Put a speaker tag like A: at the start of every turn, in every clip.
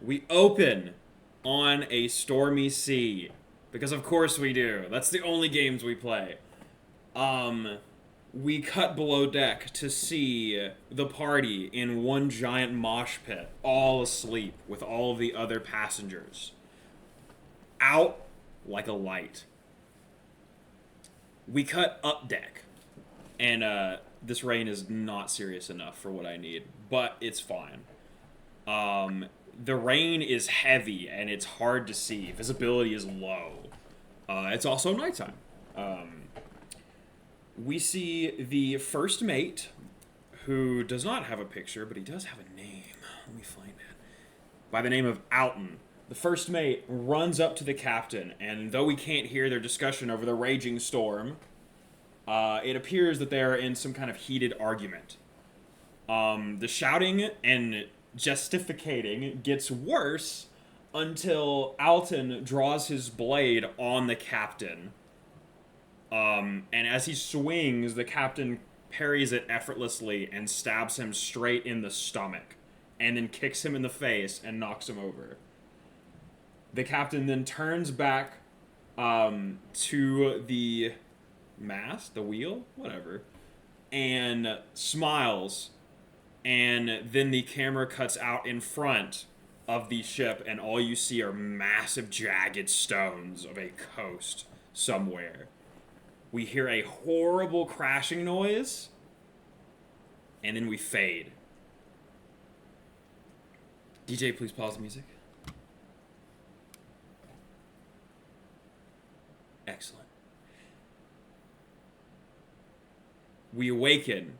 A: We open on a stormy sea. Because of course we do. That's the only games we play. We cut below deck to see the party in one giant mosh pit, all asleep with all of the other passengers. Out like a light. We cut up deck. And this rain is not serious enough for what I need, but it's fine. The rain is heavy and it's hard to see. Visibility is low. It's also nighttime. We see the first mate, who does not have a picture, but he does have a name. Let me find it. By the name of Alton. The first mate runs up to the captain, and though we can't hear their discussion over the raging storm, it appears that they are in some kind of heated argument. The shouting and justificating gets worse until Alton draws his blade on the captain. And as he swings, the captain parries it effortlessly and stabs him straight in the stomach, and then kicks him in the face and knocks him over. The captain then turns back to the mast, the wheel, whatever, and smiles, and then the camera cuts out in front of the ship, and all you see are massive jagged stones of a coast somewhere. We hear a horrible crashing noise, and then we fade. DJ, please pause the music. Excellent. We awaken.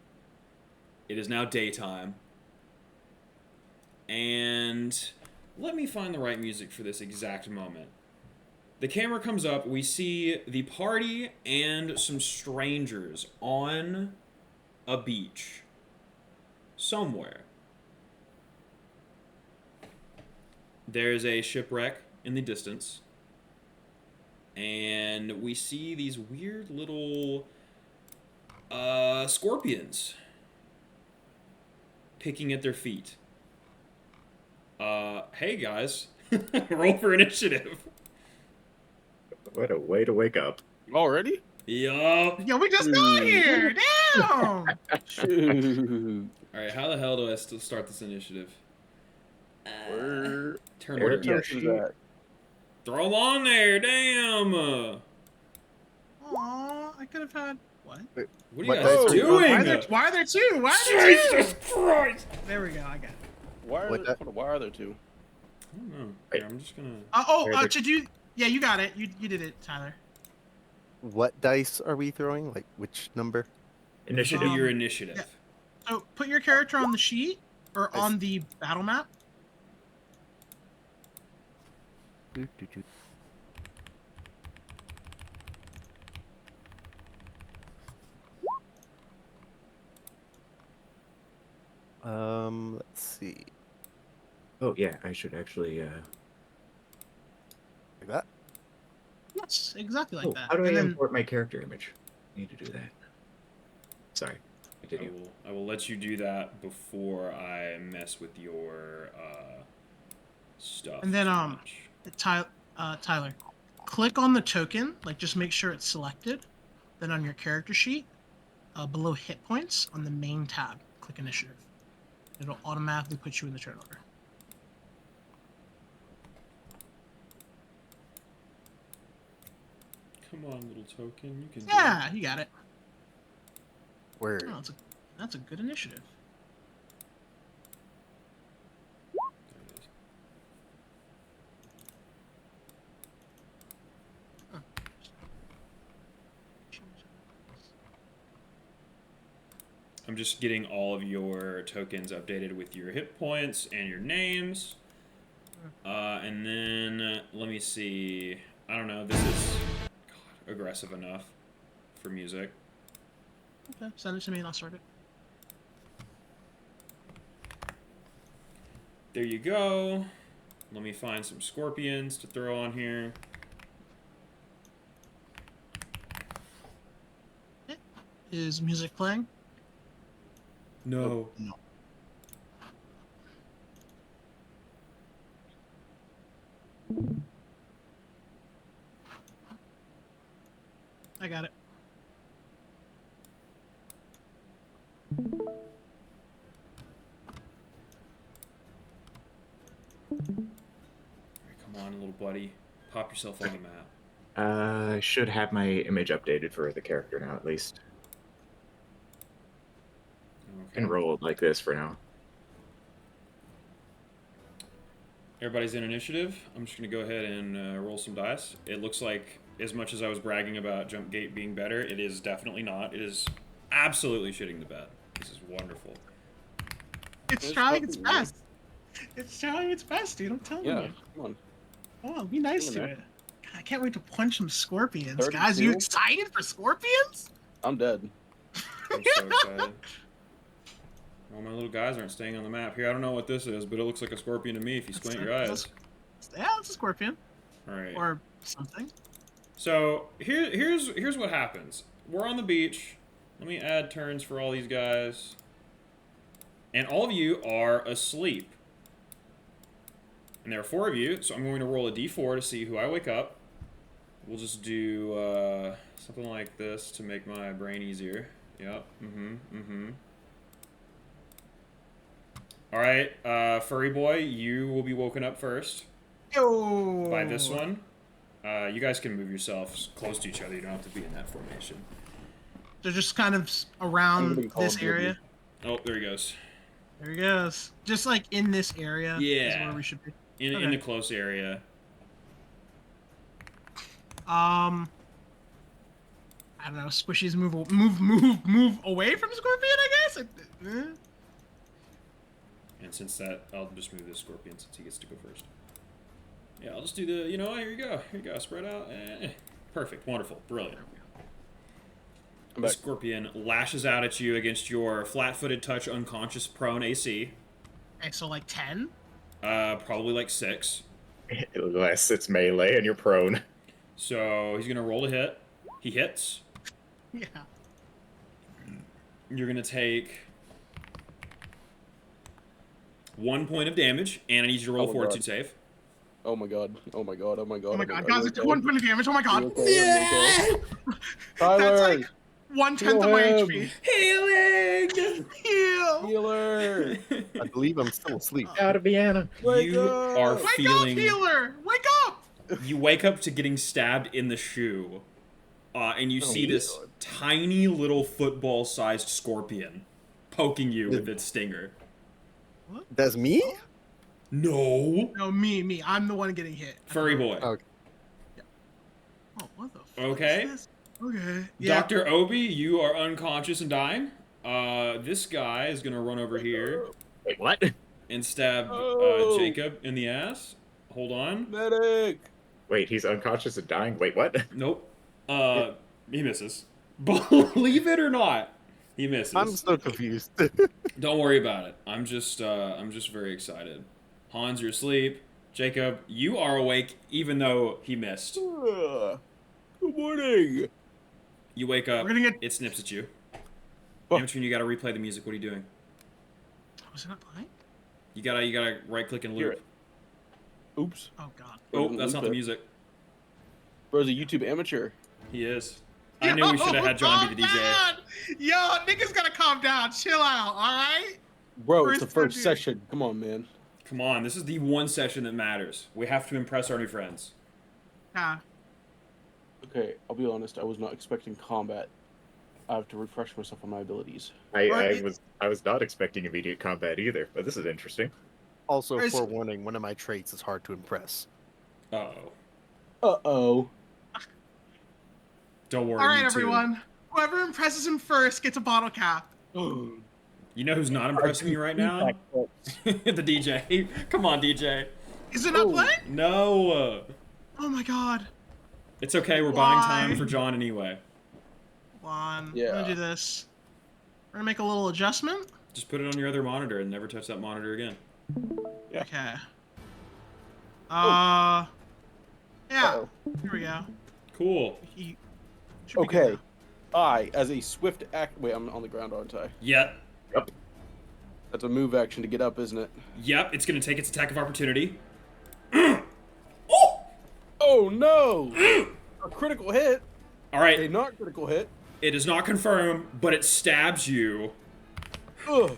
A: It is now daytime. And let me find the right music for this exact moment. The camera comes up, we see the party and some strangers on a beach somewhere. There's a shipwreck in the distance, and we see these weird little scorpions picking at their feet. Hey guys, roll for initiative.
B: What a way to wake up.
C: Already?
A: Yup.
D: Yo, we just got here. Damn.
C: Shoot.
A: Alright, how the hell do I still start this initiative?
C: Where?
A: Turn
B: There
A: order.
B: it is.
C: Is that?
A: Throw them on there, damn!
D: Aw, I could have had what?
A: What are you
B: What
A: guys
B: dice are you
A: doing?
D: Why are there two? Why are there two?
A: Jesus Christ!
D: There we go. I got it.
C: Why
B: What
C: are there two?
A: I don't know. Here, I'm just gonna...
D: Should you? Yeah, you got it. You did it, Tyler.
E: What dice are we throwing? Like which number?
B: Initiative.
A: Your initiative.
D: yeah. So put your character on the sheet or on the battle map.
E: Doo, doo, doo. Let's see.
B: Oh, yeah, I should actually,
E: Like that?
D: Yes, exactly like that.
B: how do I
D: And then-
B: import my character image? I need to do that. Sorry. Continue.
A: I will let you do that before I mess with your stuff.
D: And then
A: too much.
D: Tyler, click on the token. Like, just make sure it's selected. Then on your character sheet, below hit points on the main tab, click initiative. It'll automatically put you in the turn order.
A: Come on, little token, you can.
D: Yeah, you got it.
E: Where?
D: Oh, that's a good initiative.
A: Do it. There it is. I'm just getting all of your tokens updated with your hit points and your names. And then, let me see. I don't know, this is aggressive enough for music.
D: Okay, send it to me and I'll start it.
A: There you go. Let me find some scorpions to throw on here.
D: Is music playing?
A: No.
D: No. I got it.
A: Come on, little buddy. Pop yourself on the map.
B: I should have my image updated for the character now, at least.
A: Okay.
B: Can roll it like this for now.
A: Everybody's in initiative. I'm just going to go ahead and roll some dice. It looks like, as much as I was bragging about Jump Gate being better, it is definitely not. It is absolutely shitting the bed. This is wonderful.
D: It's trying its best. It's trying its best, dude. I'm telling
C: Yeah,
D: you.
C: come on.
D: Oh, be nice
C: Come
D: to
C: on,
D: it. God, I can't wait to punch some scorpions,
C: 32?
D: guys. You excited for scorpions?
C: I'm dead.
A: I'm so excited. All my little guys aren't staying on the map. Here, I don't know what this is, but it looks like a scorpion to me if you squint your eyes.
D: Yeah, it's a scorpion.
A: All right.
D: Or something.
A: So here's what happens. We're on the beach. Let me add turns for all these guys. And all of you are asleep. And there are 4 of you, so I'm going to roll a d4 to see who I wake up. We'll just do something like this to make my brain easier. Yep. All right, Furry Boy, you will be woken up first
D: Yo.
A: by this one. You guys can move yourselves close to each other. You don't have to be in that formation.
D: They're just kind of around
C: Somebody call
D: this
C: him
D: area.
A: Oh, there he goes.
D: There he goes. Just like in this area is
A: Yeah.
D: where we should be.
A: In
D: Okay.
A: the close area.
D: I don't know. Squishies move away from Scorpion, I guess.
A: And since that, I'll just move this scorpion since he gets to go first. Yeah, I'll just do the, here you go. Here you go. Spread out. Perfect. Wonderful. Brilliant.
C: I'm
A: The
C: back.
A: scorpion lashes out at you against your flat-footed touch unconscious prone AC.
D: Okay, so like 10.
A: Probably like 6.
B: Unless it's melee and you're prone.
A: So he's going to roll to hit. He hits.
D: Yeah.
A: You're going to take 1 point of damage, and I need you to roll
C: Oh,
A: fortitude
C: God.
A: save.
C: Oh my god. Oh my god. Oh my god.
D: Oh my god,
C: Are
D: guys,
C: you
D: it's
C: okay?
D: 1 point of damage. Oh my god.
C: Are you okay? Are you okay? Tyler!
D: That's like 1/10 of my
C: Heal
D: HP.
A: Healing!
D: Heal.
C: Healer!
E: I believe I'm still asleep.
B: Out of Vienna.
C: Wake
A: You
C: up!
A: are
D: Wake
A: feeling...
D: up, healer! Wake up!
A: You wake up to getting stabbed in the shoe, and you see this
E: God.
A: tiny little football-sized scorpion poking you with its stinger.
E: That's me?
A: No!
D: No, me. I'm the one getting hit.
A: Furry boy.
E: Okay.
D: Oh, what the fuck
A: Okay.
D: is this? Okay. Yeah.
A: Dr. Obi, you are unconscious and dying. This guy is gonna run over here
B: Wait, what?
A: and stab
C: Oh.
A: Jacob in the ass. Hold on.
C: Medic!
B: Wait, he's unconscious and dying? Wait, what?
A: Nope. He misses. Believe it or not, he misses.
E: I'm so confused.
A: Don't worry about it. I'm just very excited. Hans, you're asleep. Jacob, you are awake even though he missed.
C: Good morning!
A: You wake up,
D: We're gonna get.
A: it snips at you.
C: Oh.
A: Amatune, you gotta replay the music. What are you doing?
D: Was it not playing?
A: You gotta right click and
C: Hear
A: loop.
C: it. Oops.
D: Oh god.
A: Oh,
C: Loop
A: that's not the
C: it.
A: music.
C: Bro's a YouTube amateur.
A: He is. I knew we should have had John be the DJ.
D: Down! Yo, niggas gotta calm down. Chill out, alright?
C: Bro, it's the
D: First
C: first
D: review.
C: session. Come on, man.
A: Come on, this is the one session that matters. We have to impress our new friends.
D: Yeah.
C: Okay, I'll be honest. I was not expecting combat. I have to refresh myself on my abilities.
B: I was not expecting immediate combat either, but this is interesting.
E: Also,
D: Where's-
E: forewarning, one of my traits is hard to impress.
A: Uh-oh.
C: Uh-oh.
A: Don't worry,
D: Alright,
A: you two.
D: everyone. Whoever impresses him first gets a bottle cap.
A: You know who's not impressing me right now? The DJ. Come on, DJ.
D: Is it not
C: Oh.
D: playing?
A: No.
D: Oh my god.
A: It's okay, we're buying
D: Why?
A: time for John anyway.
D: Hold on.
C: Yeah.
D: I'm gonna do this. We're gonna make a little adjustment.
A: Just put it on your other monitor and never touch that monitor again.
C: Yeah.
D: Okay.
C: Oh.
D: Yeah.
C: Uh-oh.
D: Here we go.
A: Cool.
D: He should be good
C: Okay.
D: now.
C: I, as a swift act... Wait, I'm on the ground, aren't I?
A: Yep.
C: That's a move action to get up, isn't it?
A: Yep, it's gonna take its attack of opportunity. Oh!
C: Oh no! A critical hit.
A: All
C: A
A: right,
C: not critical hit.
A: it is not confirmed, but it stabs you.
C: Ugh.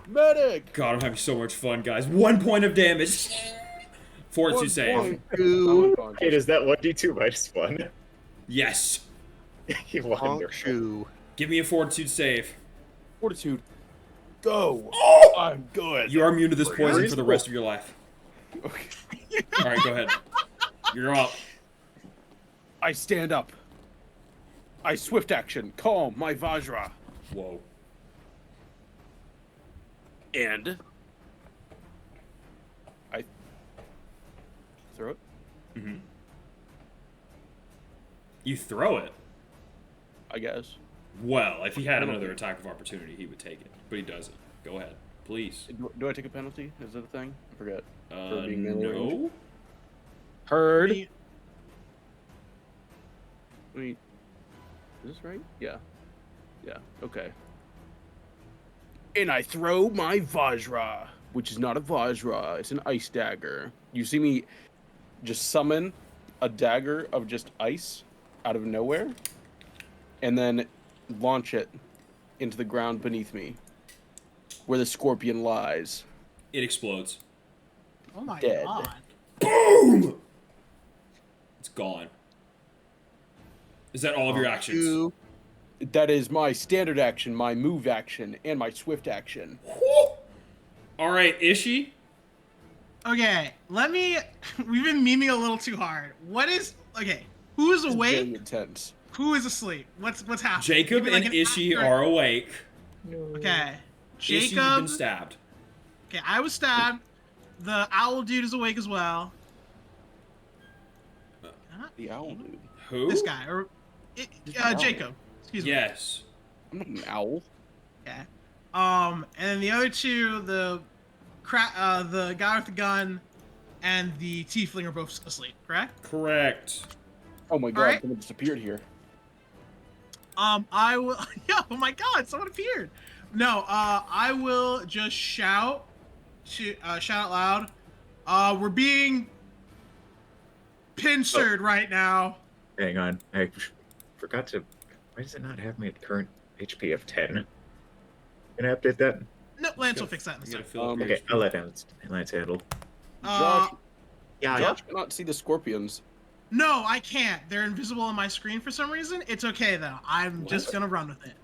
C: Medic.
A: God, I'm having so much fun, guys. 1 point of damage. Fortitude
C: 1
A: save.
C: point. I'm
E: Honk
C: unconscious.
B: Hey, is that 1d2 minus 1?
A: Yes.
B: You wonder.
E: shoe.
A: Give me a fortitude save.
C: Fortitude. Go.
A: Oh!
C: I'm good.
A: You are immune to this poison for the
B: reasonable.
A: rest of your life.
C: Okay.
A: All right, go ahead. You're up.
C: I stand up. I swift action. Calm my Vajra.
A: Whoa.
C: And I throw it.
A: Mm-hmm. You throw it.
C: I guess.
A: Well, if he had another attack of opportunity, he would take it, but he doesn't. Go ahead, please.
C: Do I take a penalty? Is that a thing? I forget. For being melee
A: No.
C: Heard.
D: Me-
C: Wait. Is this right? Yeah. Yeah. Okay. And I throw my Vajra, which is not a Vajra. It's an ice dagger. You see me just summon a dagger of just ice out of nowhere, and then launch it into the ground beneath me, where the scorpion lies.
A: It explodes.
D: Oh my
C: Dead.
D: god.
A: Boom! It's gone. Is that all of your actions?
E: Shoe.
C: That is my standard action, my move action, and my swift action.
A: Whew. All right, Ishi.
D: Okay, let me. We've been memeing a little too hard. What is. Okay, who is
C: It's very
D: awake?
C: intense.
D: Who is asleep? What's happening?
A: Jacob
D: Give me, like,
A: and
D: an
A: Ishi
D: accurate-
A: are awake.
D: Okay.
A: Ishi, you've
D: Jacob.
A: been stabbed.
D: Okay, I was stabbed. The owl dude is awake as well.
C: The owl dude.
A: Who?
D: This guy, or Jacob. Excuse me.
A: Yes.
C: I'm not an owl.
D: Okay. And then the other two, the guy with the gun, and the tiefling are both asleep. Correct?
A: Correct.
C: Oh my god,
D: Alright.
C: someone just appeared here.
D: I will. Yeah. Oh my God! Someone appeared. No. I will just shout out loud. We're being pincered right now.
B: Hang on. I forgot to... Why does it not have me at current HP of 10? Can I update that?
D: No, Lance will fix that in a
A: You gotta
D: second.
A: fill up your
B: Okay,
A: HP.
B: I'll let Lance handle.
C: Josh,
B: Yeah,
C: Josh cannot see the scorpions.
D: No, I can't. They're invisible on my screen for some reason. It's okay though. I'm just
A: What?
D: gonna run with it.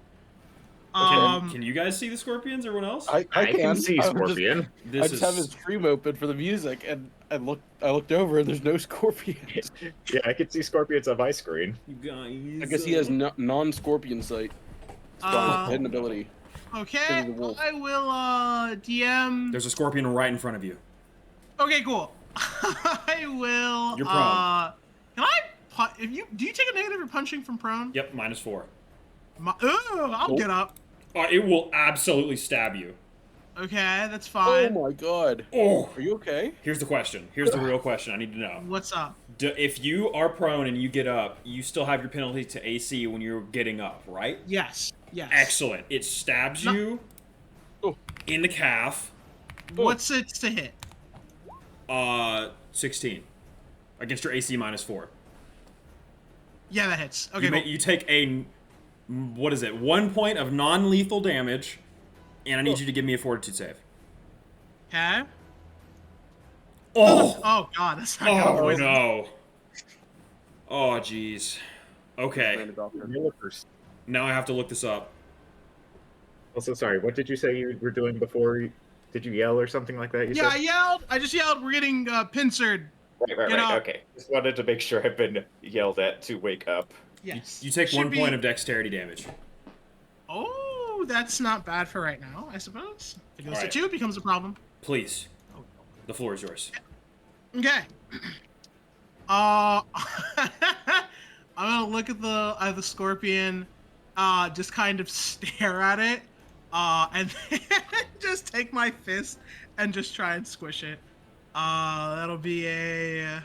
A: Can you guys see the scorpions? Everyone else?
B: I can see Scorpion.
C: I
A: This
C: just have his
A: is
C: stream open for the music, and I looked over, and there's no scorpions.
B: Yeah, I can see Scorpions on my screen.
A: you guys.
C: I guess he has non-scorpion sight. It's gone, hidden ability.
D: Okay,
C: the wolf.
D: I will DM.
A: There's a scorpion right in front of you.
D: Okay, cool. I will.
A: You're prone.
D: Can I? If you do you take a negative for punching from prone?
A: Yep, -4.
D: I'll
C: Cool.
D: get up.
A: It will absolutely stab you.
D: Okay, that's
C: Oh
D: fine.
C: my god.
A: Oh.
C: Are you okay?
A: Here's the question. Here's the real question. I need to know.
D: What's up?
A: If you are prone and you get up, you still have your penalty to AC when you're getting up, right?
D: Yes. Yes.
A: Excellent. It stabs
D: No.
A: you
C: Oh.
A: in the calf.
D: What's it to hit?
A: 16 against your AC -4.
D: Yeah, that hits. Okay, cool.
A: You take a, what is it? 1 point of non-lethal damage, and I need you to give me a fortitude save.
D: Okay.
A: Oh.
D: Oh god, that's not gonna
A: Oh
D: poison.
A: no. Oh jeez. Okay.
C: Random doctor.
A: Now I have to look this up.
B: Also, sorry, what did you say you were doing before? Did you yell or something like that? You
D: Yeah,
B: said?
D: I yelled. I just yelled. We're getting pincered.
B: Right,
D: Get up.
B: okay. Just wanted to make sure I've been yelled at to wake up.
D: Yes.
A: You take
D: Should
A: 1
D: be-
A: point of dexterity damage.
D: Oh, that's not bad for right now, I suppose. If it goes
A: Alright.
D: to 2, it becomes a problem.
A: Please. The floor is yours.
D: Okay. I'm gonna look at the scorpion, just kind of stare at it, and then just take my fist and just try and squish it. That'll be a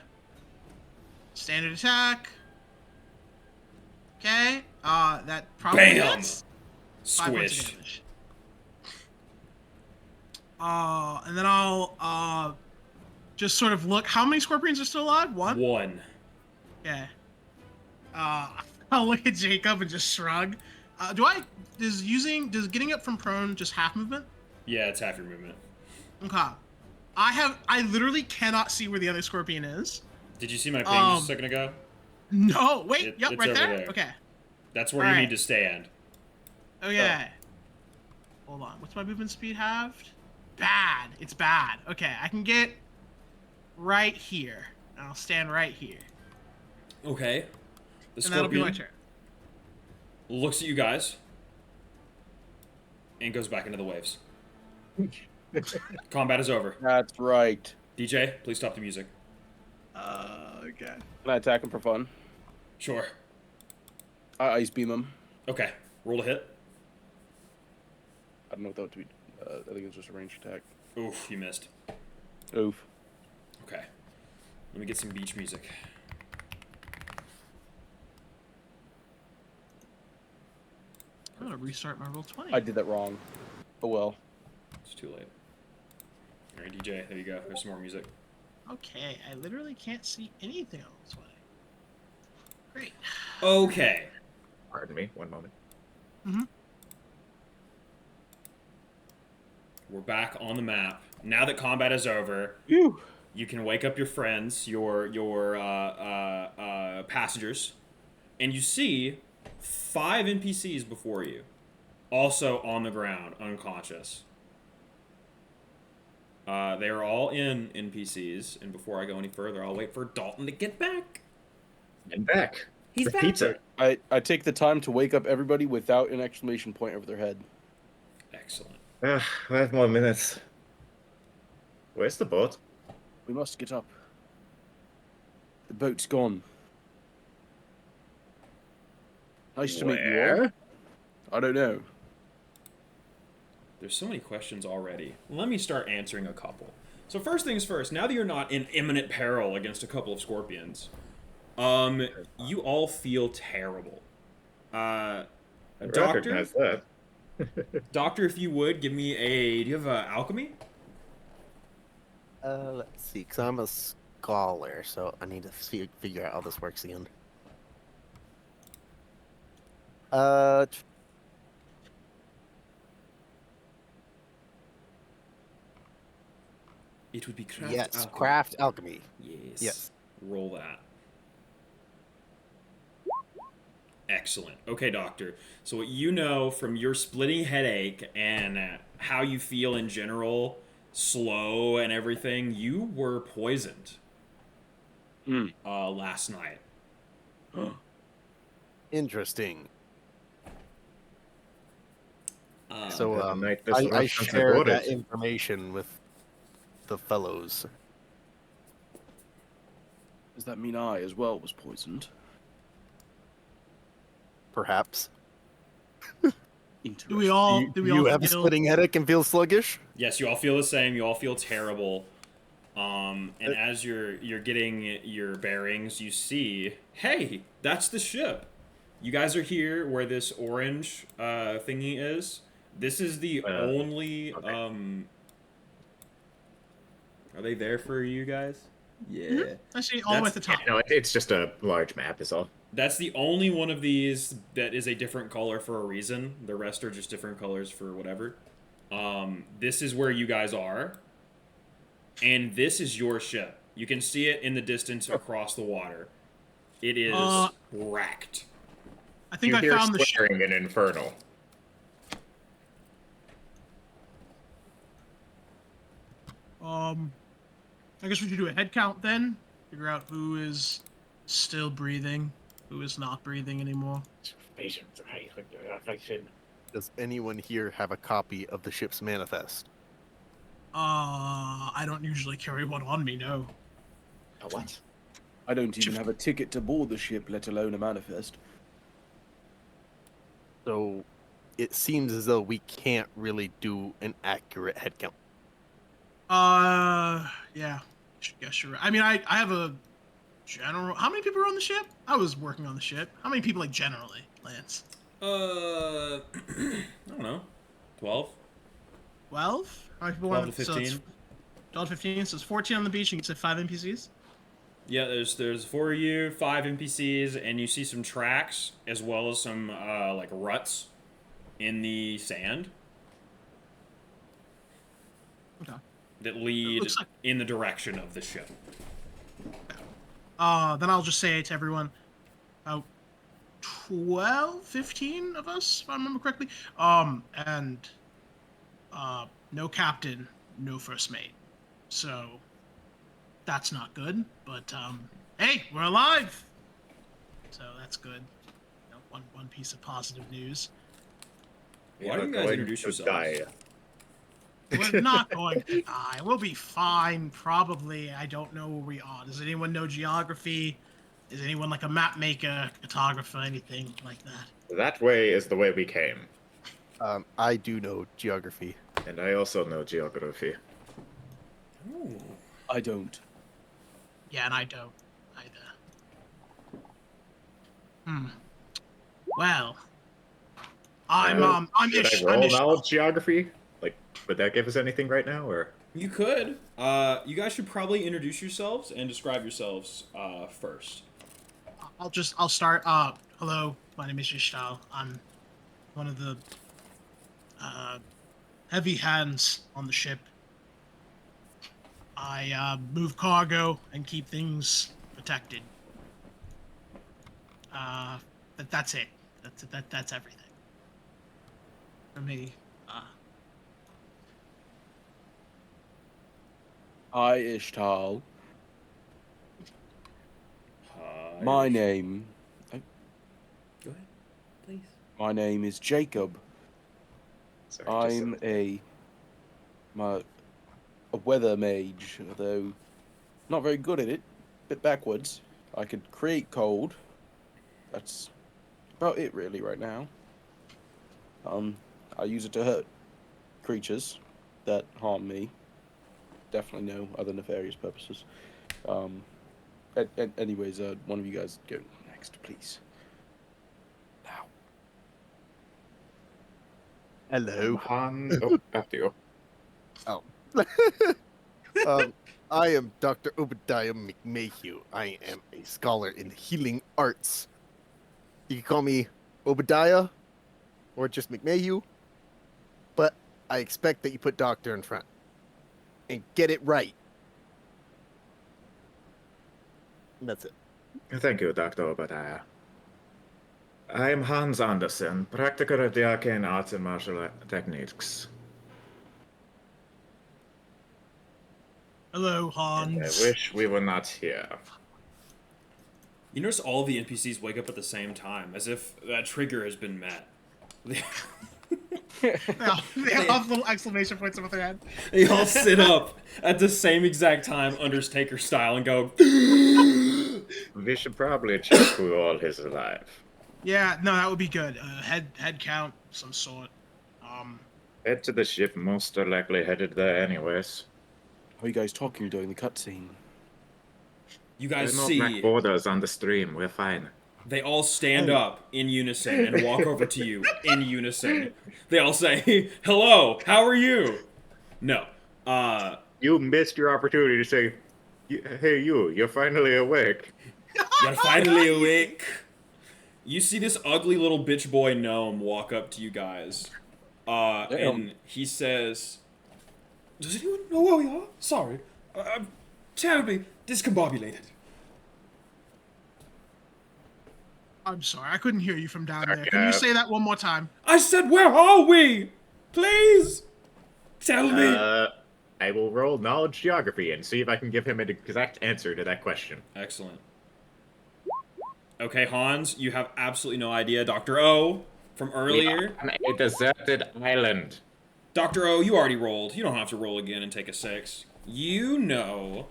D: standard attack. Okay. That probably
A: Bam!
D: hits. 5 points of
A: Squished.
D: damage. And then I'll just sort of look. How many scorpions are still alive? One.
A: 1.
D: Okay. I'll look at Jacob and just shrug. Does getting up from prone just half movement?
A: Yeah, it's half your movement.
D: Okay. I literally cannot see where the other scorpion is.
A: Did you see my ping just a second ago?
D: No, wait, yep,
A: It's
D: right
A: over
D: there?
A: there.
D: Okay.
A: That's where you
D: Alright.
A: need to stand.
D: Okay. Hold on. What's my movement speed halved? Bad. It's bad. Okay, I can get right here. And I'll stand right here.
A: Okay. The
D: And that'll be my
A: scorpion
D: turn.
A: looks at you guys and goes back into the waves. Combat is over.
C: That's right.
A: DJ, please stop the music.
D: Okay.
C: Can I attack him for fun?
A: Sure.
C: I ice beam him.
A: Okay. Roll a hit.
C: I don't know what that would be. I think it's just a ranged attack.
A: Oof, you missed.
C: Oof.
A: Okay. Let me get some beach music.
D: I'm gonna restart my roll 20.
C: I did that wrong. Oh well.
A: It's too late. Alright, DJ, there you go. There's some more music.
D: Okay, I literally can't see anything on this way. Great.
A: Okay.
B: Pardon me, one moment.
A: We're back on the map. Now that combat is over,
C: Phew.
A: you can wake up your friends, your passengers, and you see 5 NPCs before you, also on the ground, unconscious. They are all in NPCs, and before I go any further, I'll wait for Dalton to get back.
B: And back.
A: He's
B: With
A: back.
B: pizza.
C: I take the time to wake up everybody without an exclamation point over their head.
A: Excellent.
B: 5 more minutes. Where's the boat?
C: We must get up. The boat's gone. Nice to meet you all.
B: Where?
C: I don't know.
A: There's so many questions already. Let me start answering a couple. So first things first, now that you're not in imminent peril against a couple of scorpions, you all feel terrible.
B: I
A: Doctor?
B: recognize that.
A: Doctor, if you would, give me do you have alchemy?
E: Let's see, because I'm a scholar, so I need to figure out how this works again.
A: It would be craft
E: Yes,
A: alchemy.
E: craft alchemy.
A: Yes.
E: Yes.
A: Roll that. Excellent. Okay, Doctor. So what you know from your splitting headache and how you feel in general, slow and everything, you were poisoned last night.
E: Interesting.
A: Um,
E: So
B: the night this
E: I
B: restaurant
E: share
B: ordered.
E: that information with the fellows.
C: Does that mean I, as well, was poisoned?
E: Perhaps.
C: Interesting.
D: Do we all
E: You have a
D: feel
E: splitting headache and feel sluggish?
A: yes, you all feel the same. You all feel terrible. And as you're getting your bearings, you see, hey, that's the ship. You guys are here where this orange thingy is. This is the only.
B: okay.
A: Are they there for you guys? Yeah.
D: I see all the way at the top?
B: No, it's just a large map, is all.
A: That's the only one of these that is a different color for a reason. The rest are just different colors for whatever. This is where you guys are. And this is your ship. You can see it in the distance across the water. It is wrecked.
D: I think
B: You
D: I
B: hear
D: found the ship.
B: swearing in Infernal.
D: I guess we should do a head count then. Figure out who is still breathing, who is not breathing anymore.
E: Does anyone here have a copy of the ship's manifest?
D: I don't usually carry one on me, no.
B: A what?
C: I don't even have a ticket to board the ship, let alone a manifest.
E: So it seems as though we can't really do an accurate head count.
D: Yeah. Guess you're right. I mean, I have a general. How many people are on the ship? I was working on the ship. How many people, like, generally, Lance?
A: I don't know. 12?
D: 12? How many people
A: 12
D: on
A: to
D: the
A: 15.
D: 12 to 15, so it's 14 on the beach, and you said 5 NPCs?
A: Yeah, there's 4 of you, 5 NPCs, and you see some tracks as well as some like ruts in the sand
D: Okay.
A: that
D: It
A: lead
D: looks like.
A: in the direction of the ship.
D: Then I'll just say to everyone, about 12, 15 of us, if I remember correctly. And no captain, no first mate. So that's not good. But hey, we're alive. So that's good. You know, one piece of positive news.
A: Why don't you guys introduce yourselves?
B: Die.
D: We're not going to die. We'll be fine, probably. I don't know where we are. Does anyone know geography? Is anyone like a map maker, cartographer, anything like that?
B: That way is the way we came.
E: I do know geography.
B: And I also know geography.
A: Ooh.
C: I don't.
D: Yeah, and I don't either. Well, I'm
B: Should
D: Ish.
B: I roll
D: I'm Ish.
B: knowledge geography? Like, would that give us anything right now, or?
A: You could. You guys should probably introduce yourselves and describe yourselves first.
D: I'll start. Hello, my name is Ishtal. I'm one of the heavy hands on the ship. I move cargo and keep things protected. That's it. That's everything. For me.
C: Hi, Ishtal.
A: Hi.
C: My name.
A: Go ahead, please.
C: My name is Jacob.
B: Sorry,
C: I'm a weather mage, although not very good at it. Bit backwards. I could create cold. That's about it really right now. I use it to hurt creatures that harm me. Definitely no other nefarious purposes. Anyways, one of you guys go next, please. Now.
E: Hello.
B: Han. Oh, after you.
E: Oh. I am Dr. Obadiah McMahon. I am a scholar in the healing arts. You can call me Obadiah or just McMahon, but I expect that you put doctor in front and get it right. And that's it.
B: Thank you, Dr. Obadiah. I am Hans Andersen, practitioner of the arcane arts and martial techniques.
D: Hello,
B: And I
D: Hans.
B: wish we were not here.
A: You notice all the NPCs wake up at the same time, as if that trigger has been met.
D: They all have little exclamation points above their head.
A: They all sit up at the same exact time, Undertaker style, and go.
B: We should probably check who all is alive.
D: Yeah, no, that would be good. Head count, of some sort.
B: Head to the ship, most are likely headed there anyways.
C: How are you guys talking during the cutscene?
A: You
B: There's
A: guys
B: no
A: see.
B: black borders on the stream, we're fine.
A: They all stand up in unison and walk over to you in unison. They all say, "Hello, how are you?" No.
B: You missed your opportunity to say, hey, you're finally awake.
A: You're finally awake. You see this ugly little bitch boy gnome walk up to you guys. And he says, "Does anyone know where we are? Sorry. I'm terribly discombobulated."
D: I'm sorry, I couldn't hear you from down there.
B: Okay.
D: Can you say that one more time?
A: I said, "Where are we? Please tell me."
B: I will roll knowledge geography and see if I can give him an exact answer to that question.
A: Excellent. Okay, Hans, you have absolutely no idea. Dr. O, from earlier.
B: On a deserted island.
A: Dr. O, you already rolled. You don't have to roll again and take a 6. You know,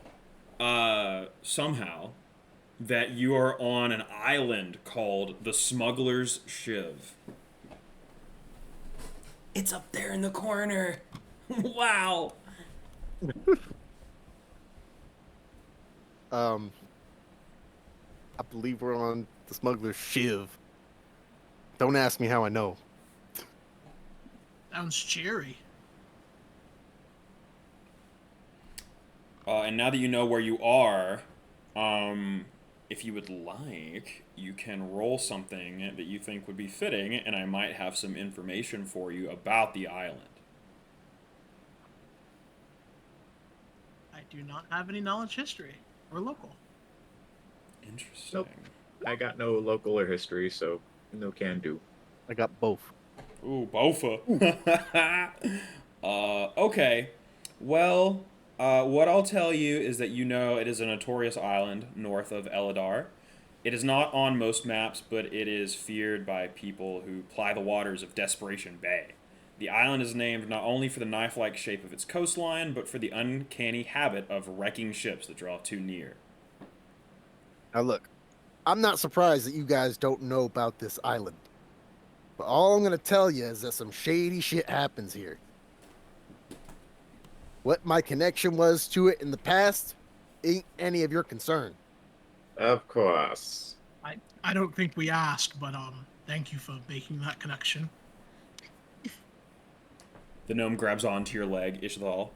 A: somehow, that you are on an island called the Smuggler's Shiv. It's up there in the corner. Wow.
E: I believe we're on the smuggler's shiv. Don't ask me how I know.
D: Sounds cheery.
A: And now that you know where you are, If you would like, you can roll something that you think would be fitting, and I might have some information for you about the island.
D: I do not have any knowledge history or local.
A: Interesting.
B: Nope. I got no local or history, so no can do.
E: I got both.
A: Ooh, Bofa. Okay. Well, what I'll tell you is that you know it is a notorious island north of Eladar. It is not on most maps, but it is feared by people who ply the waters of Desperation Bay. The island is named not only for the knife-like shape of its coastline, but for the uncanny habit of wrecking ships that draw too near.
E: Now look, I'm not surprised that you guys don't know about this island. But all I'm gonna tell you is that some shady shit happens here. What my connection was to it in the past ain't any of your concern.
B: Of course.
D: I don't think we asked, but thank you for making that connection.
A: The gnome grabs onto your leg, Ishthal.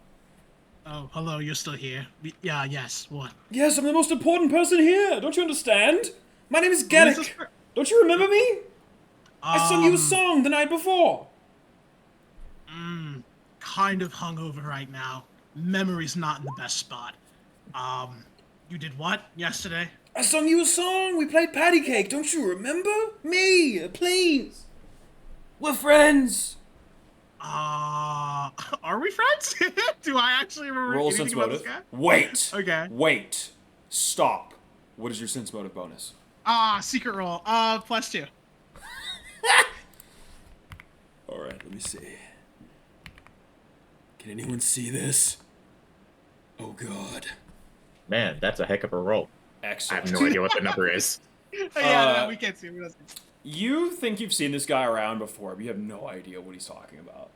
D: Oh, hello, you're still here. Yeah, yes, what?
A: Yes, I'm the most important person here. Don't you understand? My name is
D: Who is
A: Garrick.
D: this per-
A: Don't you remember me? I sung you a song the night before.
D: Kind of hungover right now. Memory's not in the best spot. You did what yesterday?
A: I sung you a song. We played patty cake. Don't you remember? Me, please. We're friends.
D: Are we friends? Do I actually remember
A: Roll
D: anything
A: sense
D: about
A: motive.
D: this guy?
A: Wait.
D: Okay.
A: Wait. Stop. What is your sense motive bonus?
D: Secret roll. +2.
A: All right, let me see. Can anyone see this? Oh God.
B: Man, that's a heck of a roll. I
A: Excellent.
B: have no idea what the number is.
D: Yeah, we can't see. We don't see.
A: You think you've seen this guy around before, but you have no idea what he's talking about.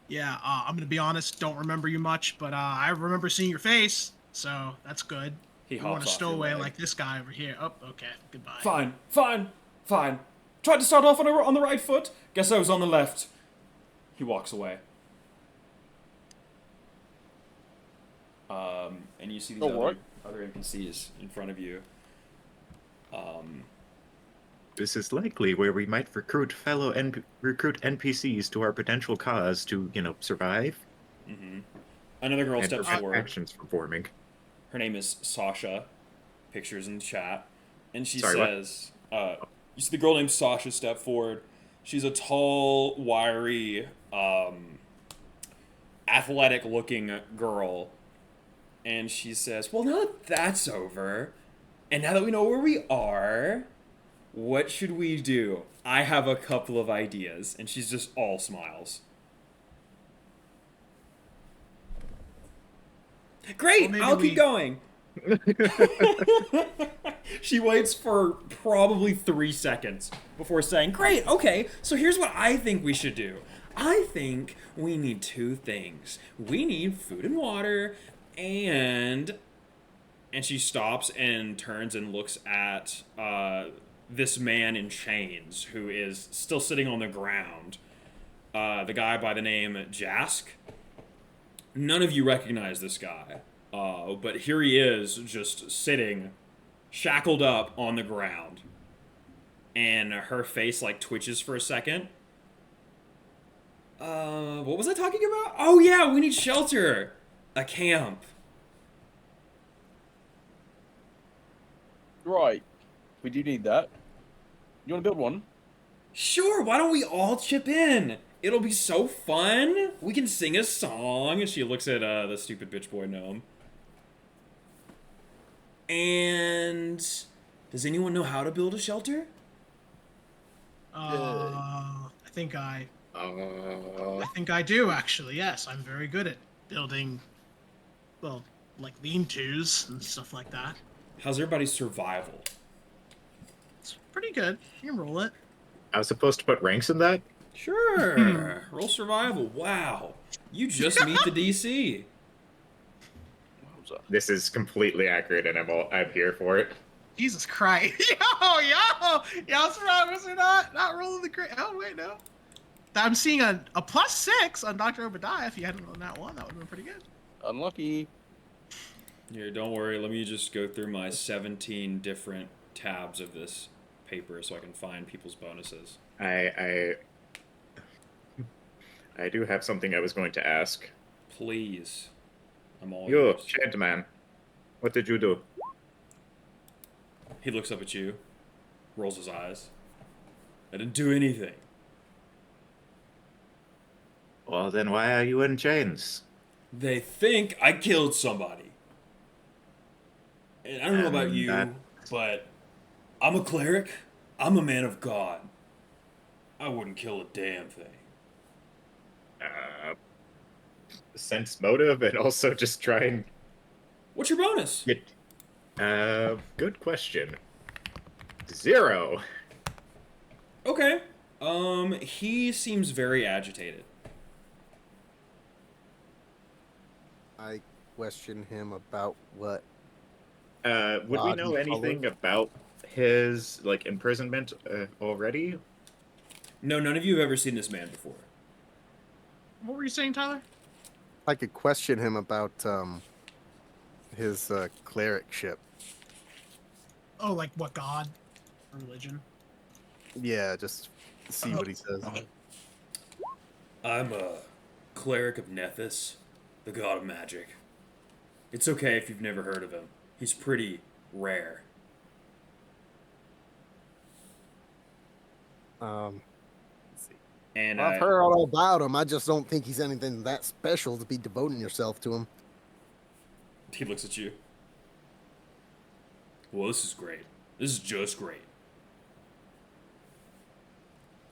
D: Yeah, I'm gonna be honest. Don't remember you much, but I remember seeing your face, so that's good.
A: He
D: You want
A: hops
D: to
A: off
D: stow
A: your
D: away
A: leg.
D: like this guy over here. Oh, okay. Goodbye.
A: Fine. Tried to start off on the right foot. Guess I was on the left. He walks away. And you see these other NPCs in front of you.
B: This is likely where we might recruit recruit NPCs to our potential cause to, survive.
A: Another girl
B: And
A: steps
B: prevent
A: forward.
B: actions from forming.
A: Her name is Sasha. Pictures in chat. And she
B: Sorry, what?
A: says, you see the girl named Sasha step forward. She's a tall, wiry, athletic-looking girl. And she says, well, now that that's over, and now that we know where we are, what should we do? I have a couple of ideas. And she's just all smiles. Great,
D: Well, maybe
A: I'll keep going. She waits for probably 3 seconds before saying, great, okay, so here's what I think we should do. I think we need 2 things. We need food and water, and she stops and turns and looks at this man in chains who is still sitting on the ground. The guy by the name Jask. None of you recognize this guy, but here he is, just sitting, shackled up on the ground, and her face, twitches for a second. What was I talking about? Oh yeah, we need shelter! A camp.
C: Right. We do need that. You want to build one?
A: Sure, why don't we all chip in? It'll be so fun. We can sing a song. And she looks at the stupid bitch boy gnome. And does anyone know how to build a shelter?
D: I think I do actually. Yes, I'm very good at building, well, like lean-tos and stuff like that.
A: How's everybody's survival?
D: It's pretty good. You can roll it.
B: I was supposed to put ranks in that?
A: Sure. Roll survival. Wow. You just meet the DC.
C: What was that?
B: This is completely accurate, and I'm here for it.
D: Jesus Christ. Yo, survivors are not rolling the great. Oh, wait, no. I'm seeing a +6 on Dr. Obadiah. If you hadn't rolled that one, that would have been pretty good.
C: Unlucky.
A: Here, don't worry. Let me just go through my 17 different tabs of this paper so I can find people's bonuses.
B: I do have something I was going to ask.
A: Please. I'm all
B: You,
A: yours.
B: Chad man, what did you do?
A: He looks up at you, rolls his eyes. I didn't do anything.
B: Well, then why are you in chains?
A: They think I killed somebody. And I don't know about
B: And
A: you,
B: that-
A: but I'm a cleric. I'm a man of God. I wouldn't kill a damn thing.
B: Sense motive and also just try and
A: What's your bonus?
B: get. Good question. 0.
A: Okay. He seems very agitated.
E: I question him about what.
B: Would we
E: God,
B: know
E: he
B: anything about his imprisonment already?
A: No, none of you have ever seen this man before.
D: What were you saying, Tyler?
E: I could question him about his clericship.
D: Oh, like what god or religion?
E: Yeah, just see what he says.
A: I'm a cleric of Nethys, the god of magic. It's okay if you've never heard of him. He's pretty rare.
E: Let's see.
A: And
E: I've heard all about him. I just don't think he's anything that special to be devoting yourself to him.
A: he looks at you. Well, this is great. This is just great.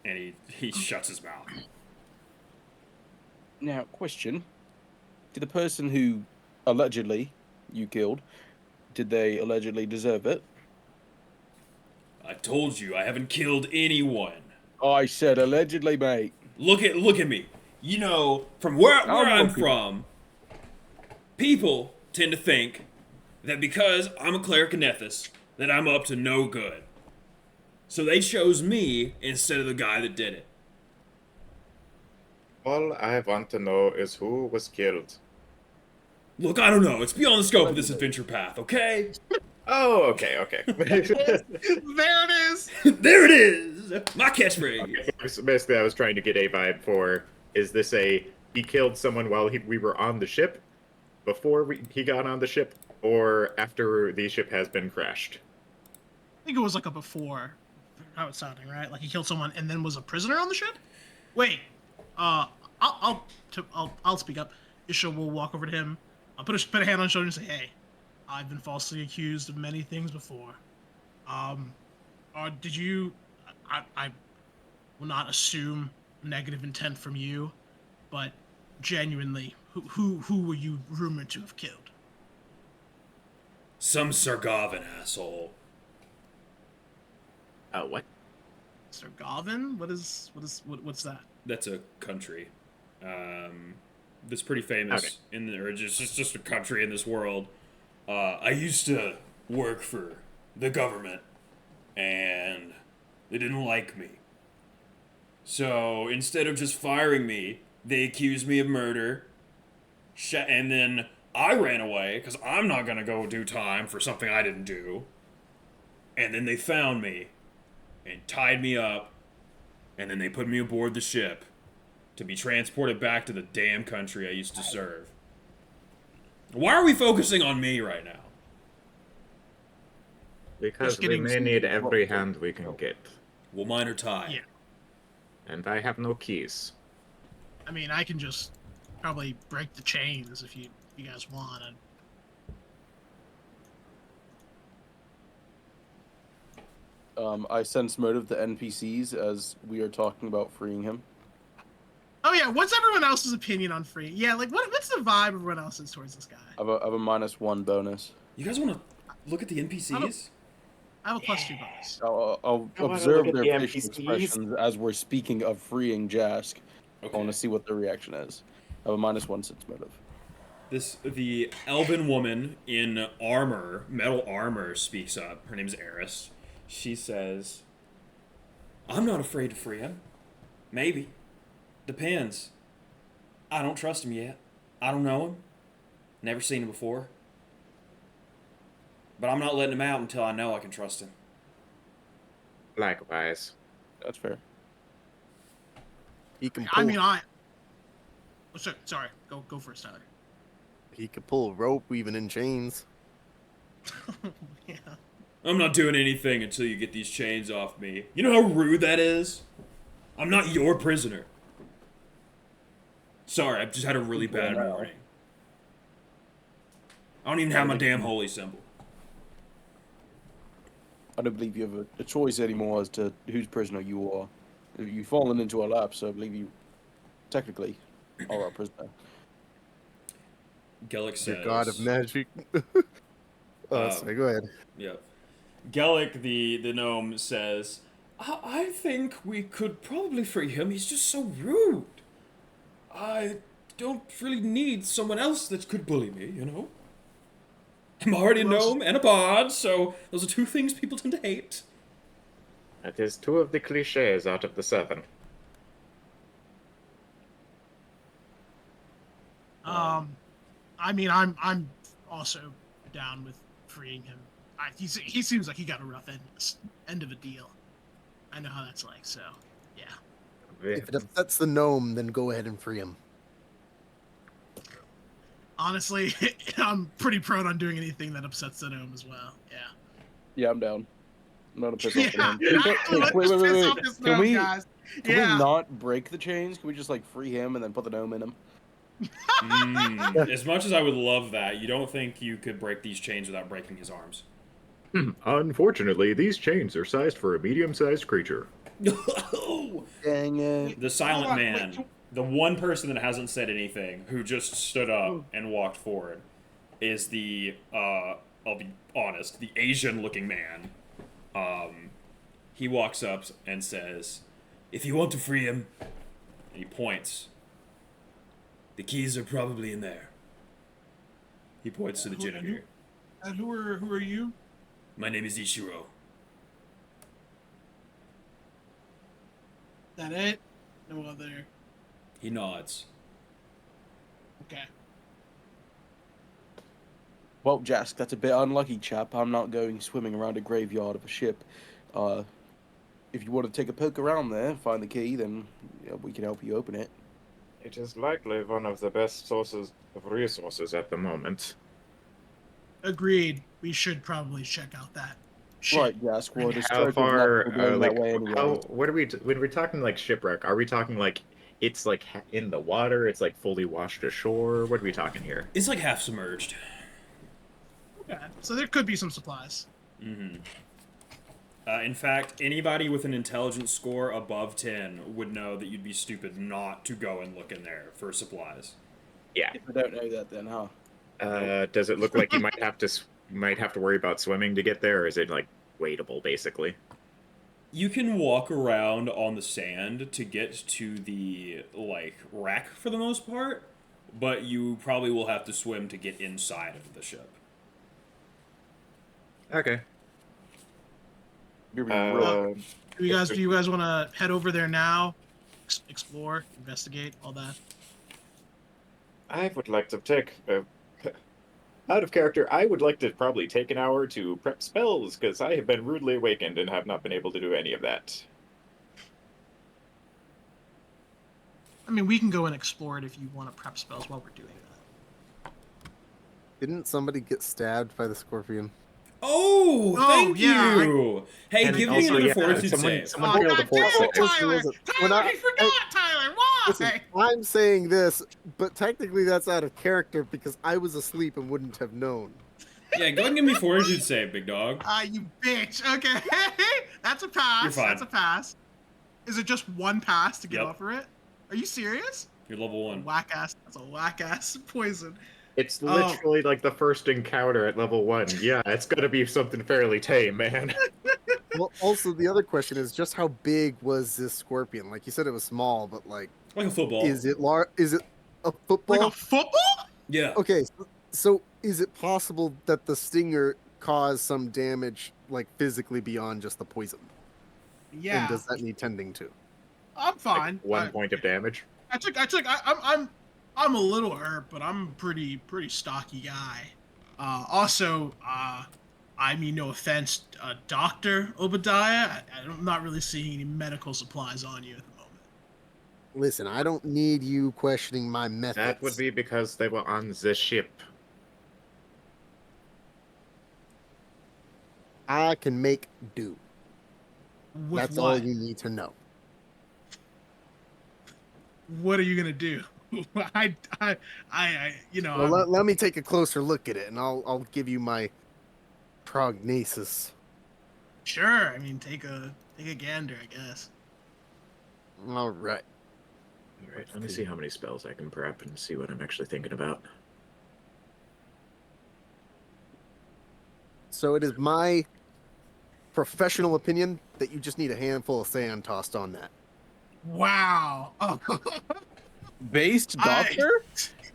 A: And he shuts his mouth.
C: Now, question. Did the person who allegedly you killed, did they allegedly deserve it?
A: I told you I haven't killed anyone.
C: I said allegedly, mate.
A: Look at me. You know, from where I'm
C: looking.
A: from, people tend to think that because I'm a cleric of Nethys, that I'm up to no good. So they chose me instead of the guy that did it.
B: All I want to know is who was killed.
A: Look, I don't know. It's beyond the scope of this adventure path, okay?
B: Oh, okay.
D: There it is.
A: There it is! My catchphrase.
B: So basically, I was trying to get a vibe for, is this he killed someone while we were on the ship, before he got on the ship, or after the ship has been crashed?
D: I think it was like a before. How it's sounding, right? Like he killed someone and then was a prisoner on the ship. Wait. I'll speak up. Isha will walk over to him. I'll put a hand on his shoulder and say, "Hey, I've been falsely accused of many things before. Did you? I will not assume negative intent from you, but genuinely, who were you rumored to have killed?"
A: Some Sargavin asshole.
B: What?
D: Sir Gavin? What's that?
A: That's a country. That's pretty famous or just a country in this world. I used to work for the government, and they didn't like me. So instead of just firing me, they accused me of murder. And then I ran away because I'm not gonna go do time for something I didn't do. And then they found me and tied me up, and then they put me aboard the ship to be transported back to the damn country I used to serve. Why are we focusing on me right now?
B: Because
D: Just
B: we
D: getting
B: may
D: some-
B: need every hand we can get.
A: Well, mine are tied.
D: Yeah.
B: And I have no keys.
D: I mean, I can just probably break the chains if you guys want.
C: I sense motive to NPCs as we are talking about freeing him.
D: Oh yeah, what's everyone else's opinion on free? Yeah, like what's the vibe everyone else is towards this guy?
C: I have a -1 bonus.
A: You guys want to look at the NPCs?
D: I have a +2 bonus.
C: I'll
B: I wanna
C: observe
B: look at
C: their
B: the
C: facial
B: NPCs.
C: expressions as we're speaking of freeing Jask.
A: Okay.
C: I want to see what their reaction is. I have a -1 sense motive.
A: The elven woman in armor, metal armor, speaks up. Her name's Eris. She says, "I'm not afraid to free him. Maybe. Depends. I don't trust him yet. I don't know him. Never seen him before. But I'm not letting him out until I know I can trust him.
B: Likewise.
C: That's fair.
E: He can
D: I
E: pull.
D: mean, I. Oh, sorry. Go first, Tyler.
E: He could pull rope even in chains.
D: Yeah.
A: I'm not doing anything until you get these chains off me. You know how rude that is? I'm not your prisoner. Sorry, I've just had a really bad morning. I don't even have my damn holy symbol.
C: I don't believe you have a choice anymore as to whose prisoner you are. You've fallen into our lap, so I believe you technically are our prisoner.
A: Gellick says...
E: Your god of magic. Sorry, go ahead.
A: Yep. Gellick, the gnome, says, I think we could probably free him. He's just so rude. I don't really need someone else that could bully me, you know? I'm already a gnome and a bard, so those are two things people tend to hate.
B: That is 2 of the cliches out of the 7.
D: I mean, I'm also down with freeing him. He seems like he got a rough end of a deal. I know how that's like, so yeah.
E: If it upsets the gnome, then go ahead and free him.
D: Honestly, I'm pretty prone on doing anything that upsets the gnome as well. Yeah.
C: Yeah, I'm down. I'm not a piss off.
D: Yeah.
C: Wait. Can we
D: guys.
C: can we not break the chains? Can we just like free him and then put the gnome in him?
A: As much as I would love that, you don't think you could break these chains without breaking his arms?
B: Unfortunately, these chains are sized for a medium-sized creature.
C: Dang it.
A: The silent
D: Hold on,
A: man,
D: wait.
A: the one person that hasn't said anything, who just stood up and walked forward, is the, I'll be honest, the Asian-looking man. He walks up and says, if you want to free him, and he points, the keys are probably in there. He points to the janitor.
D: And who are you?
A: My name is Ishiro.
D: That it? No other.
A: He nods.
D: Okay.
C: Well, Jask, that's a bit unlucky, chap. I'm not going swimming around a graveyard of a ship. If you want to take a poke around there, find the key, then we can help you open it.
B: It is likely one of the best sources of resources at the moment.
D: Agreed. We should probably check out that ship.
C: Right, Jask. Well, the
B: How
C: Serpent
B: far,
C: left, we're going
B: like,
C: that way anyway.
B: what are we, when we're talking, like, shipwreck, are we talking, like, it's, like, in the water, it's, like, fully washed ashore? What are we talking here?
A: It's like half submerged.
D: Okay. So there could be some supplies.
A: Mm-hmm. In fact, anybody with an intelligence score above 10 would know that you'd be stupid not to go and look in there for supplies.
B: Yeah.
C: If I don't know that, then, huh?
B: Does it look like you might have to worry about swimming to get there, or is it, like, wadeable, basically?
A: You can walk around on the sand to get to the, like, wreck for the most part, but you probably will have to swim to get inside of the ship.
B: Okay.
C: You're being real.
D: Do you guys want to head over there now? Explore, investigate, all that?
B: I would like to take out of character. I would like to probably take an hour to prep spells because I have been rudely awakened and have not been able to do any of that.
D: I mean, we can go and explore it if you want to prep spells while we're doing that.
E: Didn't somebody get stabbed by the scorpion?
A: Oh, thank
D: yeah,
A: you! Hey,
D: and
A: give me
B: also,
A: another
B: yeah,
A: fortitude
B: someone-
A: save.
B: someone failed the fort save.
D: Tyler!
E: When
D: Tyler,
E: I-
D: we forgot, Tyler! Why?
E: Listen, I'm saying this, but technically that's out of character because I was asleep and wouldn't have known.
A: Yeah, go ahead and give me fortitude save, big dog.
D: You bitch. Okay. That's a pass.
A: You're fine.
D: That's a pass. Is it just one pass to get
A: Yep.
D: over it? Are you serious?
A: You're level 1.
D: Whack ass. That's a whack ass poison.
B: It's literally like the first encounter at level 1. Yeah, it's gonna be something fairly tame, man.
E: Well, also the other question is just how big was this scorpion? Like you said, it was small, but like,
A: Like a football.
E: is it large? Is it a football?
D: Like a football?
A: Yeah.
E: Okay, so is it possible that the stinger caused some damage, like physically beyond just the poison?
D: Yeah.
E: And does that need tending to?
D: I'm fine.
B: Like 1 point of damage.
D: I'm a little hurt, but I'm pretty stocky guy. Also, I mean, no offense, Dr. Obadiah. I'm not really seeing any medical supplies on you at the moment.
E: Listen, I don't need you questioning my methods.
B: That would be because they were on the ship.
E: I can make do.
D: With
E: That's
D: what?
E: all you need to know.
D: What are you gonna do? You know.
E: Well, let me take a closer look at it, and I'll give you my prognosis.
D: Sure. I mean, take a gander, I guess.
E: All right.
B: All right, let me see how many spells I can prep and see what I'm actually thinking about.
E: So it is my professional opinion that you just need a handful of sand tossed on that.
D: Wow. Oh.
C: Based doctor?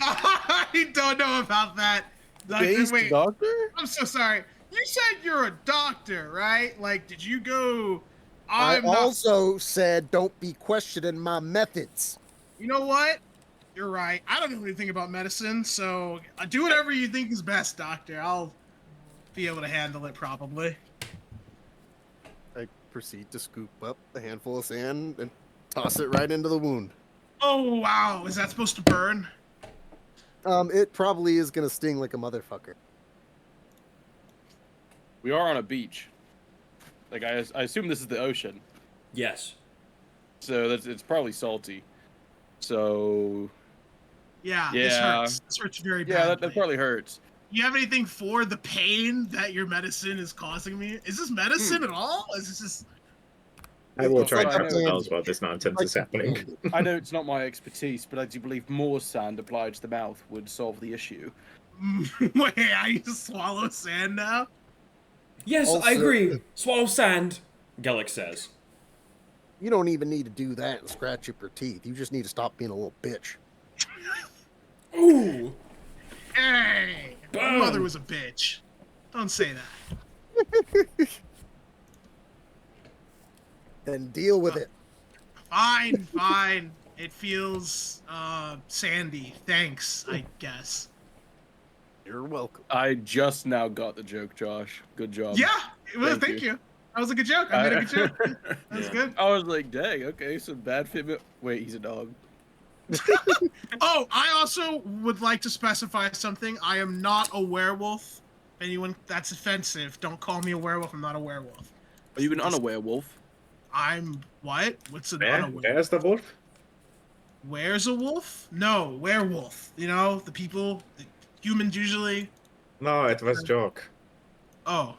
D: I don't know about that.
C: Based
D: Wait,
C: doctor?
D: I'm so sorry. You said you're a doctor, right? Like, did you go?
E: I
D: I'm not.
E: also said don't be questioning my methods.
D: You know what? You're right. I don't know anything about medicine, so do whatever you think is best, doctor. I'll be able to handle it probably.
E: I proceed to scoop up a handful of sand and toss it right into the wound.
D: Oh wow, is that supposed to burn?
E: It probably is gonna sting like a motherfucker.
C: We are on a beach. Like I assume this is the ocean,
A: Yes.
C: so it's probably salty. So
D: Yeah,
C: Yeah.
D: this hurts. This hurts very badly.
C: yeah, that probably hurts.
D: You have anything for the pain that your medicine is causing me? Is this medicine
C: Hmm.
D: at all? Is this just...
B: I will
E: It's
B: try
E: like
B: and
E: a
B: prep
E: band-
B: spells while this nonsense is happening.
C: I know it's not my expertise, but I do believe more sand applied to the mouth would solve the issue.
D: Wait, I just swallow sand now?
A: Yes,
E: Also-
A: I agree. Swallow sand, Gellick says.
E: You don't even need to do that and scratch up your teeth. You just need to stop being a little bitch.
A: Ooh.
D: Hey, my
A: Boom.
D: mother was a bitch. Don't say that.
E: Then deal with it.
D: Fine, fine. It feels sandy. Thanks, I guess.
E: You're welcome.
C: I just now got the joke, Josh. Good job.
D: Yeah, well,
C: Thank
D: thank
C: you.
D: you. That was a good joke. I made a good joke. That was
A: Yeah.
D: good.
C: I was like, dang, okay, some bad fit. Wait, he's a dog.
D: Oh, I also would like to specify something. I am not a werewolf. Anyone that's offensive, don't call me a werewolf. I'm not a werewolf.
C: Are you an unaware-wolf?
D: I'm what? What's an
B: Yeah,
D: unaware?
B: there's the wolf.
D: Where's a wolf? No, werewolf. You know, the people, the humans usually.
B: No, it was joke.
D: Oh,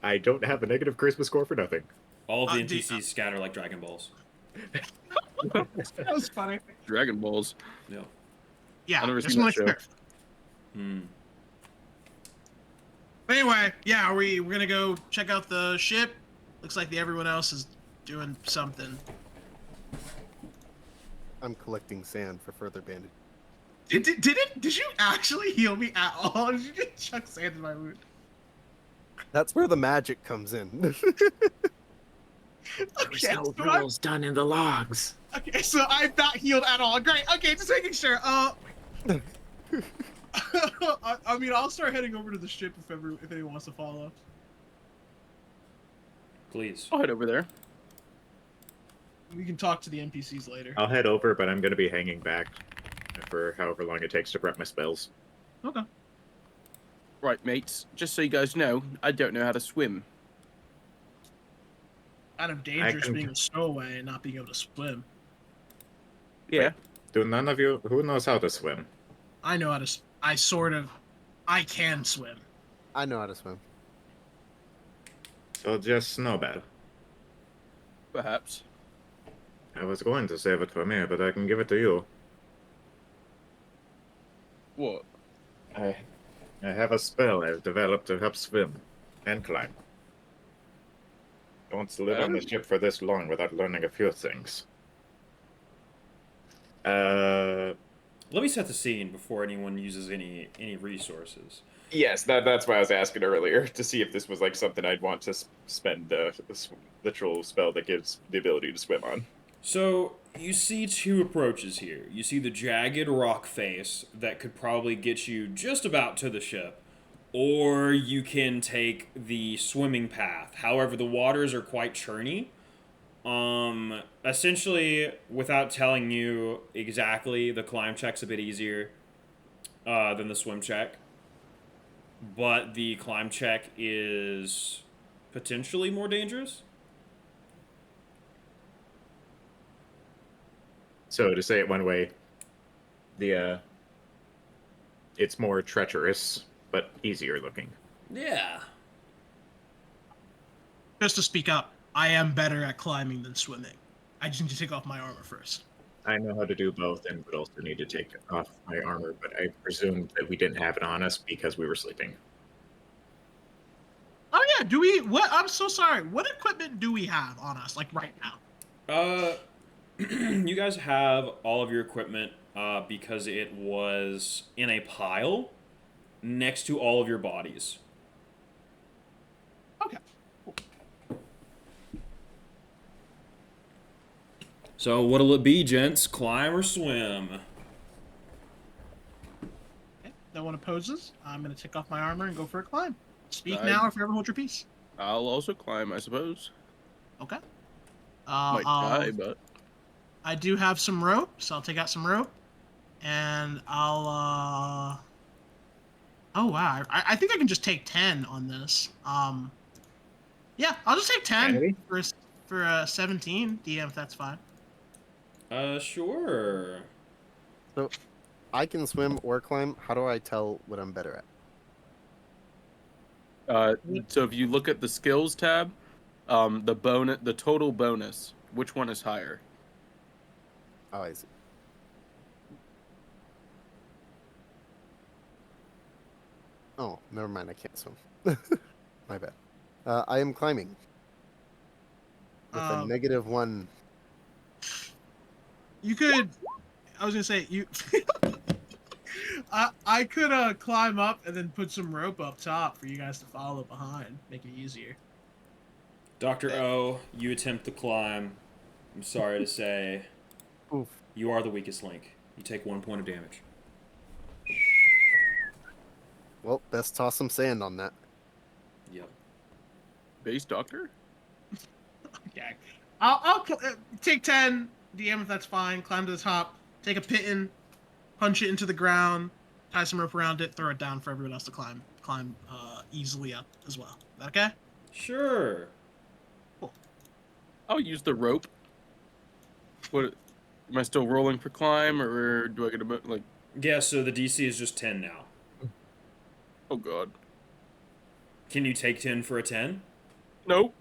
B: I don't have a negative charisma score for nothing.
A: All of the
D: do-
A: NPCs scatter like Dragon Balls.
D: that was funny.
C: Dragon Balls.
A: No.
D: Yeah,
C: I've never
D: just
C: seen that
D: like
C: show.
D: her.
A: Hmm.
D: But anyway, yeah, we're gonna go check out the ship. Looks like everyone else is doing something.
E: I'm collecting sand for further bandage.
D: Did you actually heal me at all? Or did you just chuck sand in my wound?
E: That's where the magic comes in.
D: Okay, so I'm,
B: done in the logs.
D: okay, so I'm not healed at all. Great. Okay, just making sure. I mean, I'll start heading over to the ship if anyone wants to follow.
A: Please.
C: I'll head over there.
D: We can talk to the NPCs later.
B: I'll head over, but I'm going to be hanging back for however long it takes to prep my spells.
D: Okay.
C: Right, mates. Just so you guys know, I don't know how to swim.
D: Kind of dangerous
B: can-
D: being a stowaway and not being able to swim.
C: Yeah.
B: Do none of you... Who knows how to swim?
D: I know how to. I can swim.
E: I know how to swim.
B: So just Snowbell.
C: Perhaps.
B: I was going to save it for me, but I can give it to you.
C: What?
B: I have a spell I've developed to help swim and climb. Don't live on the ship for this long without learning a few things.
A: Let me set the scene before anyone uses any resources.
B: Yes, that's why I was asking earlier, to see if this was like something I'd want to spend the literal spell that gives the ability to swim on.
A: So, you see two approaches here. You see the jagged rock face that could probably get you just about to the ship, or you can take the swimming path. However, the waters are quite churny. Essentially, without telling you exactly, the climb check's a bit easier than the swim check. But the climb check is potentially more dangerous.
B: So to say it one way, the it's more treacherous but easier looking.
A: Yeah.
D: Just to speak up, I am better at climbing than swimming. I just need to take off my armor first.
B: I know how to do both and would also need to take off my armor, but I presumed that we didn't have it on us because we were sleeping.
D: Oh yeah, do we? What? I'm so sorry. What equipment do we have on us, like right now?
A: You guys have all of your equipment because it was in a pile next to all of your bodies.
D: Okay.
A: So what'll it be, gents? Climb or swim?
D: Okay. No one opposes. I'm gonna take off my armor and go for a climb. Speak
C: I-
D: now, or forever hold your peace.
C: I'll also climb, I suppose.
D: Okay.
C: Might die, but
D: I do have some rope, so I'll take out some rope, and I'll. Oh wow! I think I can just take 10 on this. Yeah, I'll just take 10
B: Really?
D: for a 17 DM if that's fine.
A: Sure.
E: So, I can swim or climb. How do I tell what I'm better at?
C: so if you look at the skills tab, the total bonus, which one is higher?
E: Oh, I see. Oh, never mind. I can't swim. My bad. I am climbing with a -1.
D: You could. I was gonna say you. I could climb up and then put some rope up top for you guys to follow behind, make it easier.
A: Dr. O, you attempt to climb. I'm sorry to say,
E: Oof.
A: you are the weakest link. You take 1 point of damage.
E: Well, best toss some sand on that.
A: Yep.
C: Base doctor?
D: Okay. I'll take 10 DM if that's fine. Climb to the top. Take a piton, punch it into the ground, tie some rope around it, throw it down for everyone else to climb easily up as well. Is that okay?
A: Sure.
C: I'll use the rope. What? Am I still rolling for climb, or do I get a like?
A: Yeah, so the DC is just 10 now.
C: Oh god.
A: Can you take 10 for a 10?
C: Nope.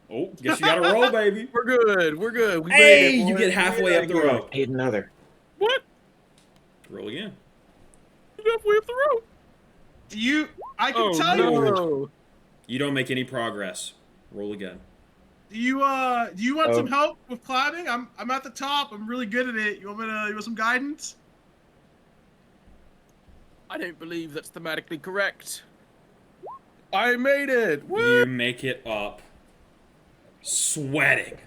A: Oh, guess you gotta roll, baby.
C: We're good. We're good. We
A: Hey,
C: made it,
A: you
C: boys.
A: get halfway up the rope.
B: Need another.
C: What?
A: Roll again.
C: You halfway up the rope.
D: I can
C: Oh
D: tell you.
C: no.
A: You don't make any progress. Roll again.
D: Do you want some help with climbing? I'm at the top. I'm really good at it. You want some guidance?
C: I don't believe that's thematically correct. I made it. Woo!
A: You make it up. Sweating.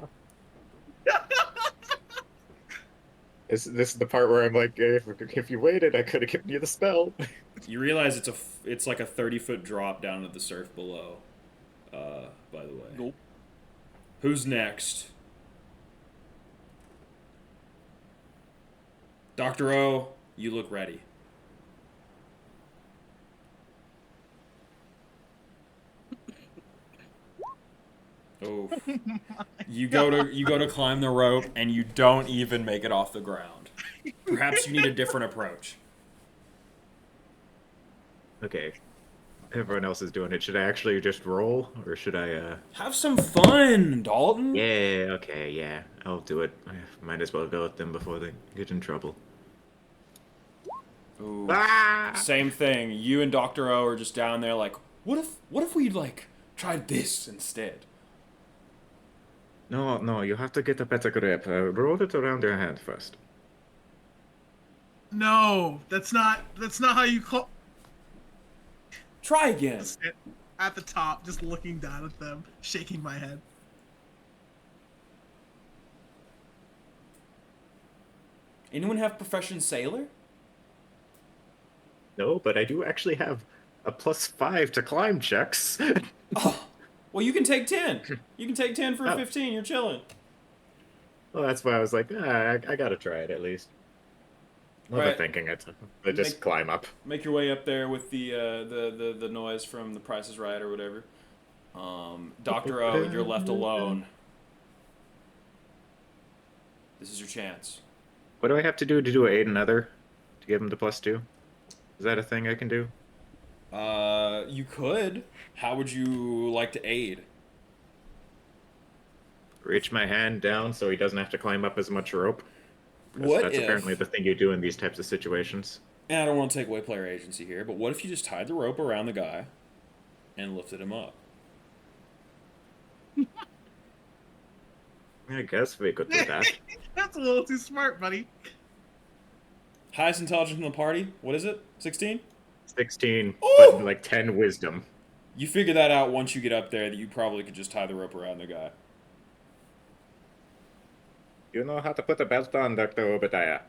B: This is the part where I'm like, if you waited, I could have given you the spell.
A: You realize it's like a 30-foot drop down to the surf below. By the way.
C: Nope.
A: Who's next? Dr. O, you look ready. Oh. You go to climb the rope and you don't even make it off the ground. Perhaps you need a different approach.
B: Okay. Everyone else is doing it. Should I actually just roll, or should I,
A: Have some fun, Dalton.
B: Yeah, okay, yeah. I'll do it. I might as well go with them before they get in trouble.
A: Ooh.
B: Ah!
A: Same thing. You and Dr. O are just down there like, what if we like tried this instead?
B: No, you have to get a better grip. Roll it around your hand first.
D: No, that's not how you call.
A: Try again.
D: At the top, just looking down at them, shaking my head.
A: Anyone have profession sailor?
B: No, but I do actually have a +5 to climb checks.
A: Oh, well, you can take 10. You can take 10 for a
B: Oh.
A: 15. You're chilling.
B: Well, that's why I was like, I gotta try it at least.
A: All
B: Well,
A: right.
B: thinking it. I just climb up.
A: Make your way up there with the noise from The Price is Right or whatever. Dr. O, you're left alone. This is your chance.
B: What do I have to do aid another to give him the +2? Is that a thing I can do?
A: You could. How would you like to aid?
B: Reach my hand down so he doesn't have to climb up as much rope. 'Cause
A: What
B: that's
A: if?
B: apparently the thing you do in these types of situations.
A: And I don't want to take away player agency here, but what if you just tied the rope around the guy and lifted him up?
B: I guess we could do that.
D: That's a little too smart, buddy.
A: Highest intelligence in the party? What is it? 16?
B: 16,
A: Ooh!
B: but like 10 wisdom.
A: You figure that out once you get up there that you probably could just tie the rope around the guy.
B: You know how to put a belt on, Dr. Obadiah.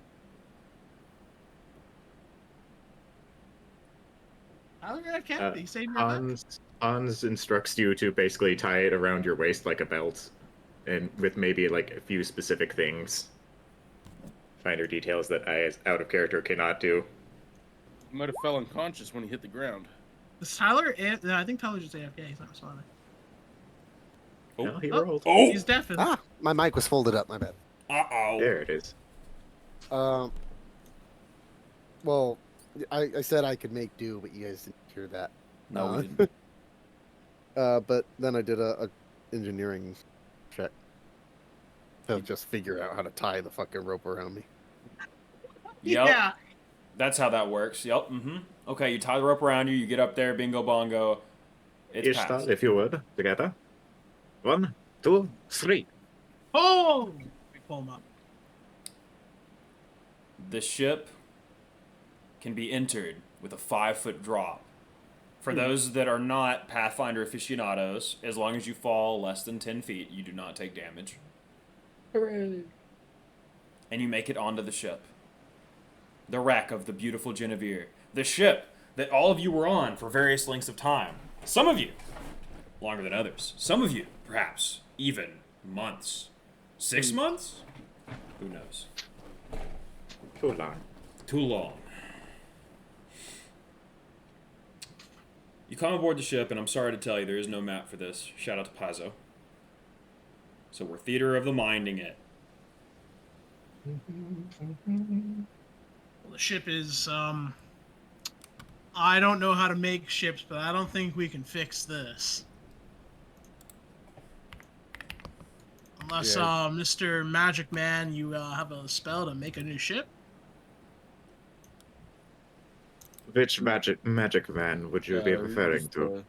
D: Tyler, I can't. You saved your life.
B: Hans instructs you to basically tie it around your waist like a belt, and with maybe like a few specific things. Finer details that I, as out of character, cannot do.
C: He might have fell unconscious when he hit the ground.
D: Is Tyler? No, I think Tyler's just AFK. He's not responding.
A: Oh,
B: No, he
D: Oh.
B: rolled.
A: oh!
D: He's deafened.
E: Ah, my mic was folded up. My bad.
A: Uh-oh.
B: There it is.
E: Well, I said I could make do, but you guys didn't hear that.
A: No, we didn't.
E: But then I did a engineering check to just figure out how to tie the fucking rope around me.
A: Yep.
D: Yeah.
A: That's how that works. Yep. Mm-hmm. Okay, you tie the rope around you, you get up there, bingo bongo. It's
B: Ishtar,
A: passed.
B: if you would, together. 1, 2, 3.
D: Oh! We pull him up.
A: The ship can be entered with a 5-foot drop. For those that are not Pathfinder aficionados, as long as you fall less than 10 feet, you do not take damage.
B: Hooray.
A: And you make it onto the ship. The wreck of the beautiful Genevieve. The ship that all of you were on for various lengths of time. Some of you longer than others. Some of you, perhaps, even months. 6 months? Who knows?
B: Too long.
A: Too long. You come aboard the ship, and I'm sorry to tell you, there is no map for this. Shout out to Paizo. So we're theater of the minding it.
D: Well, the ship is, I don't know how to make ships, but I don't think we can fix this. Unless,
C: Yeah.
D: Mr. Magic Man, you have a spell to make a new ship?
B: Which magic man would you be referring to?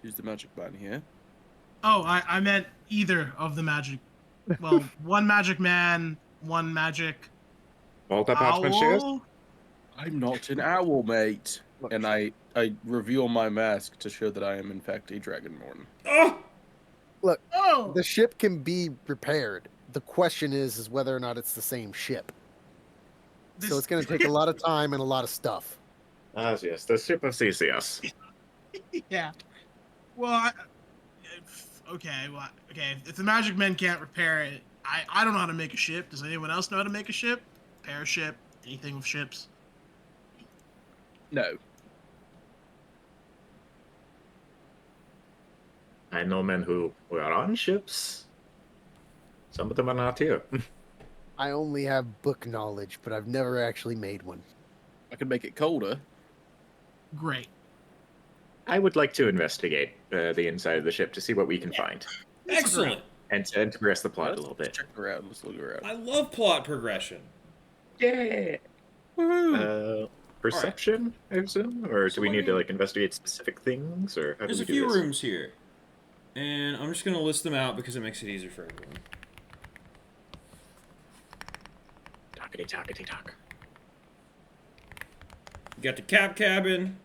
C: Who's the magic man here?
D: Oh, I meant either of the magic. Well, one magic man, one magic
B: All department shares?
D: owl.
C: I'm not an owl, mate. And I reveal my mask to show that I am in fact a dragonborn.
A: Oh!
D: Oh,
E: The ship can be repaired. The question is whether or not it's the same ship. So it's going to take a lot of time and a lot of stuff.
B: Ah, yes, the ship of Theseus.
D: Yeah. Well, okay. Well, okay. If the magic men can't repair it, I don't know how to make a ship. Does anyone else know how to make a ship? Repair a ship? Anything with ships?
C: No.
B: I know men who are on ships. Some of them are not here.
E: I only have book knowledge, but I've never actually made one.
C: I could make it colder.
D: Great.
B: I would like to investigate the inside of the ship to see what we can find.
A: Excellent.
B: And to progress the plot a
C: Let's
B: little bit.
C: check around. Let's look around.
A: I love plot progression.
B: Yeah.
C: Woohoo!
B: Perception, I assume? Or
A: So
B: do we
A: let
B: need to
A: me-
B: like investigate specific things? Or how
A: There's
B: do
A: a
B: we do
A: few
B: this?
A: rooms here. And I'm just going to list them out because it makes it easier for everyone.
B: Talkity talkity talk.
A: You got the cap cabin.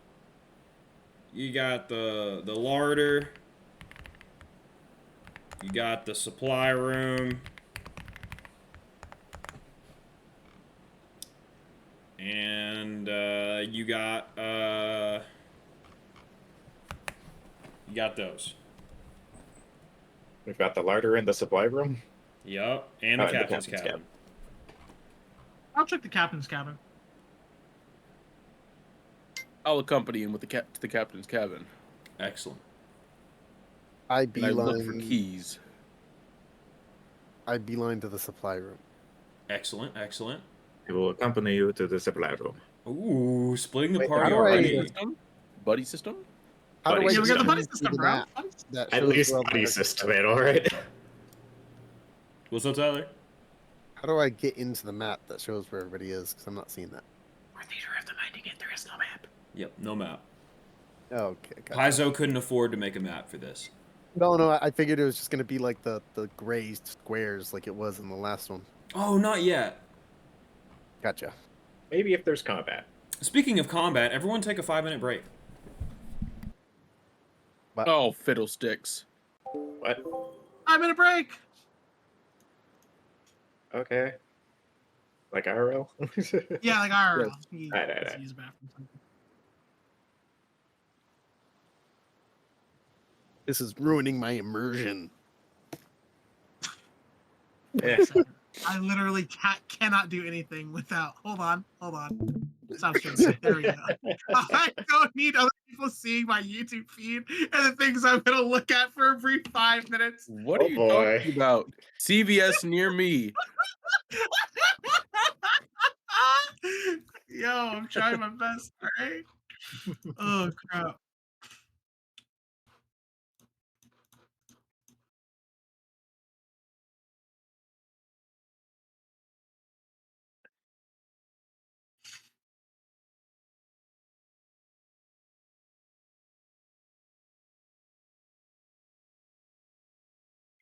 A: You got the larder. You got the supply room. And you got You got those.
B: We've got the larder in the supply room.
A: Yup. And the
B: And the
A: captain's
B: captain's
A: cabin.
D: I'll check the captain's cabin.
C: I'll accompany him with to the captain's cabin.
A: Excellent.
E: I
C: And I look for
E: beeline.
C: keys.
E: I beeline to the supply room.
A: Excellent. Excellent.
B: We will accompany you to the supply room.
A: Ooh, splitting the
E: Wait,
A: party
E: how do
A: already.
C: Buddy system?
E: How do
B: Buddy
E: I
D: Yeah, we got the
B: system.
D: buddy
E: see
D: system,
E: the
D: bro.
E: map that
B: At
E: shows
B: least
E: where all the
B: buddy
E: magic
B: system,
E: stuff-
B: man. All right.
A: What's up, Tyler?
E: How do I get into the map that shows where everybody is? Because I'm not seeing that.
D: We're theater of the mind again. There is no map.
A: Yep, no map.
E: Oh, okay. Gotcha.
A: Paizo couldn't afford to make a map for this.
E: No, I figured it was just gonna be like the gray squares like it was in the last one.
A: Oh, not yet.
E: Gotcha.
B: Maybe if there's combat.
A: Speaking of combat, everyone take a 5-minute break.
C: Oh, fiddlesticks.
B: What?
D: 5-minute break.
B: Okay. Like IRL?
D: Yeah, like our.
B: Yes. Alright.
D: Use the bathroom.
E: This is ruining my immersion.
B: Yeah.
D: I literally cannot do anything without. Hold on. Stop sharing. There we go. I don't need other people seeing my YouTube feed and the things I'm gonna look at for a brief 5 minutes.
C: What
B: Oh,
C: are you
B: boy.
C: talking about? CVS near me.
D: Yo, I'm trying my best. All right. Oh crap.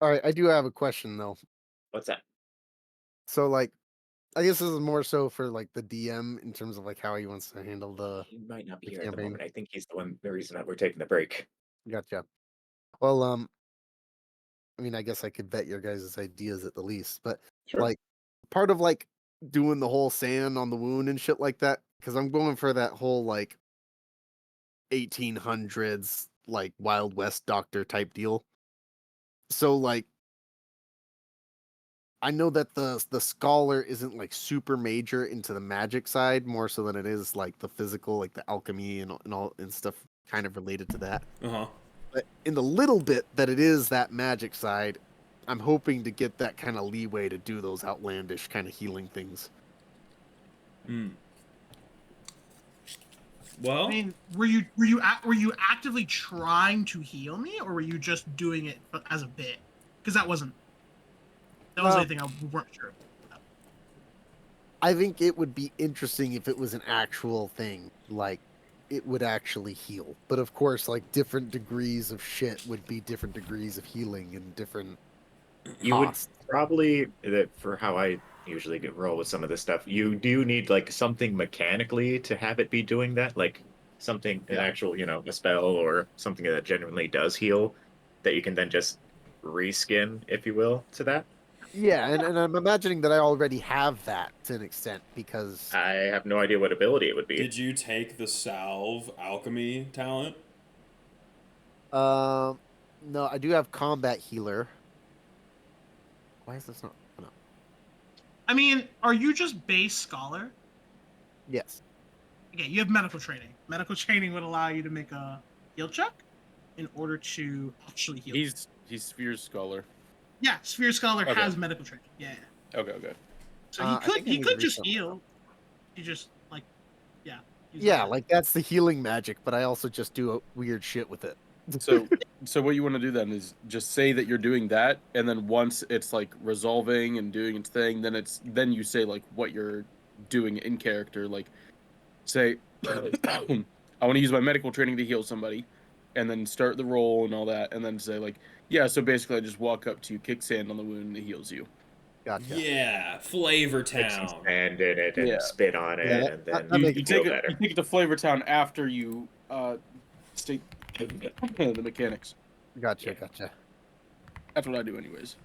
E: All right, I do have a question though.
B: What's that?
E: So like, I guess this is more so for like the DM in terms of like how he wants to handle the.
B: He might not be
E: The
B: here at the
E: campaign.
B: moment. I think he's the reason that we're taking the break.
E: Gotcha. Well, I mean, I guess I could vet your guys' ideas at the least, but
B: Sure.
E: like, part of like doing the whole sand on the wound and shit like that, because I'm going for that whole like 1800s like Wild West doctor type deal. So like, I know that the scholar isn't like super major into the magic side, more so than it is like the physical, like the alchemy and all and stuff kind of related to that.
A: Uh-huh.
E: But in the little bit that it is that magic side, I'm hoping to get that kind of leeway to do those outlandish kind of healing things.
A: Hmm. Well,
D: I mean, were you actively trying to heal me, or were you just doing it as a bit? Because that was the only thing I weren't sure.
E: I think it would be interesting if it was an actual thing, like it would actually heal. But of course, like different degrees of shit would be different degrees of healing and different
B: You would
E: costs.
B: probably, for how I usually get roll with some of this stuff, you do need like something mechanically to have it be doing that, like something, an actual, a spell or something that genuinely does heal that you can then just reskin, if you will, to that.
E: Yeah, and I'm imagining that I already have that to an extent because
B: I have no idea what ability it would be.
A: did you take the salve alchemy talent?
E: no, I do have combat healer. Why is this not? No.
D: I mean, are you just base scholar?
E: Yes.
D: Okay, you have medical training. Medical training would allow you to make a heal check in order to actually heal.
C: He's Sphere's scholar.
D: Yeah, Sphere Scholar
C: Okay.
D: has medical training. Yeah.
C: Okay.
D: So
E: I think I
D: he
E: need
D: could
E: to
D: just
E: read
D: heal. He just like, yeah. use
E: Yeah,
D: that.
E: like that's the healing magic, but I also just do weird shit with it.
C: So what you want to do then is just say that you're doing that, and then once it's like resolving and doing its thing, then you say like what you're doing in character. Like, say, I want to use my medical training to heal somebody, and then start the roll and all that, and then say like, yeah. So basically, I just walk up to you, kick sand on the wound, and it heals you.
E: Gotcha.
A: Yeah, Flavor
B: Put some
A: Town.
B: sand in it and
C: Yeah.
B: spit on it,
E: Yeah,
B: and then
E: that
C: You,
E: makes
C: you
B: feel
C: take it.
B: better.
C: You take it to Flavor Town after you state the mechanics.
E: Gotcha.
B: Yeah.
E: Gotcha.
C: That's what I do, anyways.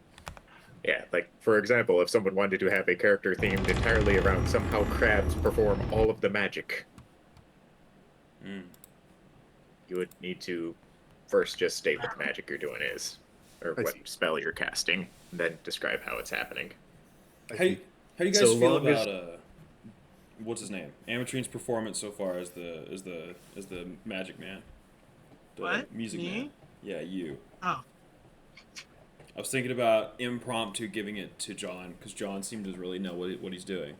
B: Yeah, like for example, if someone wanted to have a character themed entirely around somehow crabs perform all of the magic,
A: Mm.
B: you would need to first just state what the magic you're doing is, or
E: I
B: what
E: see.
B: spell you're casting, then describe how it's happening.
E: I
A: How do
E: see.
A: you guys
B: So
A: feel
B: long as-
A: about what's his name? Amatrine's performance so far as the magic man. The
D: What?
A: music
D: Me?
A: man. Yeah, you.
D: Oh,
A: I was thinking about impromptu giving it to John because John seemed to really know what he's doing.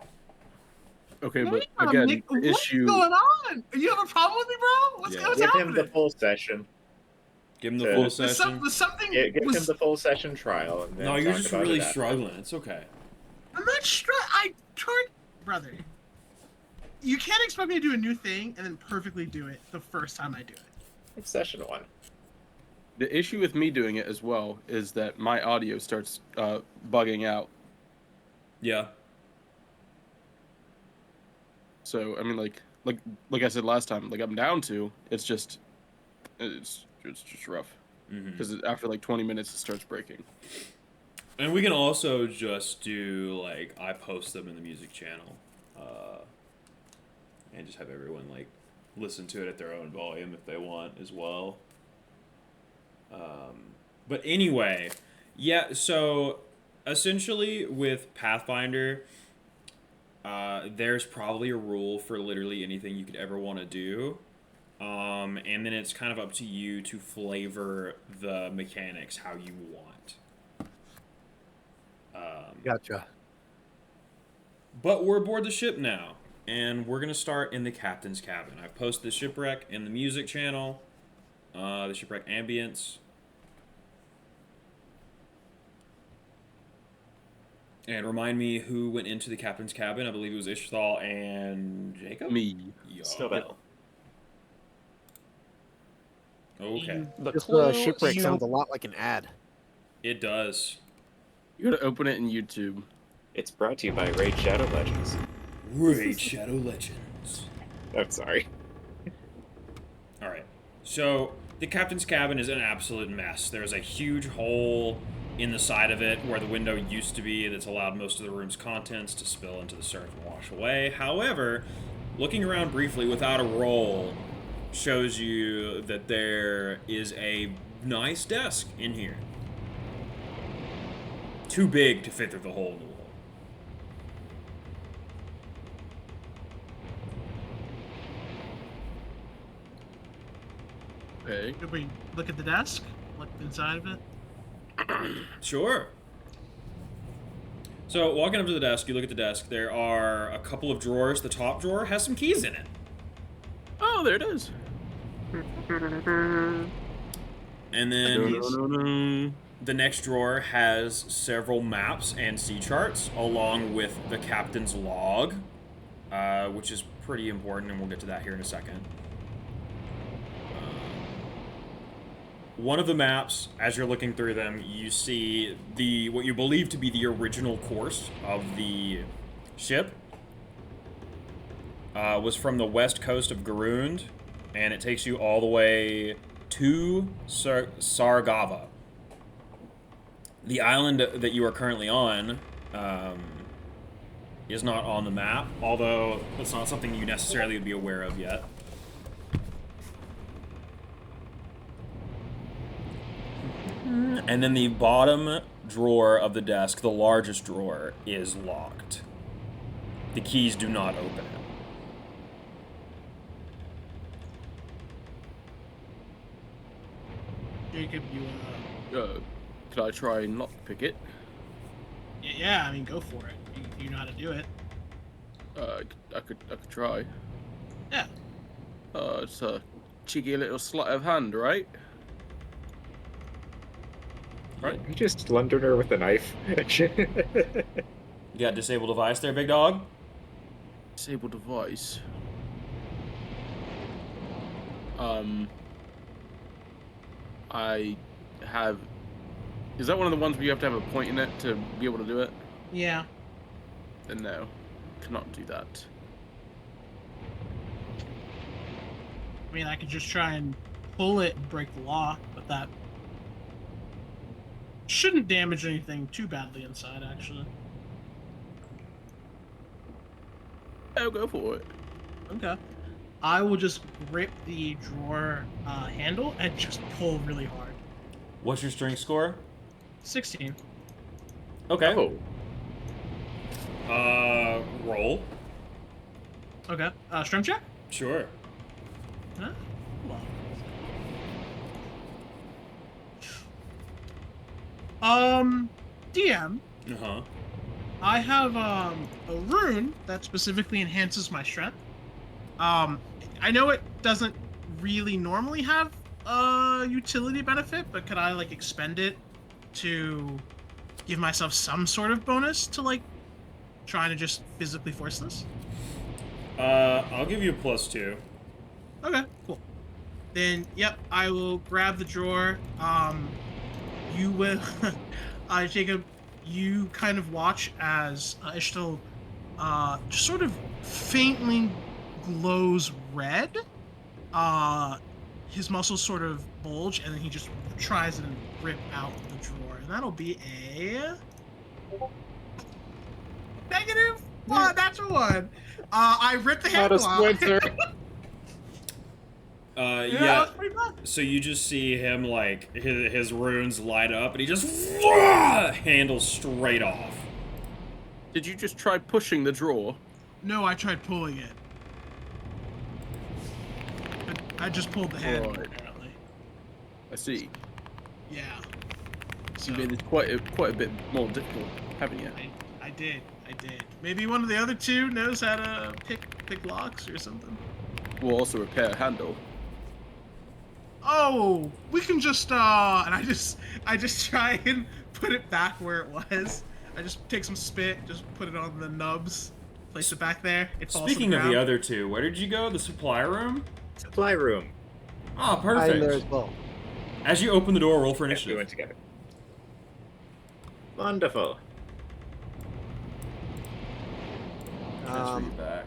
C: Okay,
D: no,
C: but
D: you
C: again,
D: Nick,
C: the
D: what's
C: issue.
D: going on? You have a problem with me, bro? What's,
A: Yeah.
D: what's
B: Give him
D: happening?
B: the full session.
A: Give him the
B: To-
A: full
B: Was
A: session.
D: Was something?
B: Give him
D: was,
B: the full session trial, and then
A: No, you're
B: talk
A: just
B: about
A: really
B: it after.
A: struggling. It's okay.
D: I'm not sure. I tried, brother. You can't expect me to do a new thing and then perfectly do it the first time I do it.
B: It's session 1.
C: The issue with me doing it as well is that my audio starts bugging out.
A: Yeah.
C: So I mean, like I said last time, like I'm down to. It's just rough
A: Mm-hmm.
C: because after like 20 minutes it starts breaking.
A: And we can also just do like I post them in the music channel, and just have everyone like listen to it at their own volume if they want as well. But anyway, yeah. So essentially, with Pathfinder, there's probably a rule for literally anything you could ever want to do. And then it's kind of up to you to flavor the mechanics how you want.
E: Gotcha.
A: But we're aboard the ship now, and we're gonna start in the captain's cabin. I've posted the shipwreck in the music channel, the shipwreck ambience. And remind me who went into the captain's cabin. I believe it was Ishthal and Jacob?
C: Me.
A: Yeah.
B: Snowbell.
A: Okay.
E: This shipwreck sounds a lot like an ad.
A: It does.
C: You gotta open it in YouTube.
B: It's brought to you by Raid Shadow Legends.
A: Raid Shadow Legends.
B: I'm sorry.
A: Alright. So, the captain's cabin is an absolute mess. There's a huge hole in the side of it where the window used to be that's allowed most of the room's contents to spill into the surf and wash away. However, looking around briefly without a roll shows you that there is a nice desk in here. Too big to fit through the hole in the wall.
C: Okay.
D: Could we look at the desk? Look inside of it?
A: Sure. So, walking up to the desk, you look at the desk. There are a couple of drawers. The top drawer has some keys in it.
C: Oh, there it is.
A: And then
C: No.
A: the next drawer has several maps and sea charts, along with the captain's log, which is pretty important, and we'll get to that here in a second. One of the maps, as you're looking through them, you see what you believe to be the original course of the ship. Was from the west coast of Garund, and it takes you all the way to Sargava. The island that you are currently on is not on the map, although it's not something you necessarily would be aware of yet. And then the bottom drawer of the desk, the largest drawer, is locked. The keys do not open it.
D: Jacob, you
C: Could I try and lockpick it?
D: yeah, I mean, go for it. You know how to do it.
C: I could try.
D: Yeah.
C: It's a cheeky little sleight of hand, right? Right.
B: You just blundered her with a knife.
A: You got disable device there, big dog?
C: Disable device. I have. Is that one of the ones where you have to have a point in it to be able to do it?
D: Yeah.
C: Then no, cannot do that.
D: I mean, I could just try and pull it and break the lock, but that shouldn't damage anything too badly inside, actually.
C: Oh, go for it.
D: Okay. I will just grip the drawer handle and just pull really hard.
A: What's your strength score?
D: 16.
A: Okay.
C: Oh,
A: Roll.
D: Okay. Strength check?
A: Sure.
D: Huh? DM,
A: Uh-huh.
D: I have a rune that specifically enhances my strength. I know it doesn't really normally have a utility benefit, but could I like expend it to give myself some sort of bonus to like trying to just physically force this?
A: I'll give you a +2.
D: Okay, cool. Then, yep, I will grab the drawer. You will, Jacob, you kind of watch as Ishtal, just sort of faintly glows red. His muscles sort of bulge, and then he just tries and rip out the drawer, and that'll be a -1. That's a 1. I ripped the
C: not a
D: handle out.
C: splinter.
D: That
A: Yeah.
D: was pretty bad.
A: So you just see him like his runes light up, and he just handle straight off.
C: Did you just try pushing the drawer?
D: No, I tried pulling it. I just pulled the handle,
C: Right.
D: apparently.
C: I see.
D: Yeah. So,
C: You made it quite a bit more difficult, haven't you?
D: I did. Maybe one of the other two knows how to pick locks or something.
C: We'll also repair a handle.
D: Oh, we can just and I just try and put it back where it was. I just take some spit, just put it on the nubs, place it back there. It falls to
A: Speaking of
D: ground.
A: the other two, where did you go? The supply room?
B: Supply room.
A: Oh,
E: I'm there as
A: perfect.
E: well.
A: As you open the door, roll for
B: Yes, we
A: initiative.
B: went together. Wonderful.
A: Transfer you back.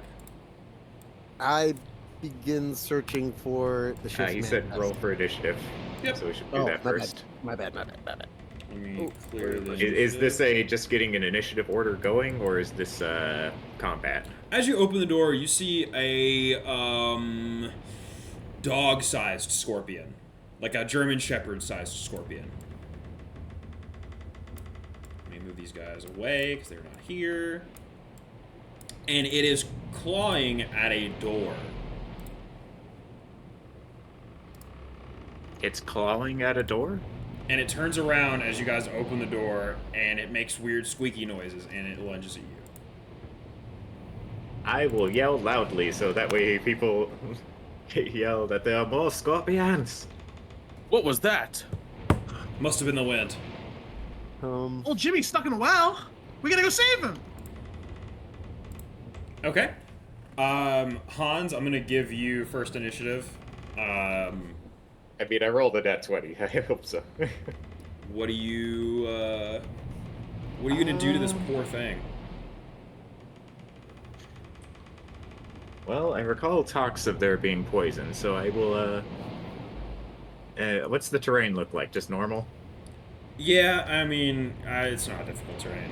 E: I begin searching for the shift.
B: He said roll for initiative.
A: Yep.
B: So we should do
E: Oh,
B: that
E: my
B: first.
E: bad.
A: Let me
E: Oh,
A: clear the
B: Is this a just getting an initiative order going, or is this combat?
A: As you open the door, you see a dog-sized scorpion, like a German Shepherd-sized scorpion. Let me move these guys away because they're not here. And it is clawing at a door.
B: It's clawing at a door?
A: And it turns around as you guys open the door, and it makes weird squeaky noises, and it lunges at you.
B: I will yell loudly so that way people yell that there are more scorpions.
C: What was that?
A: Must have been the wind.
D: Old Jimmy's stuck in a well. We gotta go save him.
A: Okay. Hans, I'm gonna give you first initiative.
B: I mean, I rolled a nat 20. I hope so.
A: What are you gonna do to this poor thing?
B: Well, I recall talks of there being poison, so I will, what's the terrain look like? Just normal?
A: Yeah, I mean, it's not difficult terrain.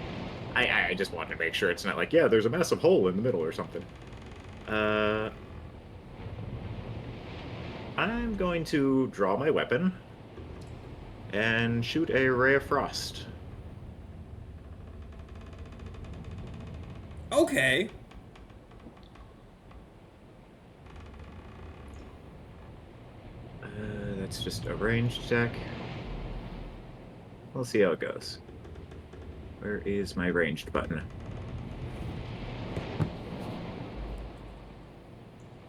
B: I just want to make sure it's not like, yeah, there's a massive hole in the middle or something. I'm going to draw my weapon and shoot a ray of frost.
A: Okay.
B: That's just a ranged attack. We'll see how it goes. Where is my ranged button?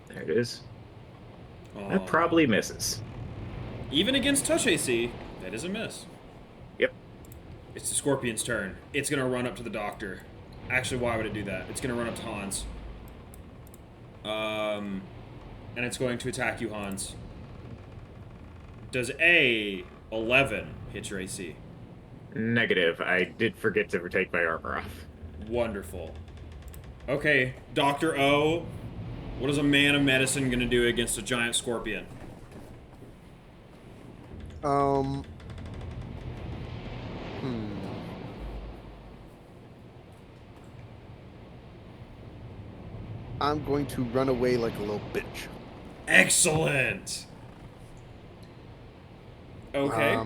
B: There it is. That probably misses.
A: Even against touch AC, that is a miss.
B: Yep.
A: It's the scorpion's turn. It's gonna run up to the doctor. Actually, why would it do that? It's gonna run up to Hans. And it's going to attack you, Hans. Does a 11 hit your AC?
B: Negative. I did forget to take my armor off.
A: Wonderful. Okay, Dr. O, what is a man of medicine gonna do against a giant scorpion?
E: I'm going to run away like a little bitch.
A: Excellent. Okay.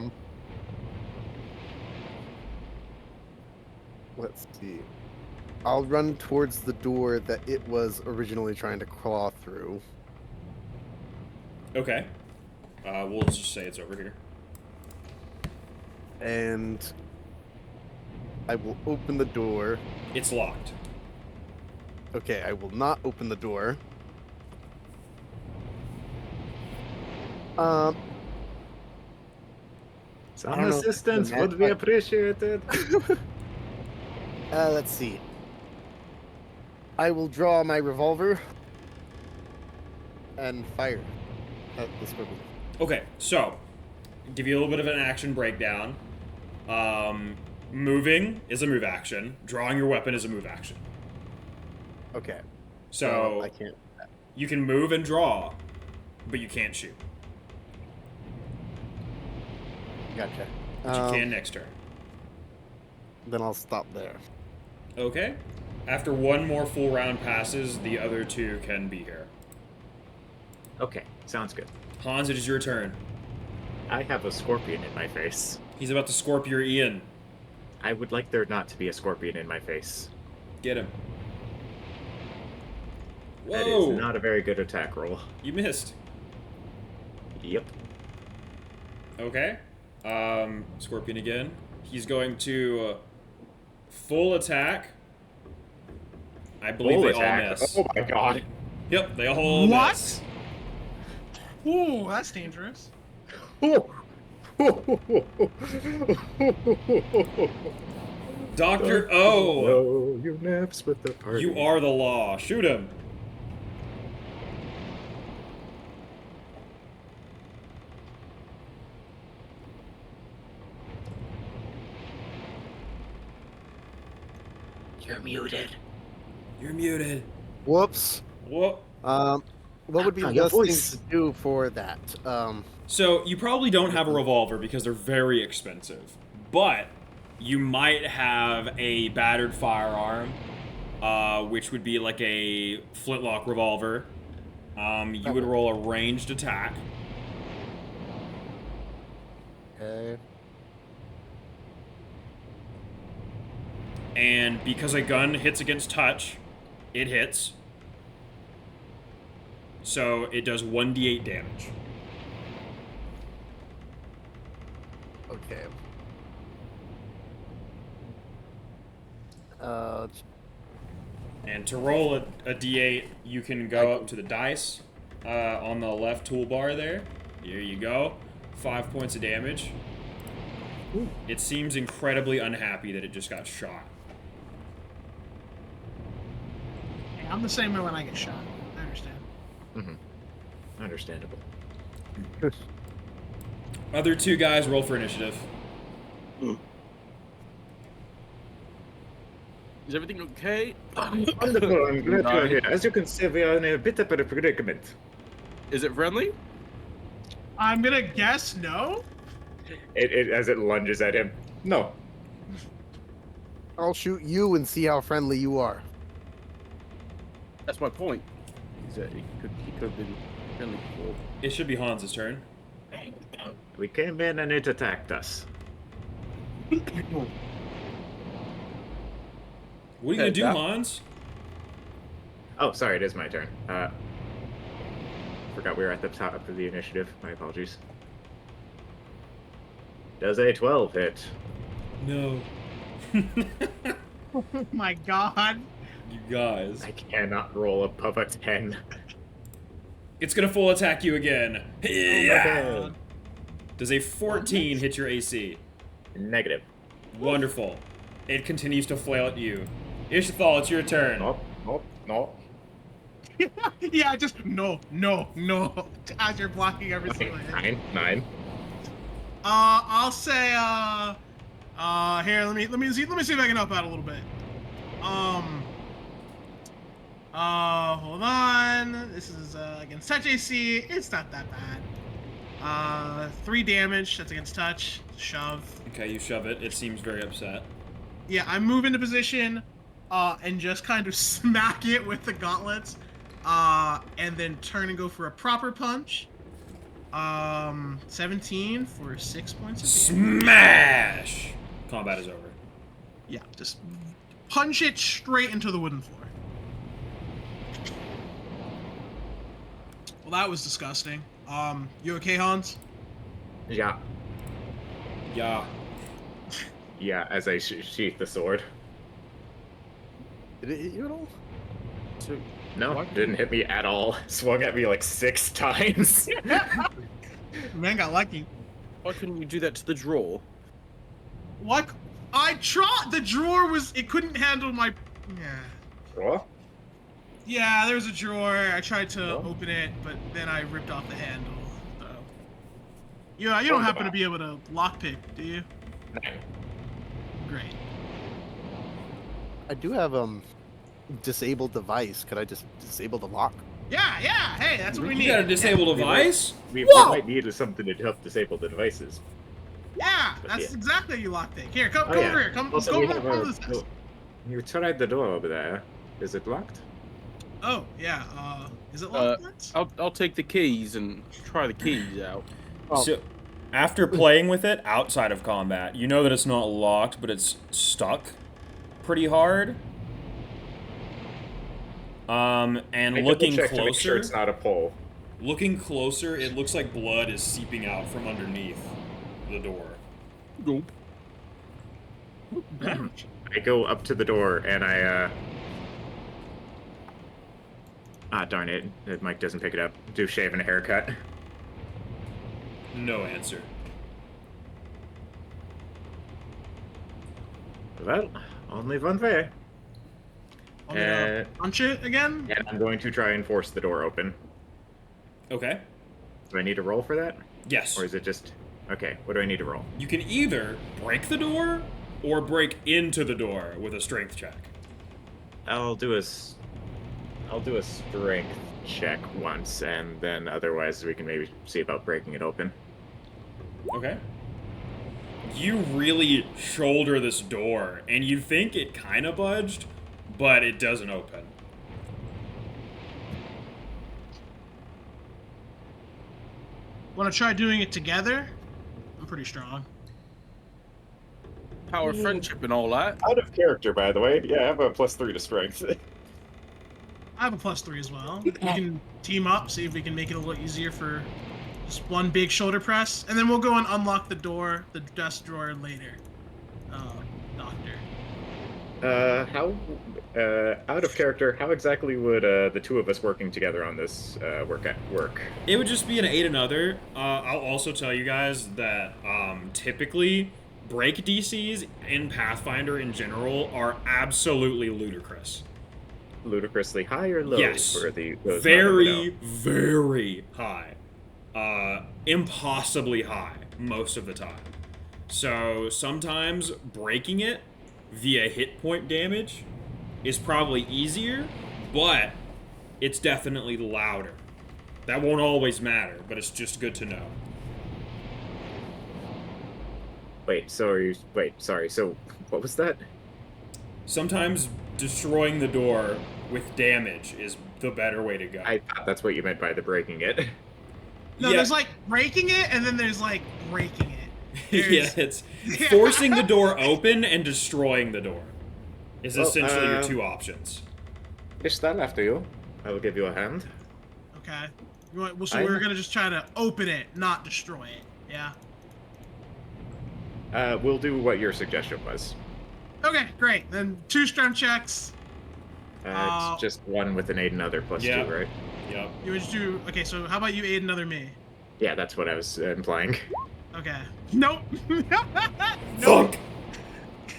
E: Let's see. I'll run towards the door that it was originally trying to claw through.
A: Okay. We'll just say it's over here.
E: And I will open the door.
A: It's locked.
E: Okay, I will not open the door.
B: Some
E: I don't know if
B: assistance
E: the mad
B: would be
E: bug-
B: appreciated.
E: Let's see. I will draw my revolver and fire at the scorpion.
A: Okay, so give you a little bit of an action breakdown. Moving is a move action. Drawing your weapon is a move action.
E: Okay.
A: So
E: I can't.
A: you can move and draw, but you can't shoot.
E: Gotcha.
A: But you can next turn.
E: Then I'll stop there.
A: Okay. After one more full round passes, the other two can be here.
B: Okay, sounds good.
A: Hans, it is your turn.
B: I have a scorpion in my face.
A: He's about to Scorpio Ian.
B: I would like there not to be a scorpion in my face.
A: Get him.
B: That
A: Whoa!
B: is not a very good attack roll.
A: You missed.
B: Yep.
A: Okay. Scorpion again. He's going to full attack. I believe
B: Full
A: they
B: attack.
A: all miss.
B: Oh my god.
A: Yep, they all
D: What?
A: miss.
D: Ooh, that's dangerous.
A: Dr. O,
B: Oh, you naps with the party.
A: you are the law. Shoot him.
B: You're muted.
A: You're muted.
E: Whoops.
A: Whoa.
E: What would be the
B: Your
E: best thing
B: voice.
E: to do for that?
A: So you probably don't have a revolver because they're very expensive, but you might have a battered firearm, which would be like a flintlock revolver. You would roll a ranged attack.
E: Okay.
A: And because a gun hits against touch, it hits. So it does 1d8 damage.
E: Okay.
A: And to roll a d8, you can go up to the dice on the left toolbar there. Here you go. 5 points of damage. It seems incredibly unhappy that it just got shot.
D: Hey, I'm the same way when I get shot. I understand.
B: Understandable.
A: Other two guys roll for initiative.
C: Is everything okay?
B: Wonderful, I'm glad you're here. As you can see, we are in a bit of a predicament.
C: Is it friendly?
D: I'm gonna guess no.
B: As it lunges at him. No.
E: I'll shoot you and see how friendly you are.
C: That's my point. Is that he could have been friendly before.
A: It should be Hans' turn.
B: We came in and it attacked us.
A: What are you gonna do,
C: that-
A: Hans?
B: Oh, sorry, it is my turn. Forgot we were at the top of the initiative. My apologies. Does a 12 hit?
A: No.
D: Oh my god.
A: You guys.
B: I cannot roll above a 10.
A: It's gonna full attack you again. Yeah.
B: Okay.
A: Does a 14 hit your AC?
B: Negative.
A: Wonderful. It continues to flail at you. Ishthal, it's your turn.
B: Nope, nope, nope.
D: Yeah, just no. As you're blocking every single hit.
B: Nine.
D: I'll say here, let me see if I can help out a little bit. Hold on. This is against touch AC. It's not that bad. 3 damage. That's against touch. Shove.
A: Okay, you shove it. It seems very upset.
D: Yeah, I move into position, and just kind of smack it with the gauntlets. and then turn and go for a proper punch. 17 for 6 points of damage.
A: Smash! Combat is over.
D: Yeah, just punch it straight into the wooden floor. Well, that was disgusting. You okay, Hans?
B: Yeah.
A: Yeah.
B: Yeah, as I sheath the sword.
E: Did it hit you at all?
C: So,
B: No,
C: Why-
B: didn't hit me at all. Swung at me like 6 times.
D: Man got lucky.
C: why couldn't you do that to the drawer?
D: What? I tried. The drawer was. It couldn't handle my. Yeah.
B: What?
D: Yeah, there's a drawer. I tried to
B: Oh.
D: open it, but then I ripped off the handle. So. Yeah, you don't happen to be able to lockpick, do you? Great.
E: I do have disabled device. Could I just disable the lock?
D: Yeah, hey, that's what we
A: You
D: need.
A: got a disabled device?
B: We
A: Whoa!
B: might need something to help disable the devices.
D: Yeah, that's
B: Yeah.
D: exactly how you lockpick. Here, come
B: Oh,
D: over
B: yeah.
D: here. Come
B: Also, we
D: over
B: have
D: to
B: a-
D: this desk.
B: You tried the door over there. Is it locked?
D: Oh, yeah. Is it locked?
C: I'll take the keys and try the keys out.
E: Oh.
A: So, after playing with it outside of combat, you know that it's not locked, but it's stuck pretty hard. And
B: I
A: looking
B: double-check to make sure
A: closer,
B: it's not a pull.
A: looking closer, it looks like blood is seeping out from underneath the door.
C: Nope.
B: I go up to the door and I darn it. The mic doesn't pick it up. Do shave and a haircut.
A: No answer.
B: Well, only one way.
D: Want me to punch it again?
B: And I'm going to try and force the door open.
A: Okay.
B: Do I need to roll for that?
A: Yes.
B: Or is it just... Okay, what do I need to roll?
A: You can either break the door or break into the door with a strength check.
B: I'll do a strength check once, and then otherwise we can maybe see about breaking it open.
A: Okay. You really shoulder this door, and you think it kind of budged, but it doesn't open.
D: Want to try doing it together? I'm pretty strong.
C: Power of friendship and all that.
B: Out of character, by the way. Yeah, I have a +3 to strength.
D: I have a +3 as well. We can team up, see if we can make it a little easier for just one big shoulder press, and then we'll go and unlock the door, the desk drawer later. Doctor.
B: Out of character, how exactly would the two of us working together on this work?
A: It would just be an aid another. I'll also tell you guys that typically break DCs in Pathfinder in general are absolutely ludicrous.
B: Ludicrously high or low
A: Yes.
B: for the those
A: Very, very high. Impossibly high most of the time. So sometimes breaking it via hit point damage is probably easier, but it's definitely louder. That won't always matter, but it's just good to know.
B: Sorry. So, what was that?
A: Sometimes destroying the door with damage is the better way to go.
B: I thought that's what you meant by the breaking it.
D: No,
A: Yeah.
D: there's like breaking it, and then there's like breaking it.
A: Yeah, it's forcing the door open and destroying the door is
B: Well,
A: essentially your two options.
B: Is that after you? I will give you a hand.
D: Okay. So we're gonna just try to open it, not destroy it. Yeah.
B: We'll do what your suggestion was.
D: Okay, great. Then 2 strength checks.
B: It's just one with an aid another plus
A: Yeah.
B: 2, right?
A: Yep.
D: You would just do. Okay, so how about you aid another me?
B: Yeah, that's what I was implying.
D: Okay. Nope.
A: Fuck!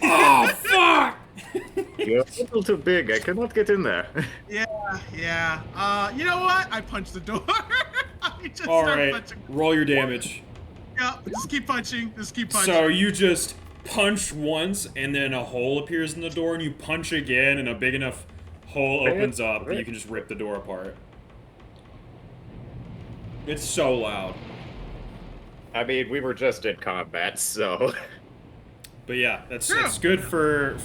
A: Oh, fuck!
B: You're a little too big. I cannot get in there.
D: Yeah. You know what? I punched the door. I just
A: All
D: start
A: right,
D: punching.
A: roll your damage.
D: Yeah, just keep punching. Just keep punching.
A: So you just punch once, and then a hole appears in the door, and you punch again, and a big enough hole opens up that you can just rip the door apart. It's so loud.
B: I mean, we were just in combat, so...
A: But yeah, that's
D: Yeah.
A: good for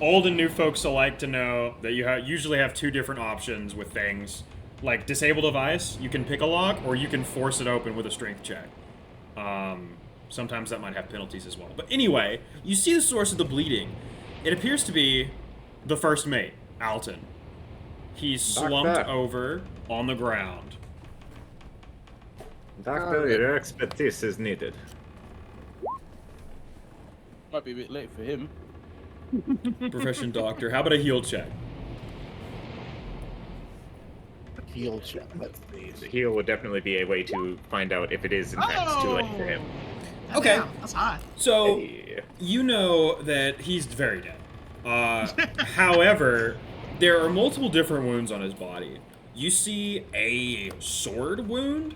A: old and new folks alike to know that you usually have two different options with things. Like disable device, you can pick a lock, or you can force it open with a strength check. Sometimes that might have penalties as well. But anyway, you see the source of the bleeding. It appears to be the first mate, Alton. He's slumped over on the ground.
B: Doctor, your expertise is needed.
C: Might be a bit late for him.
A: Profession doctor. How about a heal check?
E: Heal check. Let's see.
B: The heal would definitely be a way to find out if it is in fact too late for him.
A: Okay.
D: Damn, that's high.
A: So,
B: Hey.
A: you know that he's very dead. However, there are multiple different wounds on his body. You see a sword wound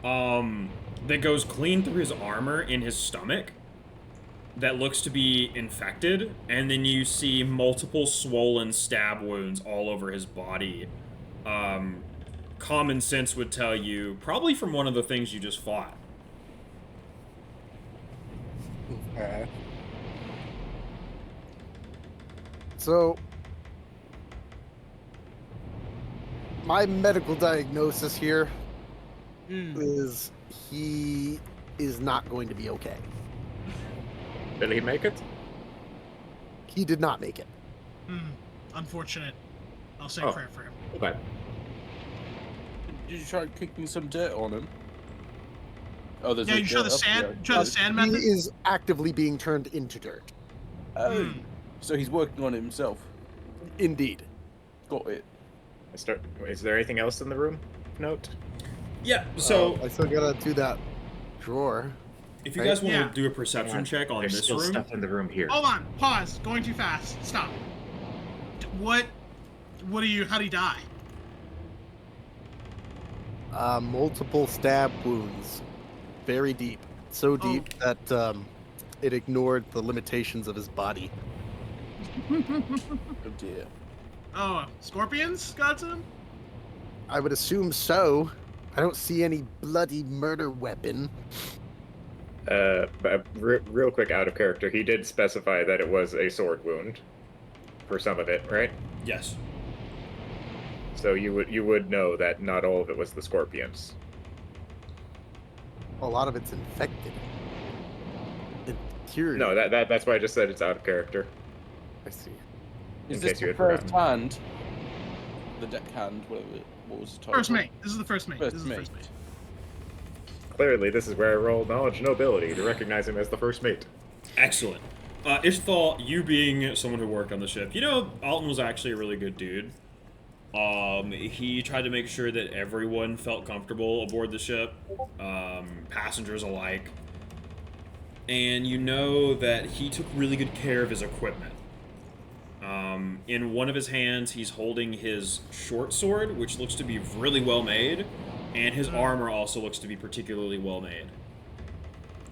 A: that goes clean through his armor in his stomach that looks to be infected, and then you see multiple swollen stab wounds all over his body. Common sense would tell you, probably from one of the things you just fought.
E: Okay. So, my medical diagnosis here is he is not going to be okay.
B: Will he make it?
E: He did not make it.
D: Unfortunate. I'll say
B: Oh.
D: prayer for him.
B: Okay.
C: Did you try kicking some dirt on him? Oh, there's
D: Yeah, you try the
C: dirt up
D: sand.
C: there.
D: Try the sand
E: He
D: method.
E: is actively being turned into dirt.
C: Oh, so he's working on it himself.
E: Indeed.
C: Got it.
B: Is there anything else in the room? Note.
A: Yeah, so
E: I still gotta do that drawer.
A: if you
E: right?
A: guys want
D: Yeah.
A: to do a perception check on
B: There's
A: this
B: still
A: room,
B: stuff in the room here.
D: Hold on. Pause. Going too fast. Stop. What? What do you? How do you die?
E: Multiple stab wounds. Very deep. So deep that it ignored the limitations of his body.
C: Oh dear.
D: Oh, scorpions got to him?
E: I would assume so. I don't see any bloody murder weapon.
B: But real quick, out of character, he did specify that it was a sword wound for some of it, right?
A: yes.
B: So you would know that not all of it was the scorpions.
E: A lot of it's infected. Interior.
B: No, that's why I just said it's out of character.
E: I see.
B: In
C: Is
B: case
C: this
B: you
C: the
B: had
C: first
B: forgotten.
C: hand? The deck hand, whatever. What was the title?
D: First mate. This is the first mate.
C: First
D: This is the
C: mate.
D: first mate.
B: Clearly, this is where I roll knowledge and ability to recognize him as the first mate.
A: Excellent. Ishthal, you being someone who worked on the ship, you know, Alton was actually a really good dude. He tried to make sure that everyone felt comfortable aboard the ship, passengers alike. And you know that he took really good care of his equipment. In one of his hands, he's holding his short sword, which looks to be really well made, and his armor also looks to be particularly well made.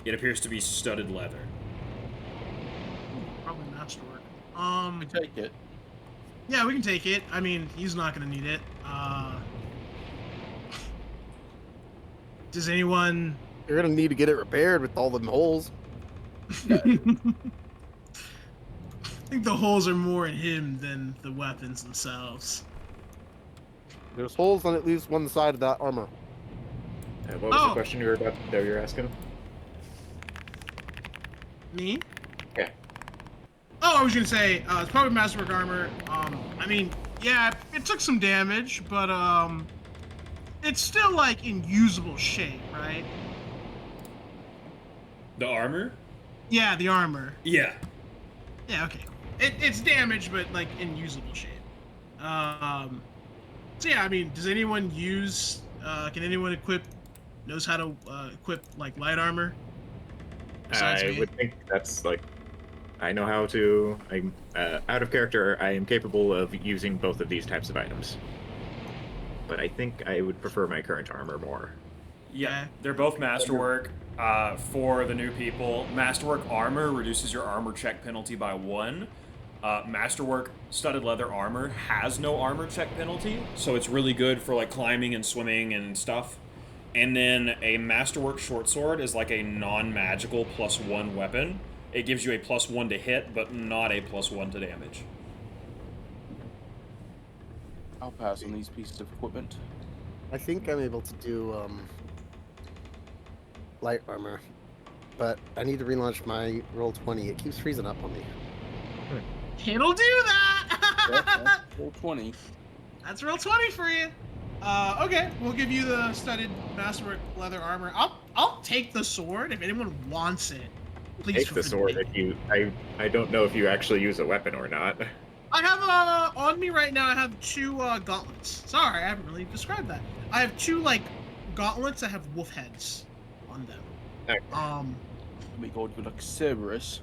A: It appears to be studded leather.
D: Probably masterwork.
C: We take it.
D: Yeah, we can take it. I mean, he's not gonna need it. Does anyone?
E: You're gonna need to get it repaired with all them holes.
D: I think the holes are more in him than the weapons themselves.
E: There's holes on at least one side of that armor.
B: What was
D: Oh.
B: the question you were asking?
D: Me?
B: Yeah.
D: Oh, I was gonna say it's probably masterwork armor. I mean, yeah, it took some damage, but it's still like in usable shape, right?
A: The armor?
D: Yeah, the armor.
A: Yeah.
D: Yeah, okay. It's damaged, but like in usable shape. So yeah, I mean, does anyone use? Can anyone knows how to equip like light armor? Besides
B: I
D: me?
B: would think that's like, I know how to. I'm out of character. I am capable of using both of these types of items, but I think I would prefer my current armor more.
A: Yeah, they're both masterwork. For the new people, masterwork armor reduces your armor check penalty by 1. Masterwork studded leather armor has no armor check penalty, so it's really good for like climbing and swimming and stuff. And then a masterwork short sword is like a non-magical +1 weapon, It gives you a +1 to hit, but not a +1 to damage.
C: I'll pass on these pieces of equipment.
E: I think I'm able to do light armor, but I need to relaunch my roll 20. It keeps freezing up on me.
D: It'll do that.
C: Roll 20.
D: That's roll 20 for you. Okay, we'll give you the studded masterwork leather armor. I'll take the sword if anyone wants it. Please
B: Take
D: feel
B: the
D: free to
B: sword
D: take
B: if
D: it.
B: you. I don't know if you actually use a weapon or not.
D: I have on me right now. I have 2 gauntlets. Sorry, I haven't really described that. I have 2 like gauntlets that have wolf heads on them.
B: Okay.
C: Oh my god, you're like Cerberus.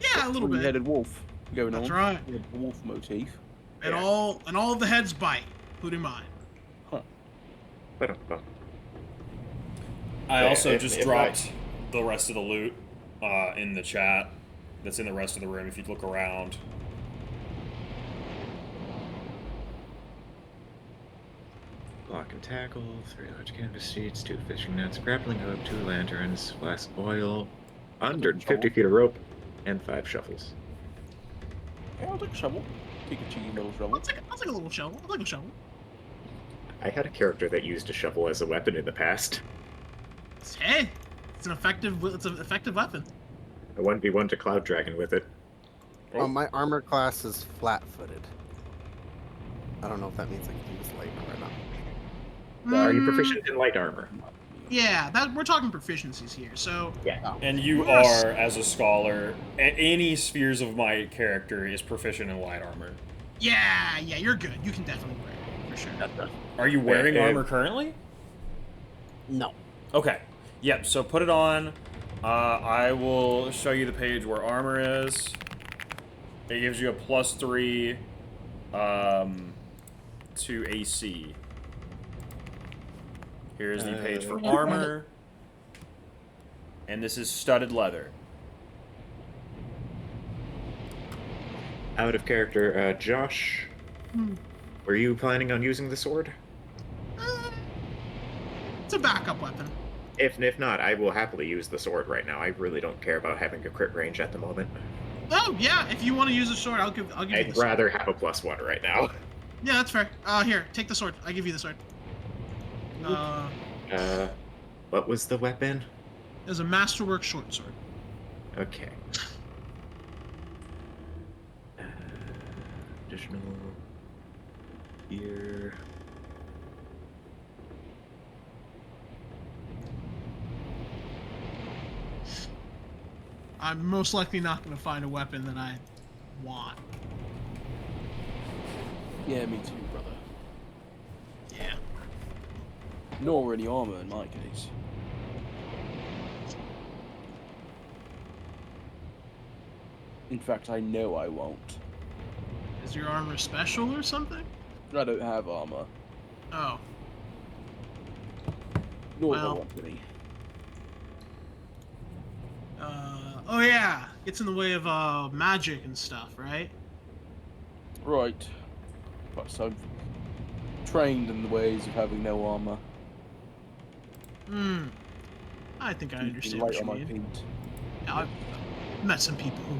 D: Yeah, a little bit.
C: Three-headed wolf going
D: That's
C: on.
D: right.
C: With the wolf motif.
D: And
B: Yeah.
D: all of the heads bite, including mine.
A: I
B: Yeah,
A: also
B: if-
A: just
B: if
A: dropped the rest of the loot in the chat. That's in the rest of the room. If you look around.
B: Block and tackle, 3 large canvas sheets, 2 fishing nets, grappling hook, 2 lanterns, flask oil, 150 feet of rope, and 5 shovels.
C: Yeah, I'll take a shovel. Take a cheeky little shovel.
D: I'll take a little shovel. I'll take a shovel.
B: I had a character that used a shovel as a weapon in the past.
D: Hey, it's an effective weapon.
B: A 1v1 to Cloud Dragon with it.
E: My armor class is flat-footed. I don't know if that means I can use light armor or not.
B: Are you
D: Mm,
B: proficient in light armor?
D: Yeah, we're talking proficiencies here. So
B: Yeah.
A: And you
D: Yes.
A: are, as a scholar, any spheres of my character is proficient in light armor.
D: yeah, you're good. You can definitely wear it for sure.
A: Are you wearing
B: Yeah,
A: armor currently?
E: No.
A: Okay. Yep, so put it on. I will show you the page where armor is. It gives you a +3 to AC. Here's the page for armor. And this is studded leather.
B: Out of character, Josh, were you planning on using the sword?
D: It's a backup weapon.
B: If not, I will happily use the sword right now. I really don't care about having a crit range at the moment.
D: Oh yeah, if you want to use a sword, I'll give you the
B: I'd
D: sword.
B: rather have a +1 right now.
D: Yeah, that's fair. Here, take the sword. I give you the sword.
B: What was the weapon?
D: There's a masterwork short sword.
B: Okay. Additional gear.
D: I'm most likely not going to find a weapon that I want.
C: Yeah, me too, brother.
D: Yeah.
C: Nor any armor in my case. In fact, I know I won't.
D: Is your armor special or something?
C: I don't have armor.
D: Oh.
C: Nor do I
D: Well.
C: want any.
D: Oh yeah, gets in the way of magic and stuff, right?
C: Right. Plus, I've trained in the ways of having no armor.
D: I think I
C: Keeping
D: understand
C: light
D: what you
C: on my
D: mean.
C: feet.
D: Yeah, I've met some people who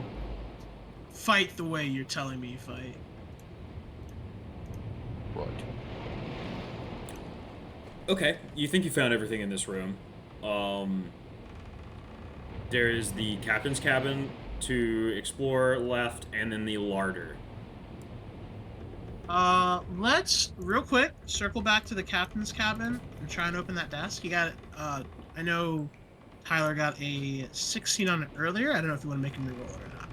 D: fight the way you're telling me you fight.
C: Right.
A: Okay, you think you found everything in this room. There is the captain's cabin to explore left, and then the larder.
D: Let's real quick circle back to the captain's cabin and try and open that desk. You got it. I know Tyler got a 16 on it earlier. I don't know if you want to make him reroll it or not.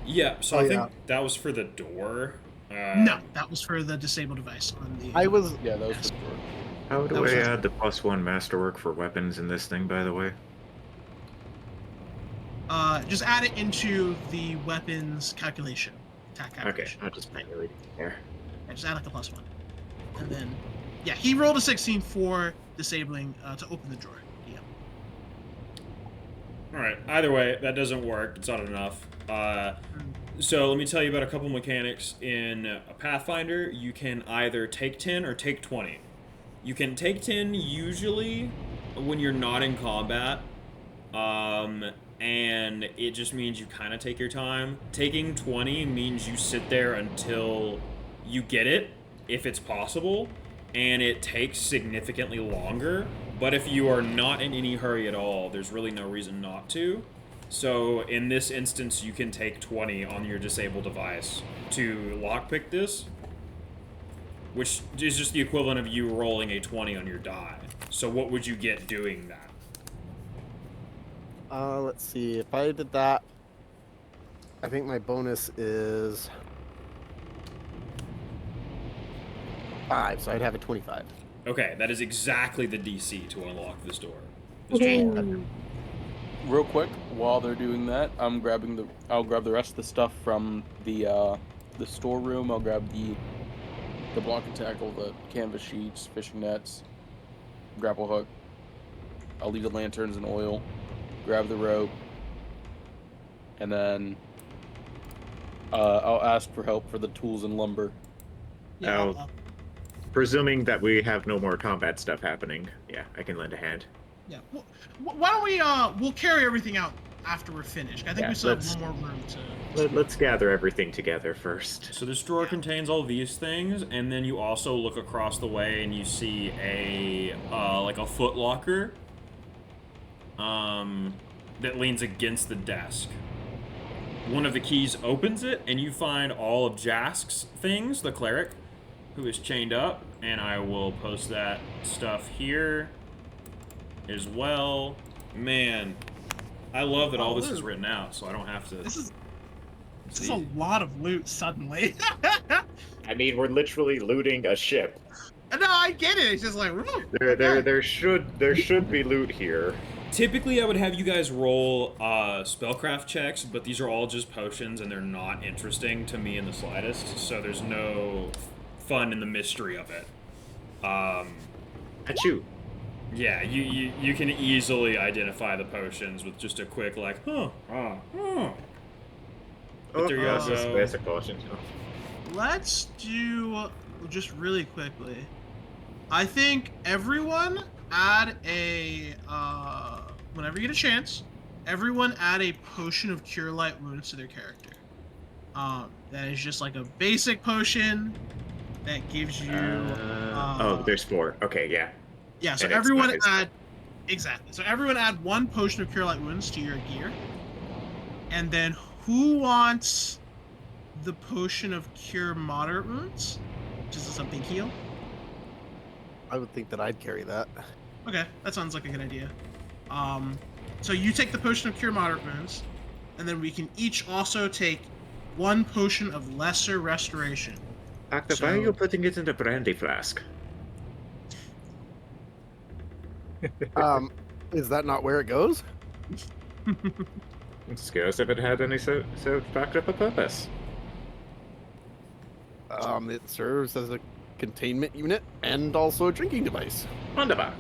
A: Yeah, so
E: Oh,
A: I think
E: yeah.
A: that was for the door.
D: No, that was for the disabled device on the.
E: I was
C: Yeah, that was
D: Yes.
C: the door.
B: How
D: That
B: do
D: was
B: I
D: it.
B: add the +1 masterwork for weapons in this thing, by the way?
D: Just add it into the weapons calculation. Attack
B: Okay,
D: calculation.
B: I'll just manually there.
D: Yeah, just add like a +1. And then, yeah, he rolled a 16 for disabling to open the drawer. Yeah.
A: Alright, either way, that doesn't work. It's not enough. So let me tell you about a couple mechanics. In a Pathfinder, you can either take 10 or take 20. You can take 10 usually when you're not in combat, And it just means you kind of take your time. Taking 20 means you sit there until you get it, if it's possible, and it takes significantly longer. But if you are not in any hurry at all, there's really no reason not to. So in this instance, you can take 20 on your disabled device to lockpick this, which is just the equivalent of you rolling a 20 on your die. So what would you get doing that?
E: Let's see. If I did that, I think my bonus is 5, so I'd have a 25.
A: Okay, that is exactly the DC to unlock this door.
C: Real quick, while they're doing that, I'll grab the rest of the stuff from the storeroom. I'll grab the block and tackle, the canvas sheets, fishing nets, grapple hook. I'll leave the lanterns and oil. Grab the rope, and then I'll ask for help for the tools and lumber.
D: Yeah.
B: Oh. Presuming that we have no more combat stuff happening, yeah, I can lend a hand.
D: Yeah. Well, why don't we? We'll carry everything out after we're finished. I think
B: Yeah,
D: we still have
B: let's-
D: one more room to.
B: Let's gather everything together first.
A: So this drawer contains all these things, and then you also look across the way and you see a like a foot locker that leans against the desk. One of the keys opens it, and you find all of Jask's things, the cleric, who is chained up, and I will post that stuff here as well. Man, I love that all this is written out, so I don't have to.
D: This is a lot of loot suddenly.
B: I mean, we're literally looting a ship.
D: No, I get it. It's just like, woo,
B: There should be loot here.
A: Typically, I would have you guys roll spellcraft checks, but these are all just potions, and they're not interesting to me in the slightest, so there's no fun in the mystery of it.
B: Achoo.
A: Yeah, you can easily identify the potions with just a quick, like, But there you go.
B: That's a caution.
D: let's do just really quickly. I think everyone add a whenever you get a chance, everyone add a potion of cure light wounds to their character. That is just like a basic potion that gives you.
B: There's 4. Okay, yeah.
D: Yeah, so
B: and it's
D: everyone
B: nice.
D: add exactly. So everyone add 1 potion of cure light wounds to your gear, and then who wants the potion of cure moderate wounds? Just something heal.
E: I would think that I'd carry that.
D: Okay, that sounds like a good idea. So you take the potion of cure moderate wounds, and then we can each also take 1 potion of lesser restoration.
B: Doctor,
D: So-
B: why are you putting it in the brandy flask?
E: Is that not where it goes?
B: It's scarce if it had any so backed up a purpose.
E: It serves as a containment unit and also a drinking device.
B: Wunderbar.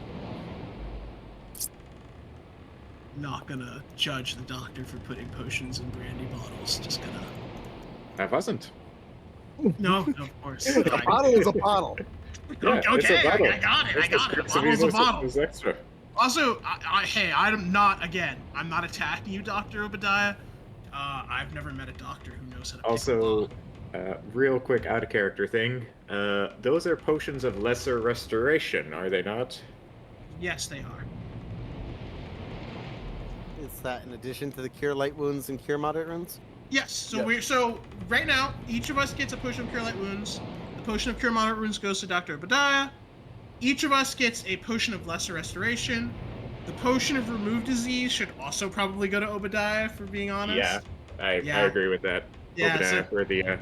D: Not gonna judge the doctor for putting potions in brandy bottles. Just gonna.
B: I wasn't.
D: No, of course.
E: A bottle is a bottle.
B: Yeah, it's a
D: Okay,
B: bottle.
D: I got it. I
B: It's
D: got it. A
B: description
D: bottle's a
B: is-
D: bottle.
B: is extra.
D: Also, hey, I'm not attacking you, Dr. Obadiah. I've never met a doctor who knows how to pick a
B: Also,
D: bottle.
B: real quick out of character thing. Those are potions of lesser restoration, are they not?
D: Yes, they are.
E: Is that in addition to the cure light wounds and cure moderate wounds?
D: Yes. So
E: Yeah.
D: right now, each of us gets a potion of cure light wounds. The potion of cure moderate wounds goes to Dr. Obadiah. Each of us gets a potion of lesser restoration. The potion of remove disease should also probably go to Obadiah, for being honest.
B: Yeah, I
D: Yeah.
B: agree with that.
D: Yeah,
B: Obadiah
D: so-
B: for the.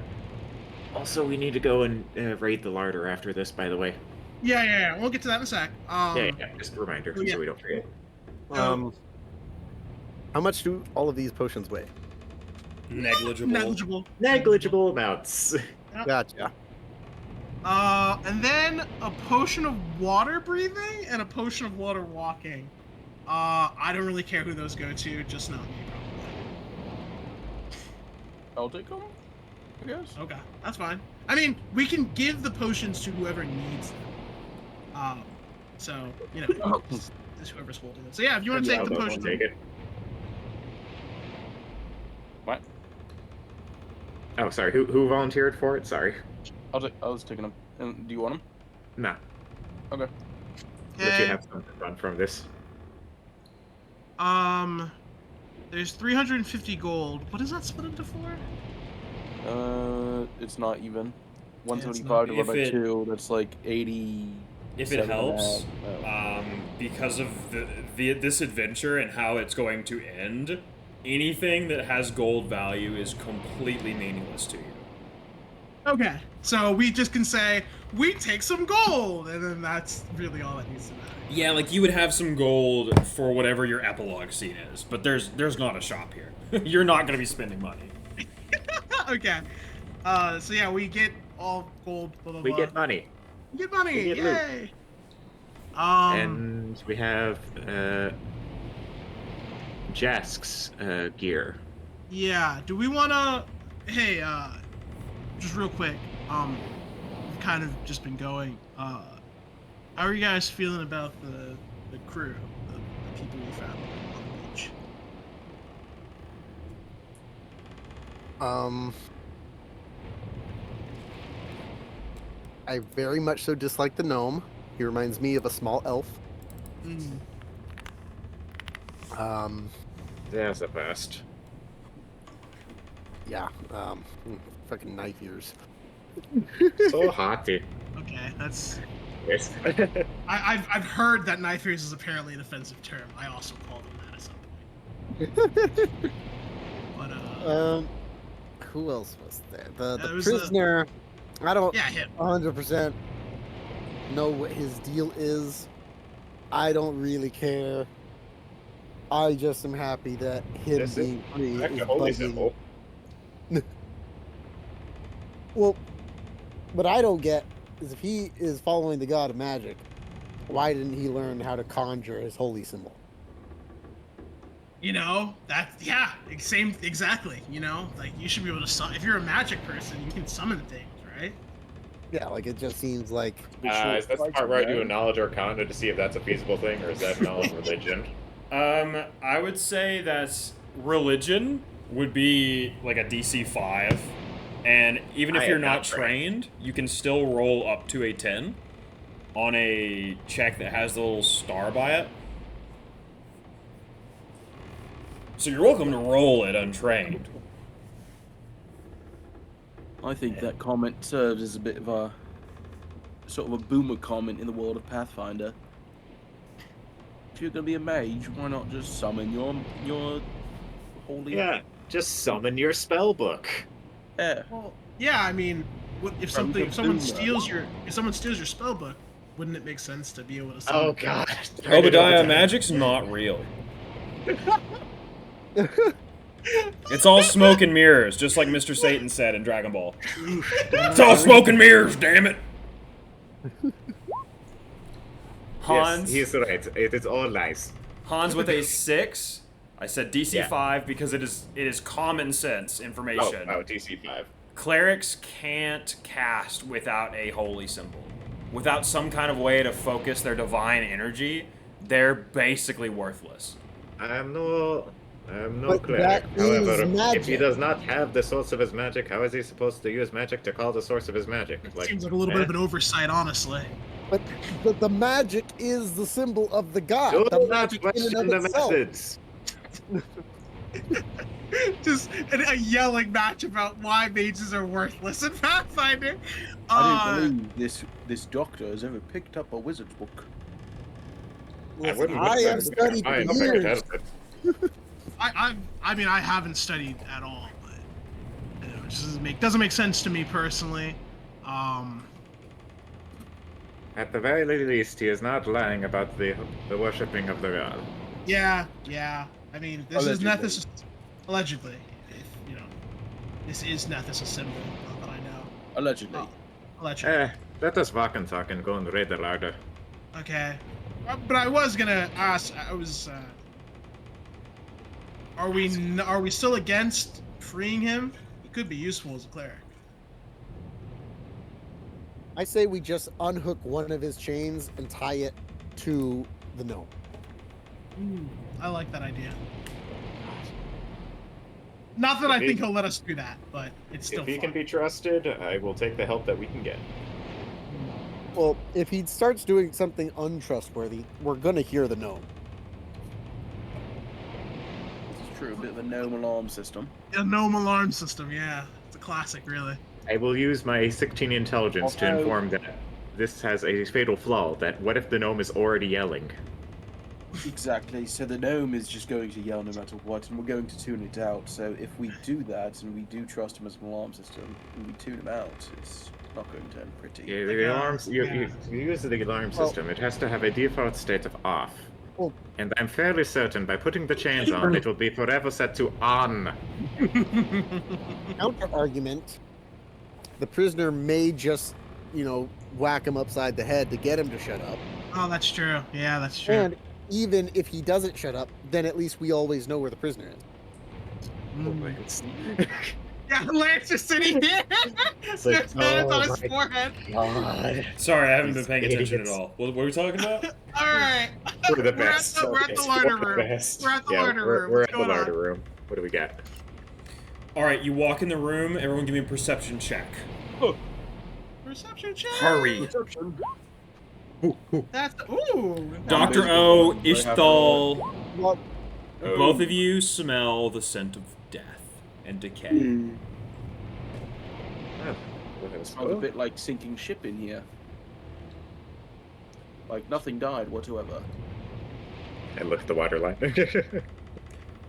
B: Also, we need to go and raid the larder after this, by the way.
D: Yeah. We'll get to that in a sec.
B: Yeah, just a reminder
D: yeah.
B: so we don't forget.
E: How much do all of these potions weigh?
A: Negligible.
D: Negligible.
B: Negligible amounts.
E: Gotcha.
D: And then a potion of water breathing and a potion of water walking. I don't really care who those go to, just not me, probably.
C: I'll take them, I guess.
D: Okay, that's fine. I mean, we can give the potions to whoever needs them. So, you know, just whoever's holding it. So yeah, if you want to
B: Yeah,
D: take the
B: I'll
D: potion,
B: take it. Oh, sorry. Who volunteered for it? Sorry.
C: I was taking them. And do you want them?
B: No.
C: Okay.
B: Let you
D: Okay.
B: have something fun from this.
D: There's 350 gold. What does that split into for?
C: It's not even.
D: Yeah, it's
C: 175 divided by
A: If it-
C: 2. That's like 80.
A: If it helps, because of this adventure and how it's going to end, anything that has gold value is completely meaningless to you.
D: Okay, so we just can say we take some gold, and then that's really all that needs to matter.
A: Yeah, like you would have some gold for whatever your epilogue scene is, but there's not a shop here. You're not going to be spending money.
D: Okay, so yeah, we get all gold. Blah, blah,
B: We
D: blah.
B: get money.
D: We get money.
B: we get loot.
D: Yay!
B: And we have Jask's gear.
D: Yeah. Do we wanna? Hey, just real quick. We've kind of just been going. How are you guys feeling about the crew, the people we found on the beach?
E: I very much so dislike the gnome. He reminds me of a small elf.
B: That's the best.
E: Yeah, fucking knife ears.
B: So hotty.
D: Okay, that's.
B: Yes.
D: I've heard that knife ears is apparently an offensive term. I also called them that at some point. But
E: Who else was there? The
D: there was
E: prisoner. I don't
D: yeah, him.
E: 100% know what his deal is. I don't really care. I just am happy that him
B: This is
E: being free
B: Back
E: is
B: to holy
E: bugging.
B: symbol.
E: Well, what I don't get is if he is following the god of magic, why didn't he learn how to conjure his holy symbol?
D: You know, exactly. You know, like you should be able to if you're a magic person, you can summon things, right?
E: Yeah, like it just seems like
B: Is that the part where I do a knowledge arcana to see if that's a feasible thing, or is that knowledge religion?
A: I would say that religion would be like a DC 5, and even if
B: I
A: you're
B: am
A: not
B: not trained.
A: trained, you can still roll up to a 10 on a check that has the little star by it. So you're welcome to roll it untrained.
C: I think that comment serves as a bit of a sort of a boomer comment in the world of Pathfinder. If you're gonna be a mage, why not just summon your holy?
B: Yeah, just summon your spell book.
C: Yeah.
D: Well, yeah. I mean, if someone steals your spell book, wouldn't it make sense to be able to summon?
B: Oh god.
A: Obadiah, magic's not real. It's all smoke and mirrors, just like Mr. Satan said in Dragon Ball. It's all smoke and mirrors, damn it! Hans,
B: Yes, he's right. It is all lies.
A: Hans with a 6. I said DC
B: Yeah.
A: 5 because it is common sense information.
B: Oh, DC 5.
A: Clerics can't cast without a holy symbol. Without some kind of way to focus their divine energy, they're basically worthless.
B: I am no
E: But
B: cleric.
E: that is
B: However, if he
E: magic.
B: does not have the source of his magic, how is he supposed to use magic to call the source of his magic?
D: Seems like a little bit of an oversight, honestly.
E: But the magic is the symbol of the god.
B: Do
E: The
B: not
E: magic in
B: question
E: and
B: the
E: of itself.
B: methods.
D: Just a yelling match about why mages are worthless in Pathfinder.
C: I don't believe this doctor has ever picked up a wizard's book.
E: Listen, I have studied
B: I
E: for
B: am
E: years.
D: I mean, I haven't studied at all, but you know, it just doesn't make sense to me personally.
B: At the very least, he is not lying about the worshipping of the god.
D: Yeah. I mean, this
C: Allegedly.
D: is Nethys. Allegedly, if you know, this is Nethys' symbol. Not that I know.
C: Allegedly.
D: Oh, allegedly.
B: Let us walk and talk and go and raid the larder.
D: Okay. But I was gonna ask. Are we still against freeing him? He could be useful as a cleric.
E: I say we just unhook one of his chains and tie it to the gnome.
D: I like that idea. Not that I
B: If
D: think
B: he-
D: he'll let us do that, but it's still
B: If he
D: fun.
B: can be trusted, I will take the help that we can get.
E: Well, if he starts doing something untrustworthy, we're gonna hear the gnome.
C: This is true. A bit of a gnome alarm system.
D: A gnome alarm system, yeah. It's a classic, really.
B: I will use my 16 intelligence to
C: Although-
B: inform that this has a fatal flaw. That what if the gnome is already yelling?
C: Exactly. So the gnome is just going to yell no matter what, and we're going to tune it out. So if we do that, and we do trust him as an alarm system, and we tune him out, it's not going to end pretty.
B: Yeah,
D: Like,
B: the alarms. You
D: yeah.
B: use the alarm
E: Well-
B: system. It has to have a default state of off.
E: Well-
B: And I'm fairly certain by putting the chains on, it will be forever set to on.
E: Counter argument: the prisoner may just, whack him upside the head to get him to shut up.
D: Oh, that's true. Yeah, that's true.
E: And even if he doesn't shut up, then at least we always know where the prisoner is.
D: Mm. Yeah, Lance just sitting here. His
B: like,
D: hands
B: oh
D: on his
B: my
D: forehead.
B: God.
A: Sorry, I haven't been
B: These
A: paying attention at
B: idiots.
A: all. What were we talking about?
D: All right.
B: We're the
D: We're at
B: best.
D: the- we're at the
B: Okay,
D: larder
B: we're the
D: room.
B: best.
D: We're at the
B: Yeah,
D: larder
B: we're-
D: room.
B: We're
D: What's
B: at the
D: going on?
B: larder room. What do we got?
A: All right, you walk in the room. Everyone, give me a perception check.
D: Perception check.
A: Hurry.
D: That's ooh.
A: Dr.
C: basically
A: O,
C: going to have to-
A: Ishthal,
E: Well,
A: both of you smell the scent of death and decay.
C: Hmm.
B: Oh, well, that was
C: Sounds a bit like sinking ship in here. Like nothing died whatsoever.
B: And look at the water line.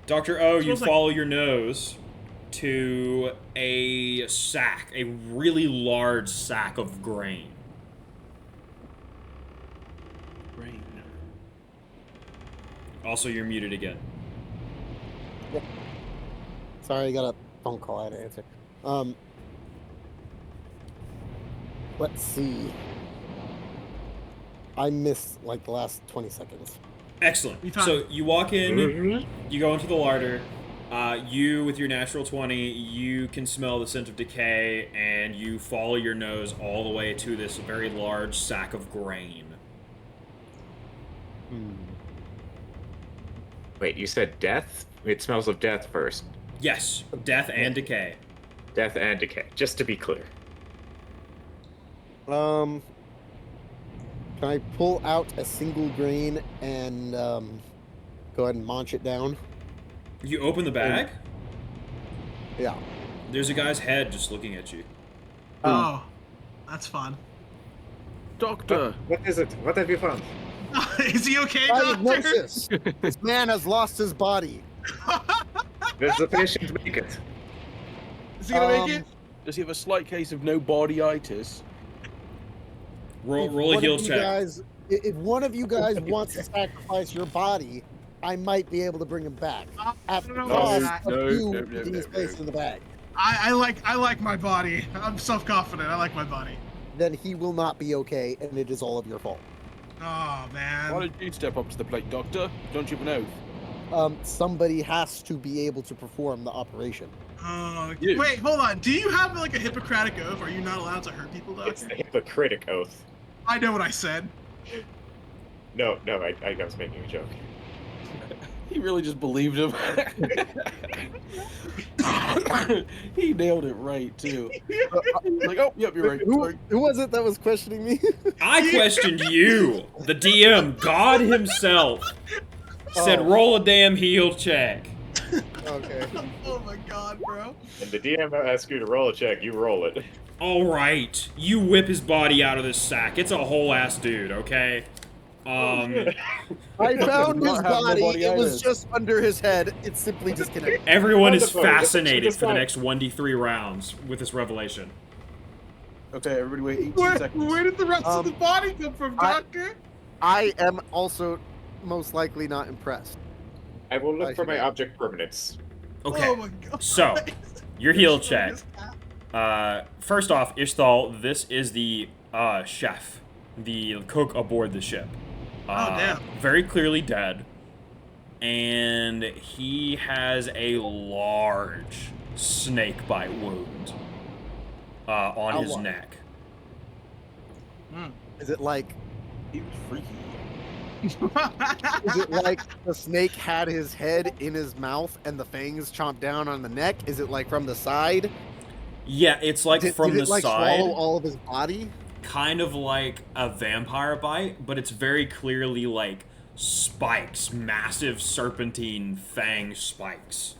A: Dr. O, you
D: Smells like-
A: follow your nose to a sack, a really large sack of grain.
C: Rain.
A: Also, you're muted again.
E: sorry, I got a phone call I had to answer. Let's see. I missed like the last 20 seconds.
A: Excellent.
D: You found-
A: So you walk in, you go into the larder. You, with your natural 20, you can smell the scent of decay, and you follow your nose all the way to this very large sack of grain.
B: Wait, you said death? It smells of death first.
A: Yes, death and decay.
B: Death and decay, just to be clear.
E: Can I pull out a single grain and go ahead and munch it down?
A: You open the bag.
E: Yeah.
A: There's a guy's head just looking at you.
D: Oh, that's fun.
C: Doctor!
B: What is it? What have you found?
D: Is he okay, doctor?
E: Diagnosis! This man has lost his body.
B: Does the patient make it?
D: Is he gonna make it?
C: Does he have a slight case of no bodyitis?
A: Roll a
E: one
A: heal
E: of you
A: check.
E: guys- if one of you guys wants to sacrifice your body, I might be able to bring him back. At the
D: don't know
E: cost
D: about
E: of
C: that.
E: you
C: No,
E: putting his
C: no.
E: place in the bag.
D: I like my body. I'm self-confident. I like my body.
E: Then he will not be okay, and it is all of your fault.
D: Oh man.
C: Why don't you step up to the plate, Doctor? Don't you have an oath?
E: Somebody has to be able to perform the operation.
D: Oh,
C: You.
D: wait, hold on. Do you have like a Hippocratic oath? Are you not allowed to hurt people,
B: It's
D: doctor?
B: the Hippocratic oath.
D: I know what I said.
B: No, I was making a joke.
C: He really just believed him. He nailed it right, too. Like, oh, yep, you're right. Sorry.
E: Who was it that was questioning me?
A: I questioned you. The DM, God himself, said
E: Oh.
A: roll a damn heal check.
E: Okay.
D: Oh my god, bro.
B: And the DM asks you to roll a check, you roll it.
A: All right, you whip his body out of this sack. It's a whole ass dude, okay?
E: I found his
C: Not have
E: body.
C: nobody
E: It was
C: either.
E: just under his head. It's simply disconnected.
A: Everyone is
B: Wonderful.
A: fascinated for the
B: That's
A: next 1d3 rounds with this revelation.
C: Okay, everybody wait 18
D: Where
C: seconds.
D: did the rest of the
E: Um,
D: body come from,
E: I-
D: doctor?
E: I am also most likely not impressed.
B: I will
E: I
B: look for my
E: forgot.
B: object permanents.
A: Okay,
D: Oh my god.
A: so, your heal check. First off, Ishthal, this is the chef, the cook aboard the ship.
D: Damn.
A: Very clearly dead. And he has a large snake bite wound on
E: How
A: his
E: large?
A: neck.
E: Is it like
C: He was freaky.
E: Is it like the snake had his head in his mouth and the fangs chomped down on the neck? Is it like from the side?
A: Yeah, it's like
E: Did,
A: from
E: did
A: the
E: it like
A: side,
E: swallow all of his body?
A: kind of like a vampire bite, but it's very clearly like spikes, massive serpentine fang spikes.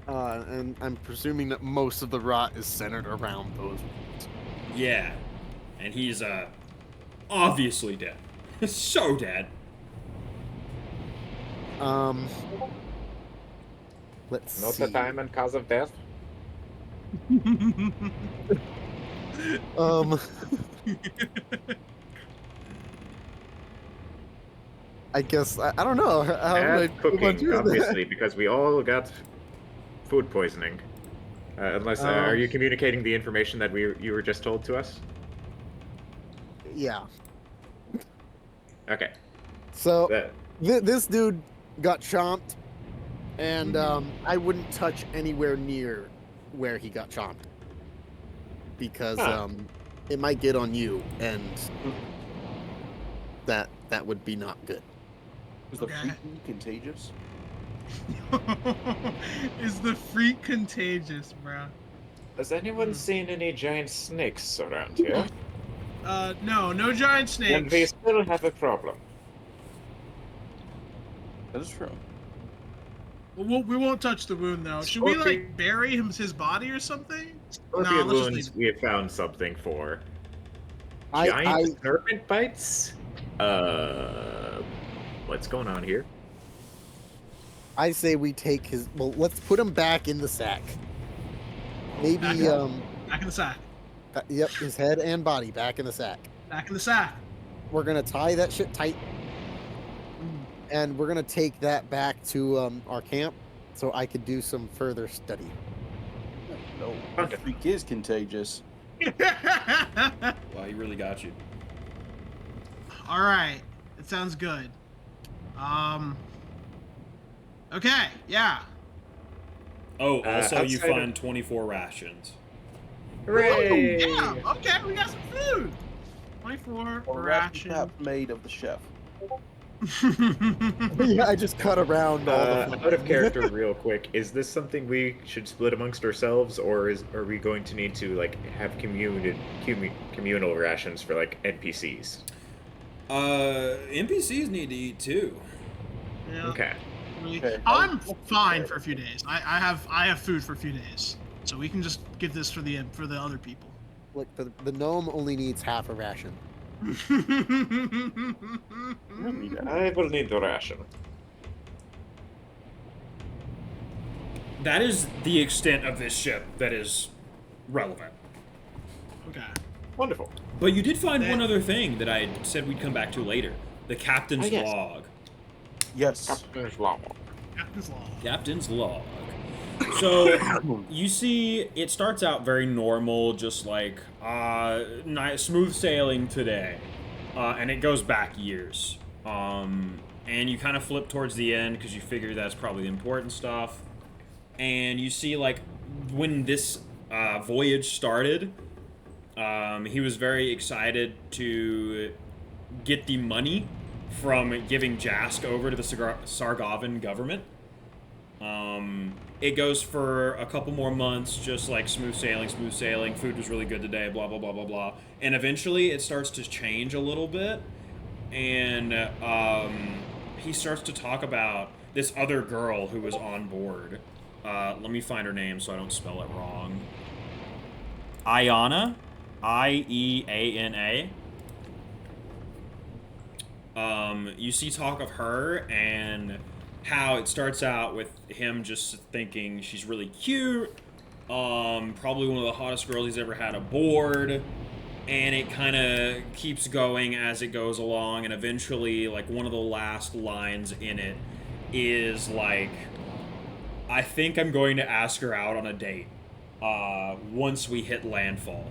E: And I'm presuming that most of the rot is centered around those.
A: Yeah, and he's obviously dead. So dead.
E: Let's
B: Not
E: see.
B: the time and cause of death.
E: Um, I guess I don't know. How would I
B: Bad
E: go about
B: cooking,
E: doing that?
B: obviously, because we all got food poisoning. Unless, are you communicating the information that you were just told to us?
E: Yeah.
B: Okay.
E: So
B: That,
E: this dude got chomped, and I wouldn't touch anywhere near where he got chomped because
B: Huh.
E: it might get on you, and that would be not good.
C: Is the
D: Okay.
C: freaking contagious?
D: Is the freak contagious, bro?
B: has anyone seen any giant snakes around here?
D: No giant
B: Then we
D: snakes.
B: still have a problem.
C: That is true.
D: We won't touch the wound though. Should we like bury his body or something?
B: Scorpion
D: let's just
B: wounds
D: leave
B: we have found something for.
E: I
B: Giant serpent bites? What's going on here?
E: I say we take his. Well, let's put him back in the sack. Maybe
D: Back in the sack.
E: yep, his head and body back in the sack.
D: Back in the sack.
E: We're gonna tie that shit tight, and we're gonna take that back to our camp so I could do some further study.
C: No, the freak is contagious.
A: Wow, he really got you.
D: All right, it sounds good. Okay, yeah.
A: Oh, also you
B: outside of-
A: find 24 rations.
B: Hooray!
D: Yeah. Okay, we got some food. 24
C: Or
D: ration.
C: map made of the chef.
E: Yeah, I just cut around all the.
B: Out of character, real quick. Is this something we should split amongst ourselves, or are we going to need to like have communal rations for like NPCs?
A: NPCs need to eat too.
D: Yeah.
B: Okay.
C: Okay,
D: I'm fine for a few days. I have food for a few days, so we can just give this for the other people.
E: Look, the gnome only needs half a ration.
B: I will need the ration.
A: That is the extent of this ship that is relevant.
D: Okay.
B: Wonderful.
A: But you did find one other thing that I said we'd come back to later. The captain's
B: yes.
A: log.
C: Yes.
D: Captain's law.
A: Captain's log. So you see, it starts out very normal, just like nice, smooth sailing today, and it goes back years. And you kind of flip towards the end because you figure that's probably the important stuff. And you see, like, when this voyage started, he was very excited to get the money from giving Jask over to the Sargovan government. It goes for a couple more months, just like smooth sailing. Food was really good today, blah, blah, blah, blah, blah. And eventually it starts to change a little bit. And he starts to talk about this other girl who was on board. Let me find her name so I don't spell it wrong. Iana. Iena. You see talk of her and how it starts out with him just thinking she's really cute, probably one of the hottest girls he's ever had aboard, and it kind of keeps going as it goes along, and eventually, like, one of the last lines in it is like, I think I'm going to ask her out on a date once we hit landfall.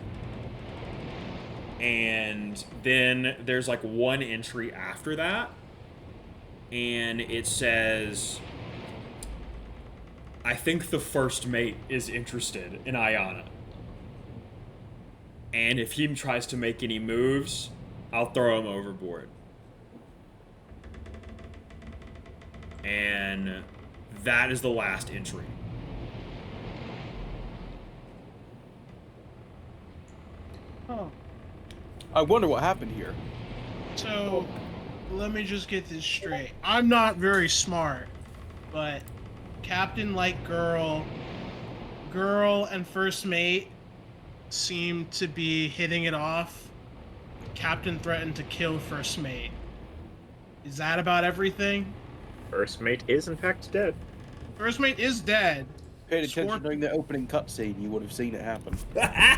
A: And then there's like one entry after that, and it says, I think the first mate is interested in Ayana. And if he tries to make any moves, I'll throw him overboard. And that is the last entry.
C: I wonder what happened here.
D: So, let me just get this straight. I'm not very smart, but Captain like girl and first mate seem to be hitting it off. Captain threatened to kill first mate. Is that about everything?
B: First mate is in fact dead.
D: First mate is dead.
C: Paid attention
D: Scorp-
C: during the opening cutscene, you would have seen it happen.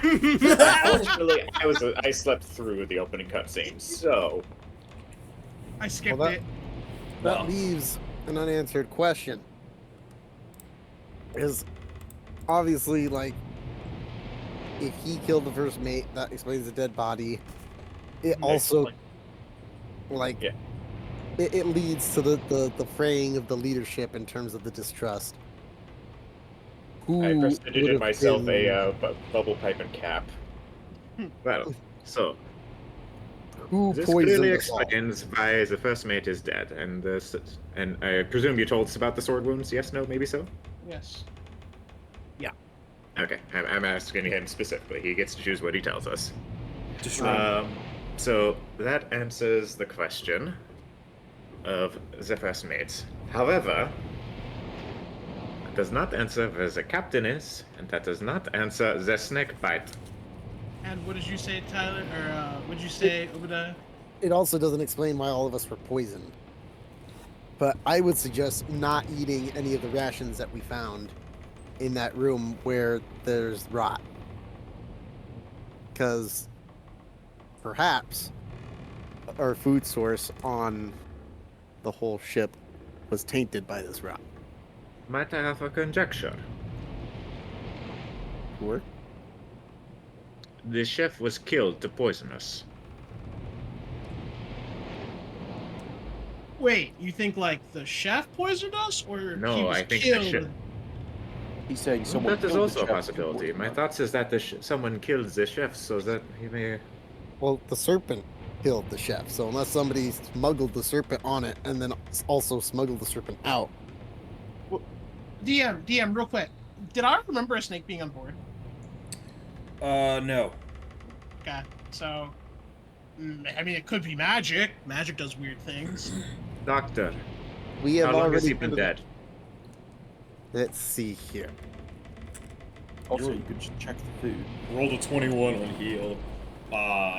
B: Unfortunately, I slept through the opening cutscene, so
D: I skipped
E: Well,
D: it.
E: That
A: Well.
E: leaves an unanswered question. Is obviously like if he killed the first mate, that explains the dead body. It also like
B: Yeah.
E: it leads to the fraying of the leadership in terms of the distrust. Who
B: I prestidigitated
E: would've
B: myself
E: been-
B: a bubble pipe and cap. Well, so
E: who
B: this
E: poisoned
B: clearly
E: us all?
B: explains why the first mate is dead, and I presume you told us about the sword wounds. Yes, no, maybe so.
D: Yes.
B: Okay, I'm asking him specifically. He gets to choose what he tells us.
A: Destroy.
B: So that answers the question of the first mate. However, that does not answer where the captain is, and that does not answer the snake bite.
D: And what did you say, Tyler? Or what did you say, Obadiah?
E: It also doesn't explain why all of us were poisoned. But I would suggest not eating any of the rations that we found in that room where there's rot. Because perhaps our food source on the whole ship was tainted by this rot.
B: Might I have a conjecture?
E: Sure.
B: The chef was killed to poison us.
D: Wait, you think like the chef poisoned us, or
B: No,
D: he was
B: I think the
D: killed?
B: chef-
C: He's saying someone
B: That is
C: killed the
B: also a
C: chef to
B: possibility.
C: poison
B: My
C: us.
B: thoughts is that someone killed the chef so that he may.
E: Well, the serpent killed the chef, so unless somebody smuggled the serpent on it and then also smuggled the serpent out.
D: DM, real quick. Did I remember a snake being on board?
A: No.
D: Okay, so I mean, it could be magic. Magic does weird things.
B: Doctor,
E: We have
B: how long
E: already
B: has he been
E: to the-
B: dead?
E: Let's see here.
C: Also, you could just check the food.
A: Rolled a 21 on heal.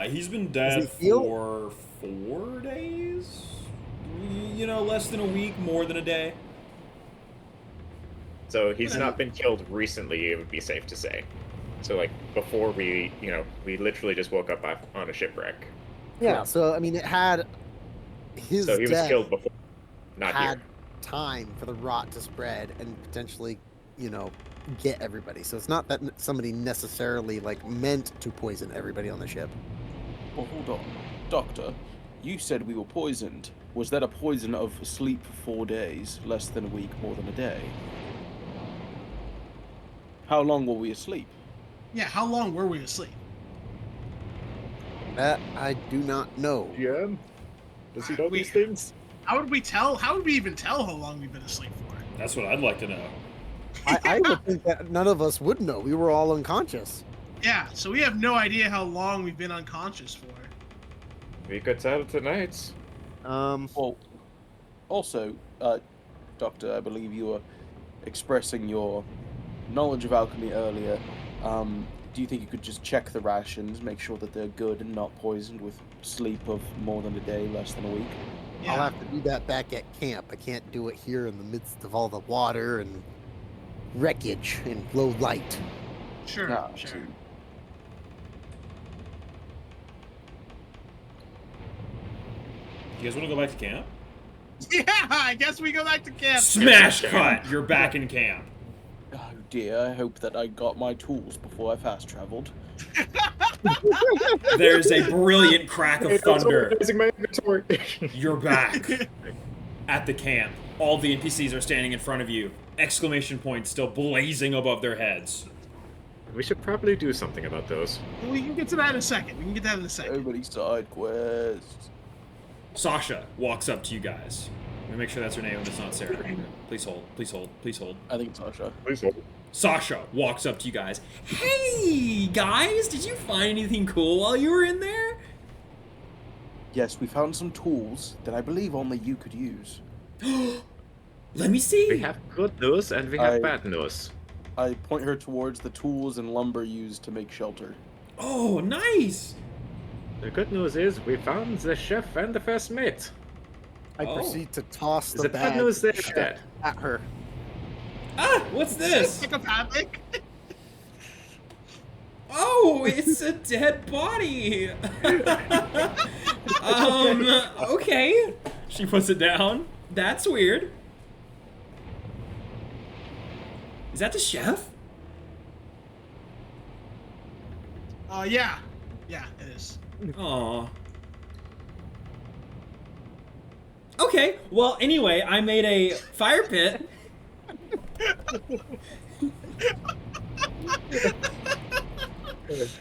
A: He's been dead
E: he heal?
A: for 4 days? You know, less than a week, more than a day.
B: So he's not been killed recently, it would be safe to say. So, like, before we literally just woke up on a shipwreck.
E: Yeah, so I mean, it had his
B: So he was
E: death
B: killed before, not
E: had
B: here.
E: time for the rot to spread and potentially, get everybody. So it's not that somebody necessarily like meant to poison everybody on the ship.
C: Well, hold on. Doctor, you said we were poisoned. Was that a poison of sleep for 4 days, less than a week, more than a day? How long were we asleep?
D: Yeah, how long were we asleep?
E: That I do not know.
B: Yeah. Does he know
D: We-
B: these things?
D: How would we tell? How would we even tell how long we've been asleep for?
A: That's what I'd like to know.
E: I would think that none of us would know. We were all unconscious.
D: Yeah, so we have no idea how long we've been unconscious for.
B: We could tell tonight.
C: Well, also, Doctor, I believe you were expressing your knowledge of alchemy earlier. Do you think you could just check the rations, make sure that they're good and not poisoned with sleep of more than a day, less than a week?
D: Yeah.
E: I'll have to do that back at camp. I can't do it here in the midst of all the water and wreckage and low light.
D: Sure,
C: No,
D: sure.
C: so-
A: You guys want to go back to camp?
D: Yeah, I guess we go back to camp.
A: Smash cut! You're back in camp.
C: Oh dear, I hope that I got my tools before I fast traveled.
A: There's a brilliant crack of thunder.
B: Organizing my inventory.
A: You're back at the camp. All the NPCs are standing in front of you. Exclamation points still blazing above their heads.
B: We should probably do something about those.
D: We can get to that in a second. We can get that in a second.
C: Nobody side quests.
A: Sasha walks up to you guys. Let me make sure that's her name and it's not Sarah. Please hold. Please hold. Please hold.
C: I think it's Sasha.
B: Please hold.
A: Sasha walks up to you guys. Hey, guys, did you find anything cool while you were in there?
F: Yes, we found some tools that I believe only you could use.
A: Let me see.
B: We have good news and we have
F: I-
B: bad news.
F: I point her towards the tools and lumber used to make shelter.
A: Oh, nice.
B: The good news is we found the chef and the first mate.
E: I
A: Oh.
E: proceed to toss
B: The
E: the
B: bad
E: bag
B: news
E: of
B: is
E: shit
B: that
E: at her.
A: Ah, what's this?
D: Psychopathic.
A: Oh, it's a dead body. Okay. She puts it down. That's weird. Is that the chef?
D: Yeah. Yeah, it is.
A: Aw. Okay, well, anyway, I made a fire pit.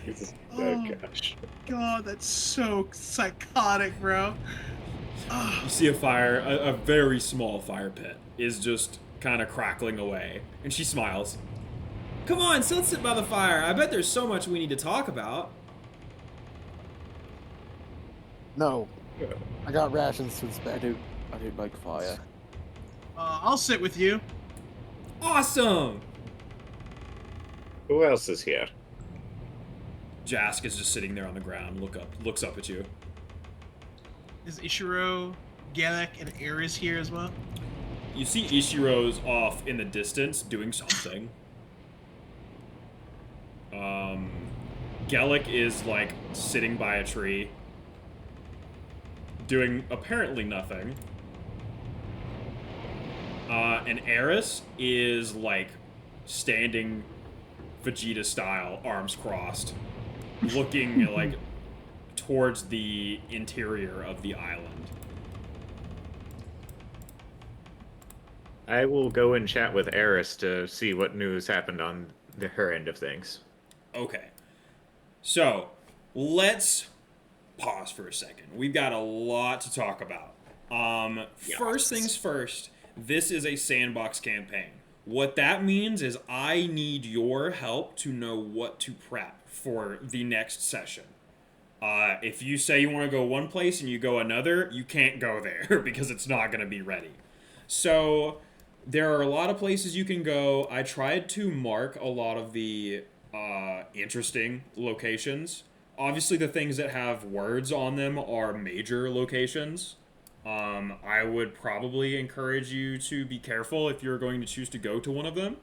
B: Jesus.
D: Oh.
B: Gosh.
D: God, that's so psychotic, bro.
A: You see a fire, a very small fire pit, is just kind of crackling away. And she smiles. Come on, so let's sit by the fire. I bet there's so much we need to talk about.
E: No, I got rations to
F: I
E: inspect.
F: do like fire.
D: I'll sit with you.
A: Awesome!
B: Who else is here?
A: Jask is just sitting there on the ground, looks up at you.
D: Is Ishiro, Galek, and Ares here as well?
A: You see Ishiro's off in the distance doing something. Galek is like sitting by a tree, doing apparently nothing. And Ares is like standing Vegeta style, arms crossed, looking like towards the interior of the island.
B: I will go and chat with Eris to see what news happened on her end of things.
A: Okay. So, let's pause for a second. We've got a lot to talk about. First things first, this is a sandbox campaign. What that means is I need your help to know what to prep for the next session. If you say you want to go one place and you go another, you can't go there because it's not going to be ready. So, there are a lot of places you can go. I tried to mark a lot of the interesting locations. Obviously, the things that have words on them are major locations. I would probably encourage you to be careful if you're going to choose to go to one of them.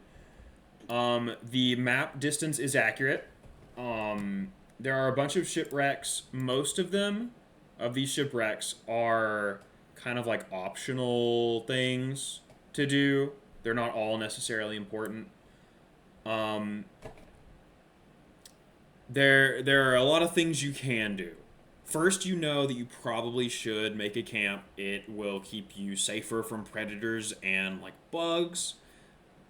A: The map distance is accurate. There are a bunch of shipwrecks. Most of these shipwrecks are kind of like optional things to do. They're not all necessarily important. There are a lot of things you can do. First, you know that you probably should make a camp. It will keep you safer from predators and like bugs.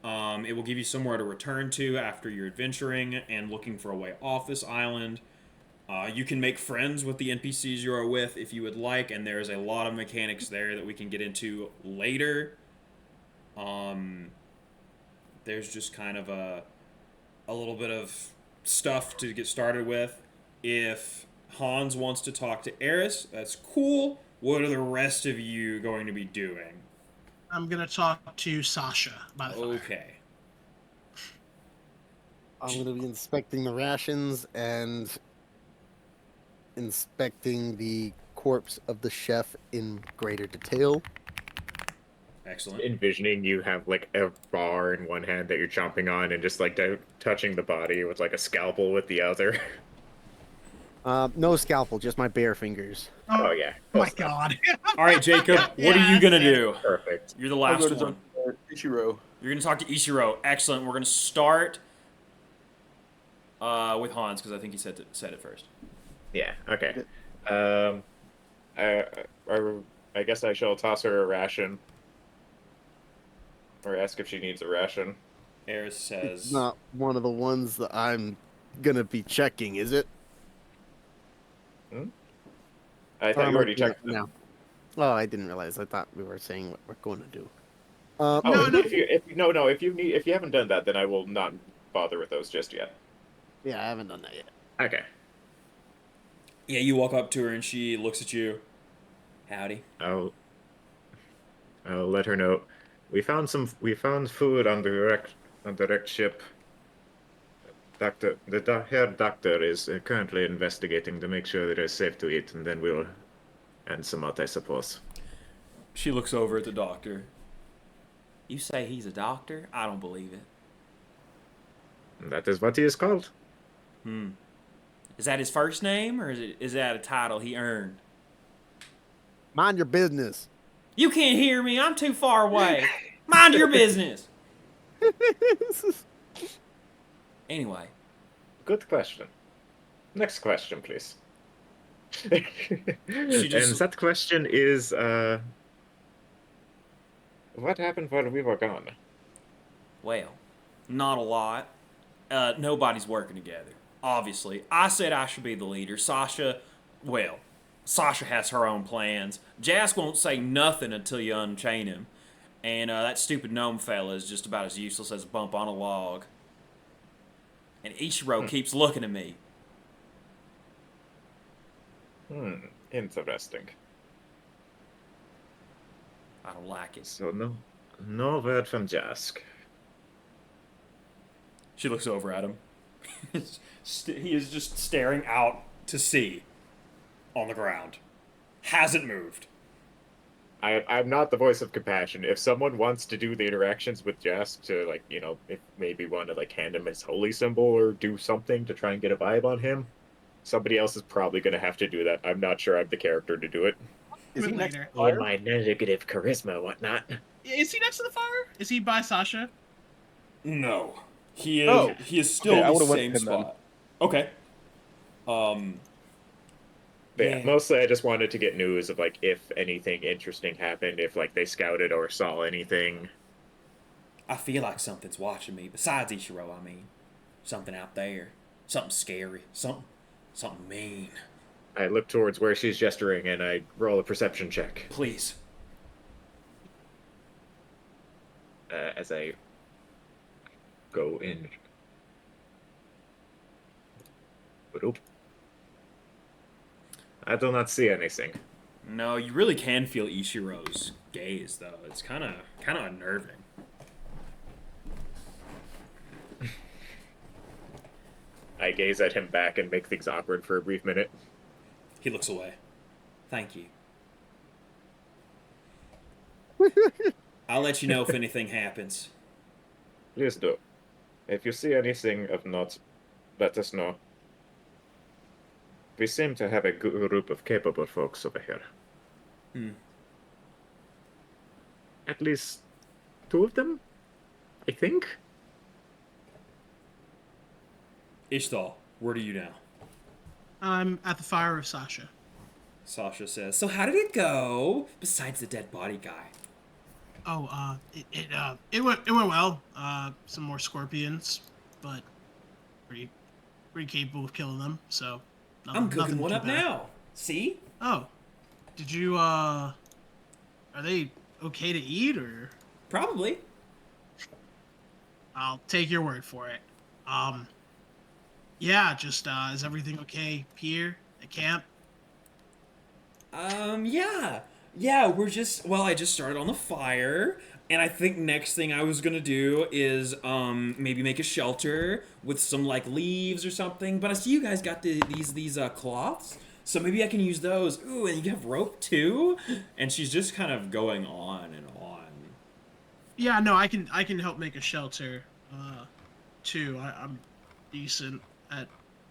A: It will give you somewhere to return to after you're adventuring and looking for a way off this island. You can make friends with the NPCs you are with if you would like, and there's a lot of mechanics there that we can get into later. There's just kind of a little bit of stuff to get started with. If Hans wants to talk to Eris, that's cool. What are the rest of you going to be doing?
D: I'm gonna talk to Sasha by the fire.
A: Okay.
E: I'm gonna be inspecting the rations and inspecting the corpse of the chef in greater detail.
A: Excellent.
B: Envisioning you have like a bar in one hand that you're chomping on and just like touching the body with like a scalpel with the other.
E: No scalpel, just my bare fingers.
B: Oh yeah.
D: Oh my
B: Close enough.
D: god.
A: All right, Jacob, what are you going to do?
B: Perfect.
A: You're the
F: I'll
A: last
F: go to
A: one.
F: Ichiro.
A: You're going to talk to Ishiro. Excellent. We're going to start with Hans because I think he said it first.
B: Yeah. Okay. I guess I shall toss her a ration, or ask if she needs a ration.
A: Eris
E: It's
A: says...
E: not one of the ones that I'm gonna be checking, is it?
B: I thought you already checked them.
E: now. Oh, I didn't realize. I thought we were saying what we're going to do.
B: Oh,
D: No, no.
B: if you haven't done that, then I will not bother with those just yet.
E: Yeah, I haven't done that yet.
B: Okay.
A: Yeah, you walk up to her and she looks at you. Howdy.
B: I'll let her know. We found food on the wrecked ship. The head doctor is currently investigating to make sure that it's safe to eat, and then we'll end some out, I suppose.
A: She looks over at the doctor. You say he's a doctor? I don't believe it.
B: That is what he is called.
A: Is that his first name, or is that a title he earned?
E: Mind your business.
A: You can't hear me. I'm too far away. Mind your business. Anyway.
B: Good question. Next question, please.
A: She just-
B: And that question is, what happened while we were gone?
A: Well, not a lot. Nobody's working together. Obviously. I said I should be the leader. Sasha has her own plans. Jask won't say nothing until you unchain him. And that stupid gnome fella is just about as useless as a bump on a log. And Ichiro keeps looking at me.
B: Interesting.
A: I don't like it.
B: So no word from Jask.
A: She looks over at him. He is just staring out to sea on the ground. Hasn't moved.
B: I'm not the voice of compassion. If someone wants to do the interactions with Jask to, like, you know, if maybe want to, like, hand him his holy symbol or do something to try and get a vibe on him, somebody else is probably going to have to do that. I'm not sure I'm the character to do it.
F: Is he
D: Bit
F: next
D: later.
F: to fire?
B: My negative charisma and whatnot.
D: Is he next to the fire? Is he by Sasha?
A: No. He is
F: Oh.
A: he is still
F: Okay, I
A: in the
F: would've went
A: same
F: with him then.
A: spot. Okay.
B: But yeah,
A: Yeah.
B: mostly I just wanted to get news of, like, if anything interesting happened, if, like, they scouted or saw anything.
A: I feel like something's watching me. Besides Ichiro, I mean. Something out there. Something scary. Something mean.
B: I look towards where she's gesturing and I roll a perception check
A: Please.
B: as I go in. But I do not see anything.
A: No, you really can feel Ichiro's gaze, though. It's kind of unnerving.
B: I gaze at him back and make things awkward for a brief minute.
A: He looks away. Thank you. I'll let you know if anything happens.
B: Please do. If you see anything of note, let us know. We seem to have a group of capable folks over here. At least 2 of them, I think.
A: Ishtal, where are you now?
D: I'm at the fire with Sasha.
A: Sasha says, so how did it go? Besides the dead body guy.
D: Oh, it went well. Some more scorpions, but pretty capable of killing them. So
A: I'm cooking
D: nothing
A: one
D: too
A: up
D: bad.
A: now. See?
D: Oh, did you? Are they okay to eat or?
A: Probably.
D: I'll take your word for it. Yeah, just is everything okay here at camp?
A: Yeah. Yeah, I just started on the fire, and I think next thing I was gonna do is, maybe make a shelter with some, like, leaves or something, but I see you guys got these cloths, so maybe I can use those. Ooh, and you have rope too? And she's just kind of going on and on.
D: Yeah, no, I can help make a shelter, too. I'm decent at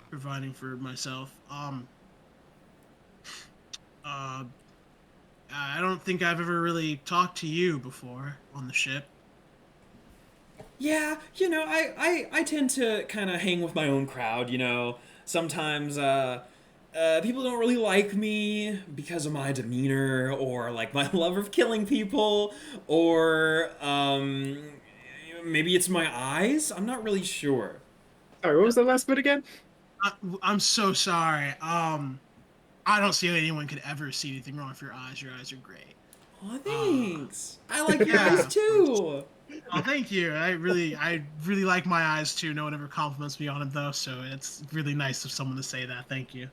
D: providing for myself. I don't think I've ever really talked to you before on the ship.
A: Yeah, I tend to kind of hang with my own crowd, Sometimes, people don't really like me because of my demeanor or, like, my love of killing people or, maybe it's my eyes? I'm not really sure.
B: Sorry, what was the last bit again?
D: I'm so sorry. I don't see how anyone could ever see anything wrong with your eyes. Your eyes are great.
A: Oh, thanks. I like your
D: Yeah,
A: eyes
D: of
A: too.
D: Oh, thank you. I really like my eyes too. No one ever compliments me on them though, so it's really nice of someone to say that. Thank you.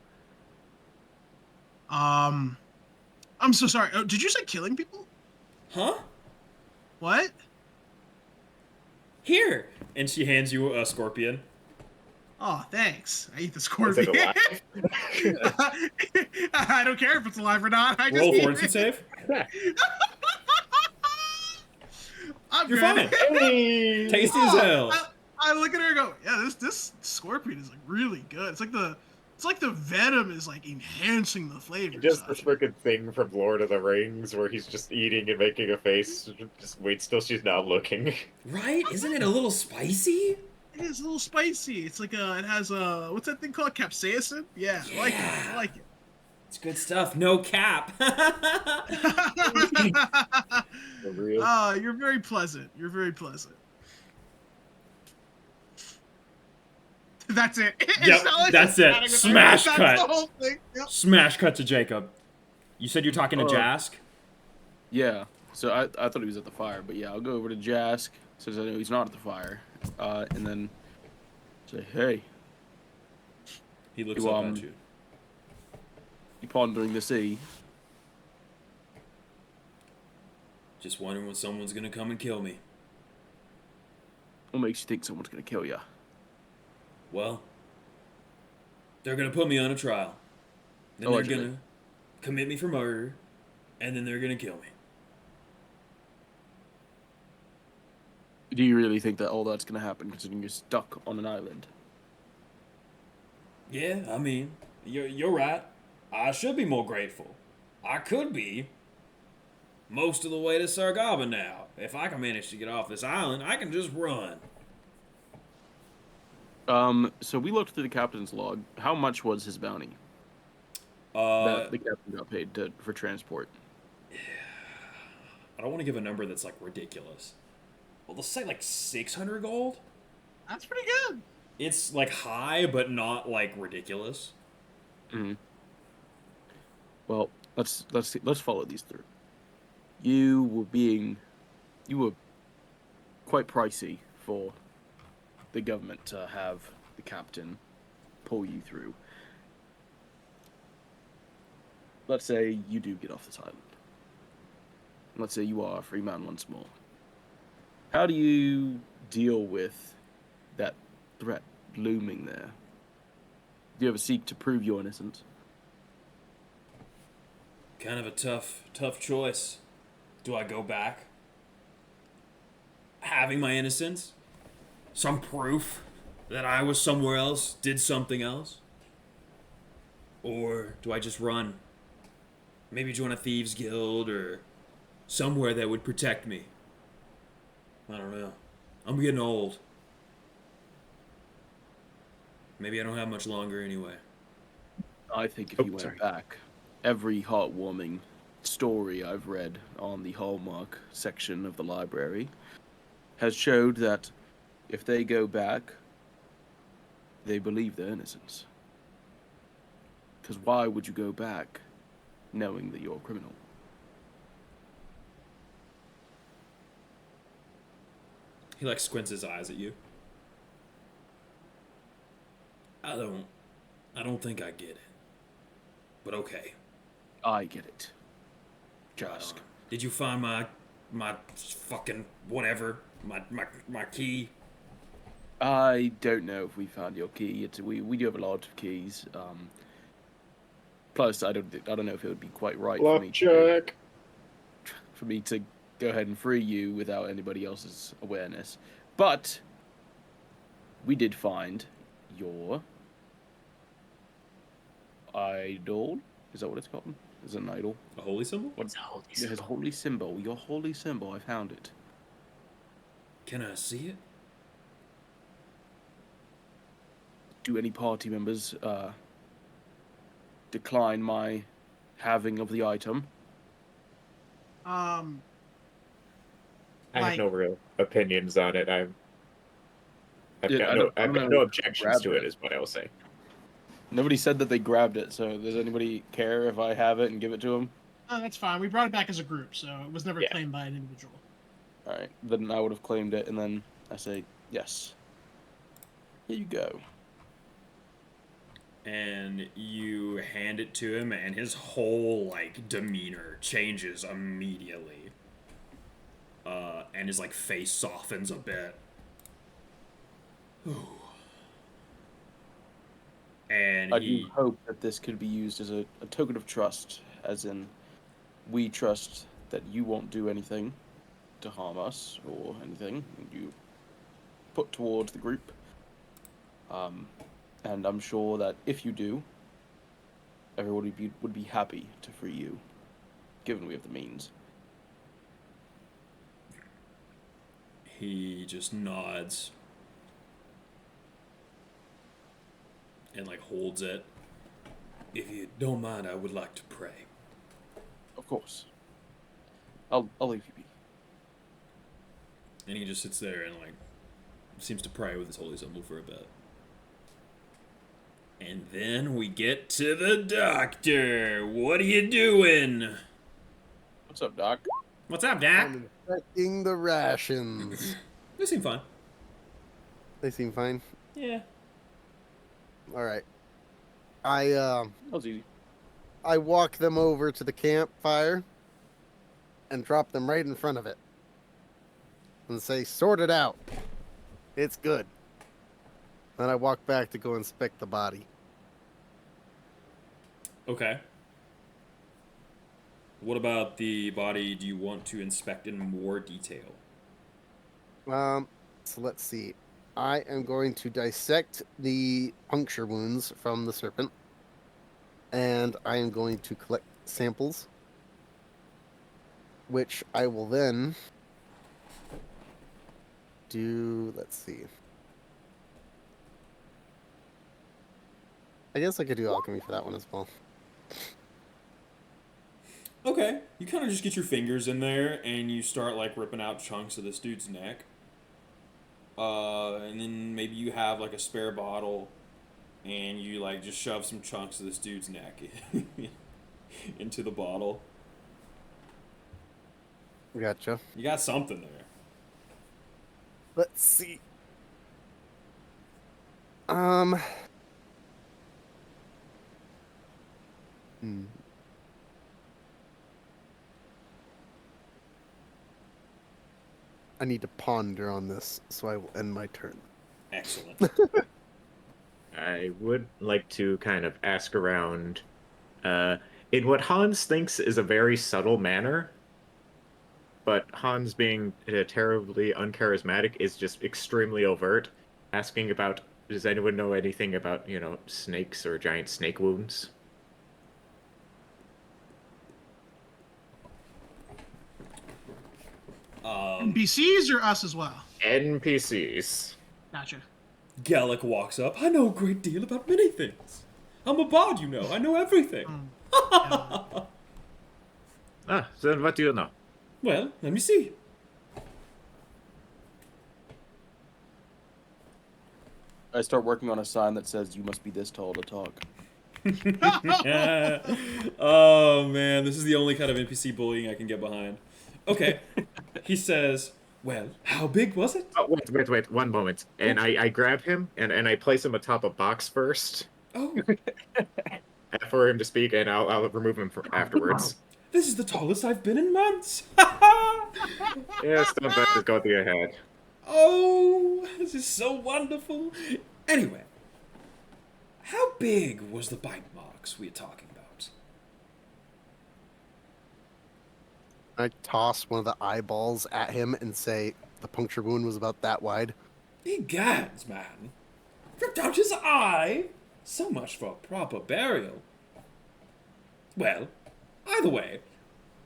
D: Um, I'm so sorry. Oh, did you say killing people?
A: Huh?
D: What?
A: Here. And she hands you a scorpion.
D: Oh, thanks. I eat the
B: Is
D: scorpion.
B: it alive?
D: I don't care if it's alive or not. I just
A: Roll
D: eat
A: fortitude
D: it.
A: save.
D: I'm
A: You're
D: good.
A: fine.
B: Hey!
A: Tasty as
D: Oh,
A: hell.
D: I look at her and go, yeah, this scorpion is like really good. It's like the venom is like enhancing the flavors.
B: Just this
D: of it.
B: freaking thing from Lord of the Rings where he's just eating and making a face. Just wait till she's not looking.
A: Right? Isn't it a little spicy?
D: It is a little spicy. It's like it has what's that thing called? Capsaicin? Yeah, I like it.
A: Yeah.
D: I like it.
A: It's good stuff. No cap.
B: For real.
D: You're very pleasant. You're very pleasant. That's it. It's
A: Yep,
D: not like
A: that's
D: just
A: it.
D: chatting with her.
A: Smash
D: That's
A: cut.
D: the whole thing. Yep.
A: Smash cut to Jacob. You said you're talking to Jask?
C: Yeah. So I thought he was at the fire, but yeah, I'll go over to Jask since I know he's not at the fire, and then say, "Hey,
A: He looks
C: You,
A: up
C: um,
A: at you.
C: you pondering the sea?"
A: Just wondering when someone's gonna come and kill me.
C: What makes you think someone's gonna kill you?
A: Well, they're gonna put me on a trial. Then
C: Allegedly.
A: they're gonna commit me for murder, and then they're gonna kill me.
C: Do you really think that all that's gonna happen, considering you're stuck on an island?
A: Yeah, I mean, you're right. I should be more grateful. I could be most of the way to Sargaba now. If I can manage to get off this island, I can just run.
C: So we looked through the captain's log. How much was his bounty that the captain got paid for transport?
A: I don't want to give a number that's like ridiculous. Well, let's say like 600 gold.
D: That's pretty good.
A: It's like high, but not like ridiculous.
C: Mm-hmm. Well, let's follow these through. You were quite pricey for the government to have the captain pull you through. Let's say you do get off this island. Let's say you are a free man once more. How do you deal with that threat looming there? Do you ever seek to prove your innocence?
A: Kind of a tough choice. Do I go back? Having my innocence? Some proof that I was somewhere else, did something else? Or do I just run? Maybe join a thieves guild or somewhere that would protect me. I don't know. I'm getting old. Maybe I don't have much longer anyway.
C: I think if you went back, every heartwarming story I've read on the Hallmark section of the library has showed that if they go back, they believe their innocence. Because why would you go back knowing that you're a criminal?
A: He like squints his eyes at you. I don't think I get it. But okay.
C: I get it. Jask.
A: Did you find my fucking whatever? My key?
C: I don't know if we found your key. We do have a lot of keys. Plus, I don't know if it would be quite right for me to go ahead and free you without anybody else's awareness. But we did find your idol. Is that what it's called? Is it an idol?
A: A holy symbol?
C: What's a holy symbol? His holy symbol. Your holy symbol. I found it.
A: Can I see it?
C: Do any party members decline my having of the item?
B: I
D: Like-
B: have no real opinions on it. I've
C: Yeah,
B: got
C: I
B: no
C: don't know
B: no
C: if
B: objections
C: grab
B: to it,
C: it.
B: is what I will say.
C: Nobody said that they grabbed it, so does anybody care if I have it and give it to him?
D: Oh, that's fine. We brought it back as a group, so it was never
B: Yeah.
D: claimed by an individual.
C: All right, then I would have claimed it, and then I say yes. Here you go.
A: And you hand it to him, and his whole like demeanor changes immediately. And his like face softens a bit. And
C: I
A: he
C: do hope that this could be used as a token of trust, as in, we trust that you won't do anything to harm us or anything you put towards the group. And I'm sure that if you do, everybody would be happy to free you, given we have the means.
A: he just nods and like holds it. If you don't mind, I would like to pray.
C: Of course. I'll leave you be.
A: And he just sits there and like seems to pray with his holy symbol for a bit. And then we get to the doctor. What are you doing?
C: What's up, Doc?
A: What's up, Doc?
E: I'm inspecting the rations.
A: They seem fine.
E: They seem fine.
A: Yeah.
E: All right. I
C: That was easy.
E: I walk them over to the campfire and drop them right in front of it. And say, sort it out. It's good. Then I walk back to go inspect the body.
A: Okay. What about the body do you want to inspect in more detail?
E: So let's see. I am going to dissect the puncture wounds from the serpent. And I am going to collect samples. Which I will then do, let's see. I guess I could do alchemy for that one as well.
A: Okay. You kind of just get your fingers in there and you start like ripping out chunks of this dude's neck. And then maybe you have like a spare bottle and you like just shove some chunks of this dude's neck into the bottle.
E: Gotcha.
A: You got something there.
E: Let's see. I need to ponder on this, so I will end my turn.
A: Excellent.
B: I would like to kind of ask around in what Hans thinks is a very subtle manner, but Hans being terribly uncharismatic is just extremely overt, asking about, does anyone know anything about, snakes or giant snake wounds?
D: NPCs or us as well?
B: NPCs.
D: Gotcha.
A: Gallic walks up. I know a great deal about many things. I'm a bard, you know. I know everything.
B: Ah, then what do you know?
A: Well, let me see.
C: I start working on a sign that says, "You must be this tall to talk."
A: Oh man, this is the only kind of NPC bullying I can get behind. Okay, he says, "Well, how big was it?"
B: Oh, wait, 1 moment. And I grab him and I place him atop a box first
A: Oh,
B: for him to speak, and I'll remove him afterwards.
A: this is the tallest I've been in months.
B: Yes, don't bet this go through your head.
A: Oh, this is so wonderful. Anyway, how big was the bite marks we're talking about?
E: I toss one of the eyeballs at him and say the puncture wound was about that wide.
A: Egads, man. Ripped out his eye. So much for proper burial. Well, either way,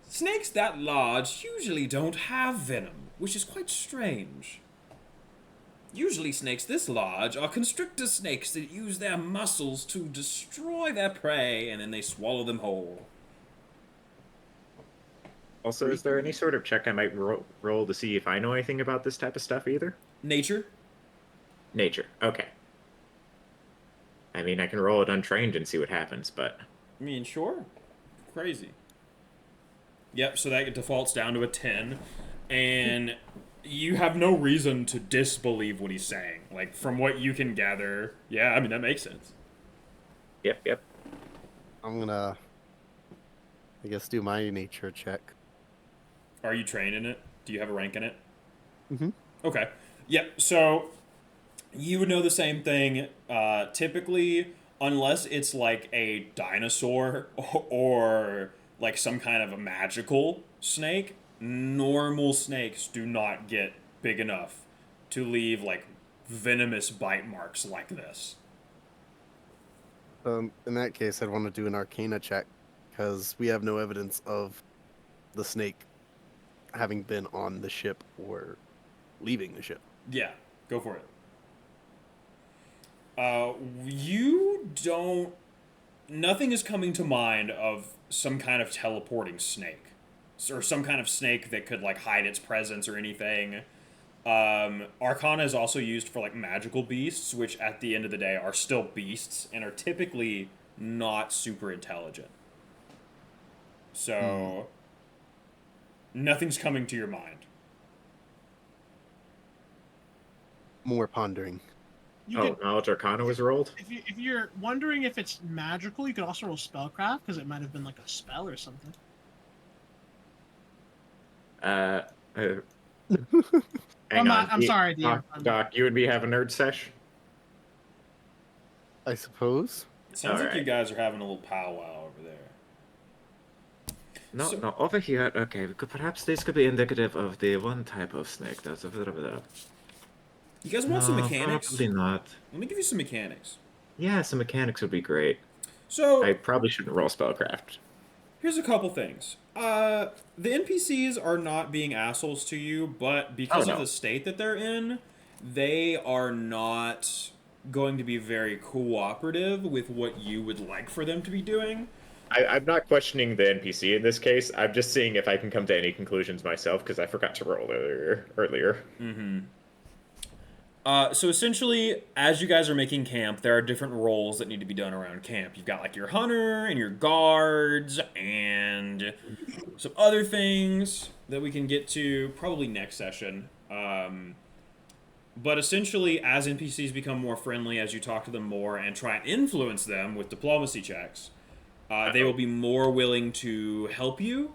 A: snakes that large usually don't have venom, which is quite strange. Usually snakes this large are constrictor snakes that use their muscles to destroy their prey and then they swallow them whole.
B: Also, is there any sort of check I might roll to see if I know anything about this type of stuff either?
A: Nature?
B: Nature. Okay. I mean, I can roll it untrained and see what happens, but
A: I mean, sure. Crazy. Yep, so that defaults down to a 10. And you have no reason to disbelieve what he's saying. Like, from what you can gather, yeah, I mean, that makes sense.
B: yep.
E: I'm gonna, I guess, do my nature check.
A: Are you trained in it? Do you have a rank in it?
E: Mm-hmm.
A: Okay. Yep, so you would know the same thing. Typically, unless it's like a dinosaur or like some kind of a magical snake, normal snakes do not get big enough to leave like venomous bite marks like this.
E: In that case, I'd want to do an Arcana check because we have no evidence of the snake having been on the ship or leaving the ship.
A: Yeah, go for it. You don't. Nothing is coming to mind of some kind of teleporting snake, or some kind of snake that could like hide its presence or anything. Arcana is also used for like magical beasts, which at the end of the day are still beasts and are typically not super intelligent. So, nothing's coming to your mind.
E: More pondering.
D: You
B: Oh,
D: could,
B: Knowledge Arcana was rolled?
D: if you're wondering if it's magical, you could also roll spellcraft because it might have been like a spell or something.
B: Uh, hang
D: I'm
B: on.
D: sorry, DM.
B: Doc, you and me have a nerd sesh?
E: I suppose.
A: It sounds like you
B: Alright.
A: guys are having a little powwow over there.
B: No,
A: So-
B: no, over here. Okay, perhaps this could be indicative of the one type of snake. That's a bit of a...
A: You guys want some
B: No,
A: mechanics?
B: probably not.
A: Let me give you some mechanics.
B: Yeah, some mechanics would be great.
A: So,
B: I probably shouldn't roll spellcraft.
A: here's a couple things. The NPCs are not being assholes to you, but because
B: Oh,
A: of
B: no.
A: the state that they're in, they are not going to be very cooperative with what you would like for them to be doing.
B: I'm not questioning the NPC in this case. I'm just seeing if I can come to any conclusions myself because I forgot to roll earlier.
A: So essentially, as you guys are making camp, there are different roles that need to be done around camp. You've got like your hunter and your guards and some other things that we can get to probably next session. But essentially, as NPCs become more friendly, as you talk to them more and try and influence them with diplomacy checks, they will be more willing to help you,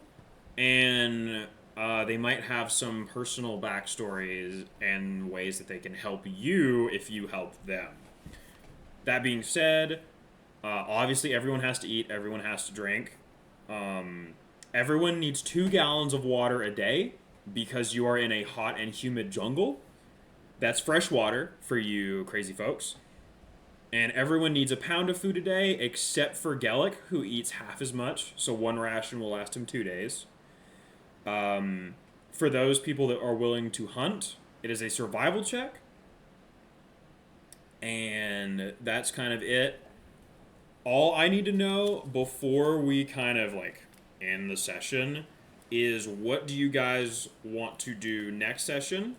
A: and they might have some personal backstories and ways that they can help you if you help them. That being said, obviously everyone has to eat, everyone has to drink. Everyone needs 2 gallons of water a day because you are in a hot and humid jungle. That's fresh water for you crazy folks. And everyone needs a pound of food a day except for Gellick, who eats half as much, so 1 ration will last him 2 days. For those people that are willing to hunt, it is a survival check. And that's kind of it. All I need to know before we kind of like end the session is what do you guys want to do next session?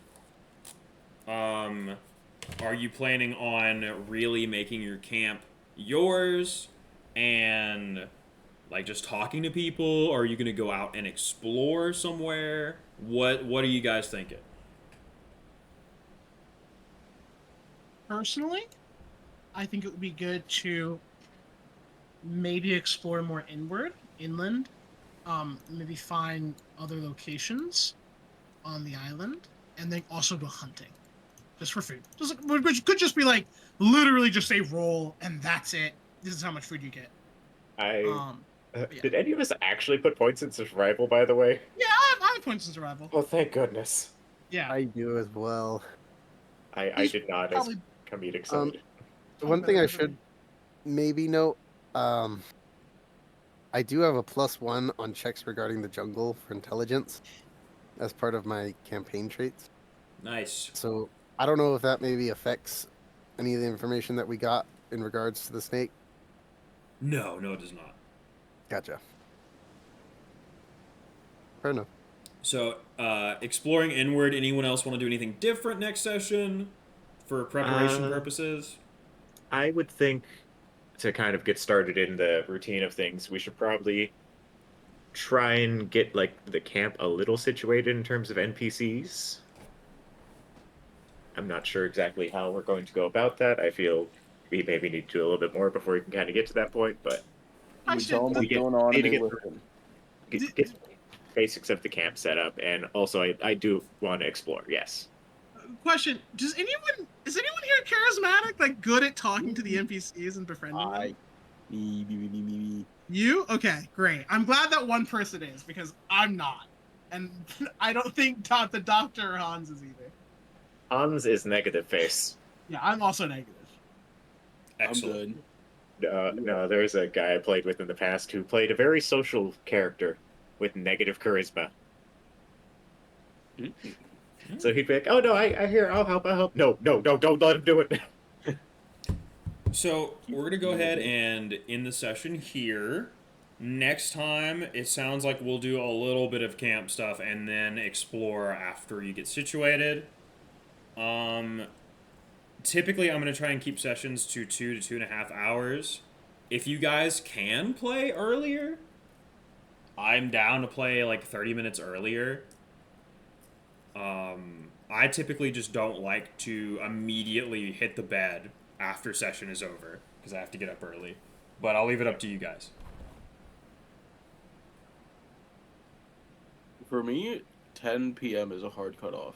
A: Are you planning on really making your camp yours and like just talking to people, or are you going to go out and explore somewhere? What are you guys thinking?
D: Personally, I think it would be good to maybe explore more inland. Maybe find other locations on the island, and then also go hunting, just for food. Which could just be like literally just say roll, and that's it. This is how much food you get. Yeah.
B: Did any of us actually put points in survival, by the way?
D: Yeah, I have points in survival.
B: Oh, thank goodness.
D: Yeah.
E: I do as well.
B: I did not as
D: Probably
B: comedic side.
E: One thing I should maybe note, I do have a +1 on checks regarding the jungle for intelligence as part of my campaign traits.
A: Nice.
E: So I don't know if that maybe affects any of the information that we got in regards to the snake.
A: No, it does not.
E: Gotcha. Fair enough.
A: So, exploring inward, anyone else want to do anything different next session for preparation purposes?
B: I would think to kind of get started in the routine of things, we should probably try and get like the camp a little situated in terms of NPCs. I'm not sure exactly how we're going to go about that. I feel we maybe need to do a little bit more before we can kind of get to that point, but
F: We tell them what's
B: get-
F: going on
B: need
F: and
B: to
F: they
B: get-
F: listen.
B: get basics of the camp set up, and also I do want to explore. Yes.
D: Question: is anyone here charismatic, like good at talking to the NPCs and befriending them?
F: Me.
D: You? Okay, great. I'm glad that one person is, because I'm not. And I don't think the Doctor or Hans is either.
B: Hans is negative face.
D: Yeah, I'm also negative.
A: Excellent.
F: I'm good.
B: No, there's a guy I played with in the past who played a very social character with negative charisma. So he'd be like, "Oh no, I hear. I'll help. No, don't let him do it."
A: So we're gonna go ahead and end the session here. Next time, it sounds like we'll do a little bit of camp stuff and then explore after you get situated. Typically, I'm gonna try and keep sessions to 2 to 2.5 hours. If you guys can play earlier, I'm down to play like 30 minutes earlier. I typically just don't like to immediately hit the bed after session is over because I have to get up early. But I'll leave it up to you guys.
F: For me, 10 p.m. is a hard cutoff.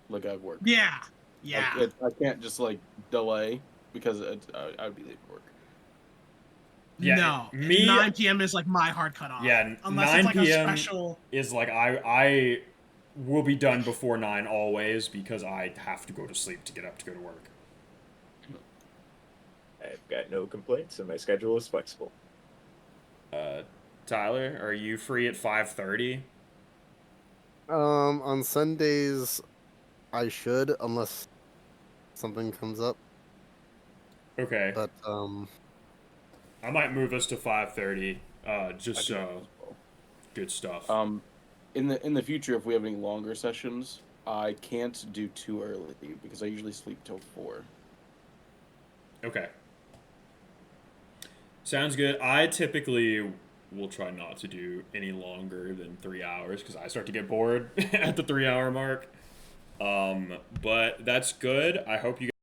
F: Like I've worked.
D: Yeah. Yeah.
F: I can't just like delay because I'd be late for work.
A: Yeah,
D: no.
A: me-
D: 9 p.m. is like my hard cutoff.
A: Yeah,
D: Unless
A: 9
D: it's like
A: p.m.
D: a special.
A: is like I will be done before 9 always because I have to go to sleep to get up to go to work.
B: I've got no complaints, and my schedule is flexible.
A: Tyler, are you free at 5:30?
E: On Sundays, I should, unless something comes up.
A: Okay.
E: But
A: I might move us to 5:30. Just so good stuff.
F: In the future, if we have any longer sessions, I can't do too early because I usually sleep till 4.
A: Okay. Sounds good. I typically will try not to do any longer than 3 hours because I start to get bored at the 3 hour mark. But that's good. I hope you